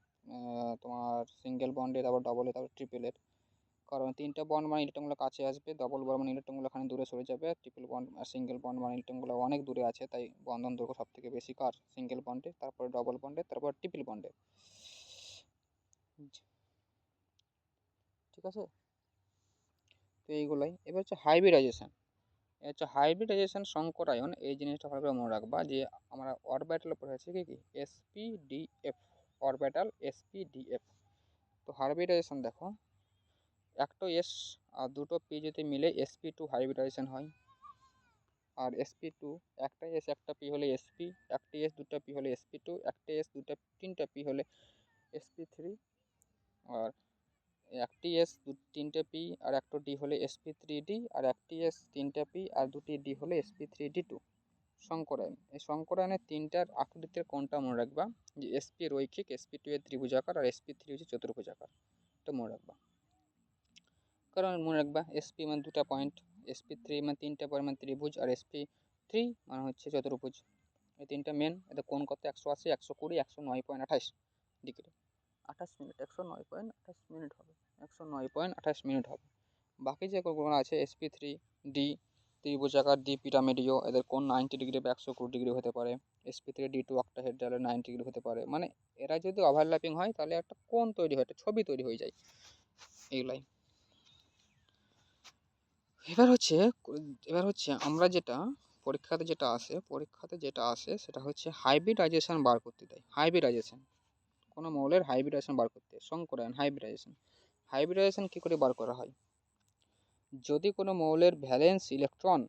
তোমার সিঙ্গেল বন্ডের, তারপর ডবলের, তারপর ট্রিপলের। কারণ তিনটা বন্ড মানে ইলেকট্রনগুলো কাছে আসবে, ডবল বন্ড মানে ইলেকট্রনগুলো এখানে দূরে সরে যাবে, ট্রিপল বন্ড আর সিঙ্গেল বন্ড মানে ইলেকট্রনগুলো অনেক দূরে আছে, তাই বন্ধন দৈর্ঘ্য সব থেকে বেশি কার, সিঙ্গেল বন্ডে, তারপরে ডবল বন্ডে, তারপর ট্রিপল বন্ডে। ঠিক আছে, তো এইগুলাই। এবার হচ্ছে হাইব্রিডাইজেশন সংকরায়ন। এই জিনিসটা ভালো করে মনে রাখবা যে আমরা অরবিটাল পড়ে আছি কি SPDF, অরবিটাল SPDF। তো হাইব্রিডাইজেশন দেখো, একটা এস আর দুটো পি যদি মিলে sp2 হাইব্রিডাইজেশন হয়। আর sp2 একটা এস একটা পি হলে sp, একটা এস দুটো পি হলে sp2, একটা এস দুটো তিনটা পি হলে sp3, আর একটি এস তিনটে পি আর একটা ডি হলে sp3d, আর একটি এস তিনটা পি আর দুটি ডি হলে sp3d2। সংকরায়ন, এই সংকরায়নের তিনটার আকৃতির কোনটা মনে রাখবা, যে sp রৈখিক, sp2 এর ত্রিভুজাকার আর sp3 হচ্ছে চতুর্ভুজাকার। এটা মনে রাখবা, কারণ মনে রাখবা sp মানে দুটা পয়েন্ট, sp3 মানে তিনটা পয়েন্ট মানে ত্রিভুজ, আর sp3 মানে হচ্ছে চতুর্ভুজ। এই তিনটা মেন। এটা কোন কত 180, 120, 109.28 ডিগ্রি, 28 মিনিট, 109.28 মিনিট হবে, 109.28 মিনিট হবে। বাকি যে কোণগুলো আছে sp3d ত্রিভুজাকার, ডি পিরামিডীয়, এদের কোণ 90 ডিগ্রি বা 120 ডিগ্রি হতে পারে। sp3d2 অক্টাহেড্রাল 90 ডিগ্রি হতে পারে। মানে এরা যদি ওভারল্যাপিং হয় তাহলে একটা কোণ তৈরি হয়, একটা ছবি তৈরি হয়ে যায় এগুলাই। এবার হচ্ছে আমরা যেটা পরীক্ষাতে যেটা আসে সেটা হচ্ছে হাইব্রিডাইজেশন বার করতে দেয়। হাইব্রিডাইজেশন, কোনো মৌলের হাইব্রিডাইজেশন বার করতে, সংকরায়ন, হাইব্রিডাইজেশন কী করে বার করা হয়? যদি কোনো মৌলের ভ্যালেন্স ইলেকট্রন,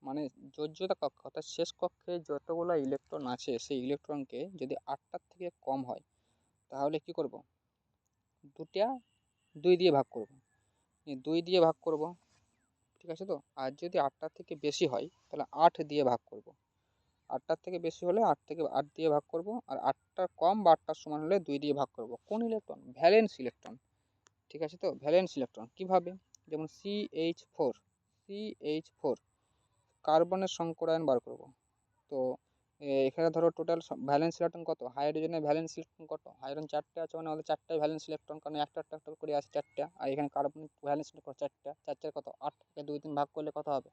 মানে যোজ্যতা কক্ষ অর্থাৎ শেষ কক্ষে যতগুলো ইলেকট্রন আছে সেই ইলেকট্রনকে যদি 8টার থেকে কম হয় তাহলে কি করব? দুই দিয়ে ভাগ করব, 2 দিয়ে ভাগ করব, ঠিক আছে তো। আর যদি 8টার থেকে বেশি হয় তাহলে 8 দিয়ে ভাগ করব। 8টার থেকে বেশি হলে 8 দিয়ে ভাগ করব, আর 8টার কম বা 8টার সমান হলে 2 দিয়ে ভাগ করব। কোন ইলেকট্রন? ভ্যালেন্স ইলেকট্রন, ঠিক আছে তো। ভ্যালেন্স ইলেকট্রন কীভাবে? যেমন CH4 কার্বনের সংকরায়ন বার করব। তো এখানে ধরো টোটাল ভ্যালেন্স ইলেকট্রন কত, হাইড্রোজেনের ভ্যালেন্স ইলেকট্রন কত? হাইড্রোজেন 4টে আছে, মানে আমাদের 4টাই ভ্যালেন্স ইলেকট্রন, কারণ একটা করে আছে 4টা। আর এখানে কার্বন ভ্যালেন্স ইলেকট্রন 4টা, 4 কত 8, 2 3 ভাগ করলে কত হবে?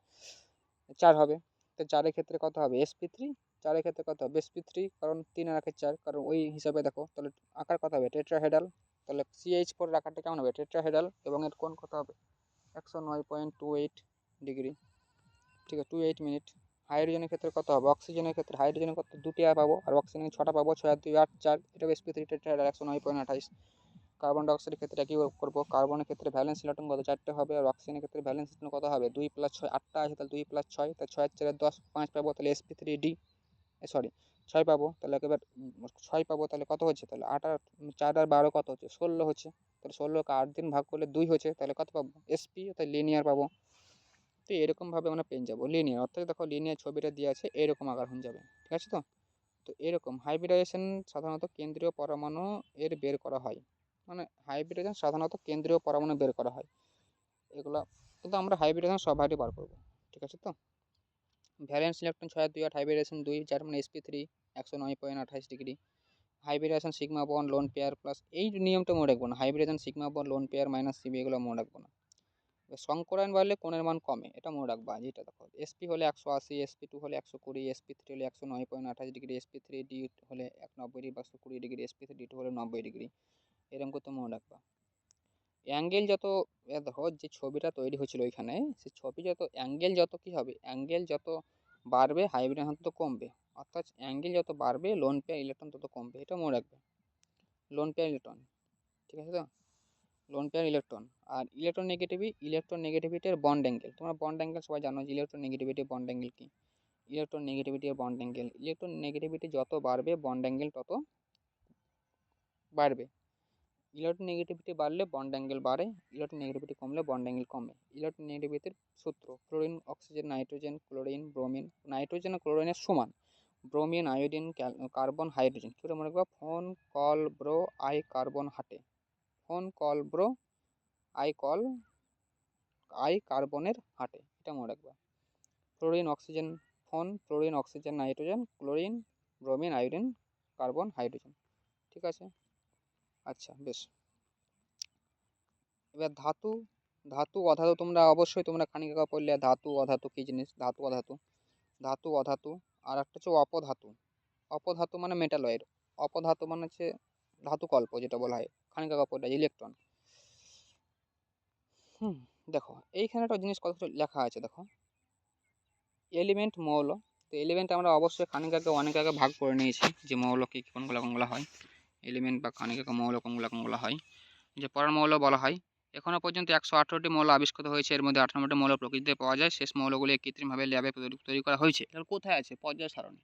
4 হবে। তো 4-এর ক্ষেত্রে কত হবে? sp3, 4-এর ক্ষেত্রে কত হবে? sp3, কারণ 3 আর 4, কারণ ওই হিসাবে দেখো তাহলে আকার কত হবে? টেট্রাহেড্রাল। তাহলে CH4 আকারটা কেমন হবে? টেট্রাহেড্রাল, এবং এর কোণ কত হবে? 109.28 ডিগ্রি, ঠিক আছে, 28 মিনিট। হাইড্রোজেনের ক্ষেত্রে কত হবে? অক্সিজেনের ক্ষেত্রে হাইড্রোজেনের কত? 2টি পাবো, আর অক্সিজেনের 6টা পাবো, 6 আর 2 8 4, এটা sp3 টেট্রাহেড্রাল 109.28। কার্বন ডাইঅক্সাইডের ক্ষেত্রে একই করবো। কার্বনের ক্ষেত্রে ভ্যালেন্স ইলেকট্রন কত? 4টে হবে, আর অক্সিজেনের ক্ষেত্রে ভ্যালেন্স ইলেকট্রন কত হবে? 2 + 6, 8টা আছে তাহলে 2 + 6, তাহলে 6 আর 4 10, 5 পাবো, তাহলে sp3d, সরি 6 পাবো, তাহলে একেবারে 6 পাবো, তাহলে কত হচ্ছে? তাহলে 8 আর 4 আর 12 কত হচ্ছে? 16 হচ্ছে। তাহলে 16কে 8 দিন ভাগ করলে 2 হচ্ছে, তাহলে কত পাবো? sp, তাই লিনিয়ার পাবো। তো এরকমভাবে আমরা পেয়ে যাবো লিনিয়ার, অর্থাৎ দেখো লিনিয়ার ছবিটা দিয়ে আছে এরকম আকার হয়ে যাবে, ঠিক আছে তো। তো এরকম হাইব্রিডাইজেশন সাধারণত কেন্দ্রীয় পরমাণু এর বের করা হয়, মানে হাইব্রিডাইজেশন সাধারণত কেন্দ্রীয় পরমাণু বের করা হয় এগুলো, কিন্তু আমরা হাইব্রিডাইজেশন সবারই বার করবো, ঠিক আছে তো। ভ্যালেন্স ইলেকট্রন 6 আর 2 8, হাইব্রিডাইজেশন 2, যার মানে sp3 109.28 degree. Hybridization sigma bond lone pair plus, এই নিয়মটা মনে রাখবো না, hybridization sigma bond lone pair minus সিবি, এগুলো মনে রাখবো না। সংকরায়ন বাড়লে কোণের মান কমে, এটা মনে রাখবা। যেটা দেখো sp হলে 180, sp2 হলে 120, sp3 হলে 109.28 ডিগ্রি, sp3d হলে 90 ডিগ্রি বা 120 ডিগ্রি, sp3d2 হলে 90 ডিগ্রি, এরকম করতে মনে রাখবা। অ্যাঙ্গেল যত, দেখো যে ছবিটা তৈরি হয়েছিল ওইখানে, সেই ছবি যত অ্যাঙ্গেল যত কী হবে, অ্যাঙ্গেল যত বাড়বে হাইব্রিডাইজেশন তত কমবে, অর্থাৎ অ্যাঙ্গেল যত বাড়বে লোন পেয়ার ইলেকট্রন তত কমবে, এটা মনে রাখবে। লোন পেয়ার ইলেকট্রন, ঠিক আছে তো, লোন পেয়ার ইলেকট্রন। আর ইলেকট্রন নেগেটিভিটির বন্ড অ্যাঙ্গেল, তোমরা বন্ড অ্যাঙ্গেল সবাই জানো যে ইলেকট্রন নেগেটিভিটি বন্ড অ্যাঙ্গেল কি। ইলেকট্রন নেগেটিভিটি যত বাড়বে বন্ড অ্যাঙ্গেল তত বাড়বে। ইলেকট্রন নেগেটিভিটি বাড়লে বন্ড অ্যাঙ্গেল বাড়ে, ইলেকট্রন নেগেটিভিটি কমলে বন্ড অ্যাঙ্গেল কমে। ইলেকট্রন নেগেটিভিটির সূত্র chlorine oxygen nitrogen chlorine bromine, nitrogen ও ক্লোরিনের সমান, ব্রোমিন আয়োডিন কার্বন হাইড্রোজেন। কী করে মনে রাখবা? Phone call bro I carbon হাটে, ফোন কল ব্রো আই কার্বনের হাটে, এটা মনে রাখবা। Chlorine oxygen phone, chlorine oxygen nitrogen, chlorine bromine iodine carbon hydrogen, ঠিক আছে। আচ্ছা বেশ। এবার ধাতু অধাতু, তোমরা অবশ্যই খানিক আগে পড়লে ধাতু অধাতু কী জিনিস, ধাতু অধাতু। আর একটা হচ্ছে অপধাতু মানে মেটালয়েড, অপধাতু মানে হচ্ছে ধাতু কল্প, যেটা বলা হয় খানিক আগে পড়লে ইলেকট্রন। দেখো এইখানে একটা জিনিস কথা লেখা আছে, দেখো এলিমেন্ট মৌল। তো এলিমেন্ট আমরা অবশ্যই অনেক আগে ভাগ করে নিয়েছি যে মৌল কি কোনগুলো হয়, এলিমেন্ট বা খানিক আগে মৌল কোনগুলো হয়। যে পরের মৌল বলা হয় এখনো পর্যন্ত 118টি মৌল আবিষ্কৃত হয়েছে, এর মধ্যে 98টি মৌল প্রকৃতিতে পাওয়া যায়, শেষ মৌলগুলি কৃত্রিমভাবে ল্যাবে তৈরি করা হয়েছে। তাহলে কোথায় আছে পর্যায় সারণী?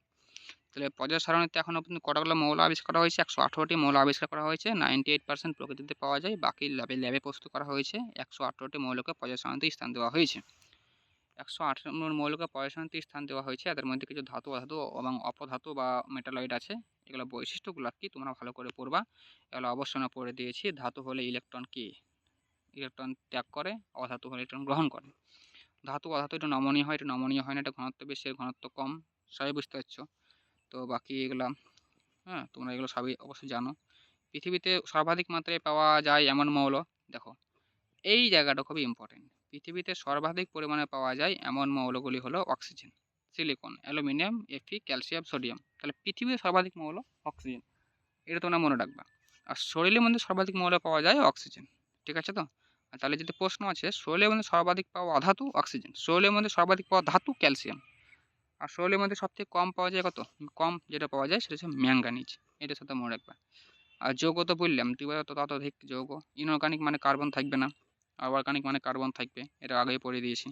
তাহলে পর্যায় সারণীতে এখনো পর্যন্ত কতগুলো মৌল আবিষ্কার করা হয়েছে? 118টি মৌল আবিষ্কার করা হয়েছে, 98% প্রকৃতিতে পাওয়া যায়, বাকি ল্যাবে প্রস্তুত করা হয়েছে। 118টি মৌলকে পর্যায় সারণীতে স্থান দেওয়া হয়েছে। 118 মৌলকে পর্যায় সারণীতে স্থান দেওয়া হয়েছে। এদের মধ্যে কিছু ধাতু, অধাতু এবং অপধাতু বা মেটালয়েড আছে। এগুলো বৈশিষ্ট্যগুলো কি তোমরা ভালো করে পড়বা। এগুলো অবশ্যই না পড়ে দিয়েছি। ধাতু হলে ইলেকট্রন কি? ইলেকট্রন ত্যাগ করে, অধাতু হলে ইলেকট্রন গ্রহণ করে। ধাতু অধাতু এটা নমনীয় হয়, এটা নমনীয় হয় না, এটা ঘনত্ব বেশি, এর ঘনত্ব কম, সবাই বুঝতে পারছো। তো বাকি এগুলা, হ্যাঁ, তোমরা এগুলো সবই অবশ্যই জানো। পৃথিবীতে সর্বাধিক মাত্রায় পাওয়া যায় এমন মৌল, দেখো এই জায়গাটা খুবই ইম্পর্টেন্ট। পৃথিবীতে সর্বাধিক পরিমাণে পাওয়া যায় এমন মৌলগুলি হলো অক্সিজেন, সিলিকন, অ্যালুমিনিয়াম, এফি, ক্যালসিয়াম, সোডিয়াম। তাহলে পৃথিবীর সর্বাধিক মৌল অক্সিজেন, এটা তোমরা মনে রাখবা। আর শরীরের মধ্যে সর্বাধিক মৌল পাওয়া যায় অক্সিজেন, ঠিক আছে তো? আর তাহলে যদি প্রশ্ন আছে শরীরের মধ্যে সর্বাধিক পাওয়া অধাতু অক্সিজেন, শরীরের মধ্যে সর্বাধিক পাওয়া ধাতু ক্যালসিয়াম, আর শরীরের মধ্যে সবথেকে কম পাওয়া যায় কত? কম যেটা পাওয়া যায় সেটা হচ্ছে ম্যাঙ্গানিজ, এটার সাথে মনে রাখবা। আর যৌগ তো বললাম, ততোধিক যৌগ, ইনঅর্গানিক মানে কার্বন থাকবে না, আর অর্গানিক মানে কার্বন থাকবে, এটা আগেই পড়ে দিয়েছি,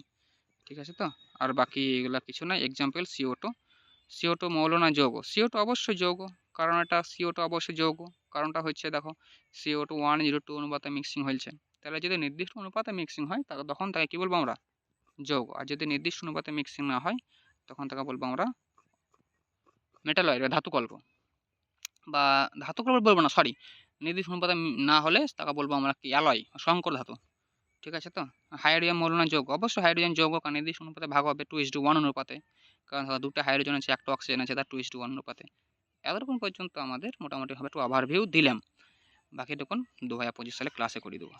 ঠিক আছে তো? আর বাকি এগুলা কিছু না। এক্সাম্পল CO2, CO2 মৌল না যৌগ? CO2 অবশ্যই যৌগ, কারণ এটা CO2 অবশ্যই যৌগ। কারণটা হচ্ছে দেখো CO2 1:2 অনুপাতে মিক্সিং হয়েছে, তাহলে যদি নির্দিষ্ট অনুপাতে মিক্সিং হয় তাহলে তখন তাকে কী বলবো আমরা? যৌগ। আর যদি নির্দিষ্ট অনুপাতে মিক্সিং না হয় তখন তাকে বলবো আমরা মেটালয়েড বা ধাতুকল্প, বা ধাতুকল্প বলবো না, সরি, নির্দিষ্ট অনুপাতে না হলে তাকে বলবো আমরা কি? অ্যালয়, সংকর ধাতু, ঠিক আছে তো? হাইড্রোজেন মৌল না যৌগ? অবশ্যই হাইড্রোজেন যৌগ, কারণ নির্দিষ্ট অনুপাতে ভাগ হবে 2:1 অনুপাতে, কারণ ধরো দুটো হাইড্রোজেন আছে, একটা অক্সিজেন আছে, তার 2:1 অনুপাতে। এতটুকু পর্যন্ত আমাদের মোটামুটি হবে একটু ওভারভিউ দিলাম, বাকি দেখুন 2025 সালে ক্লাসে করে দেবো।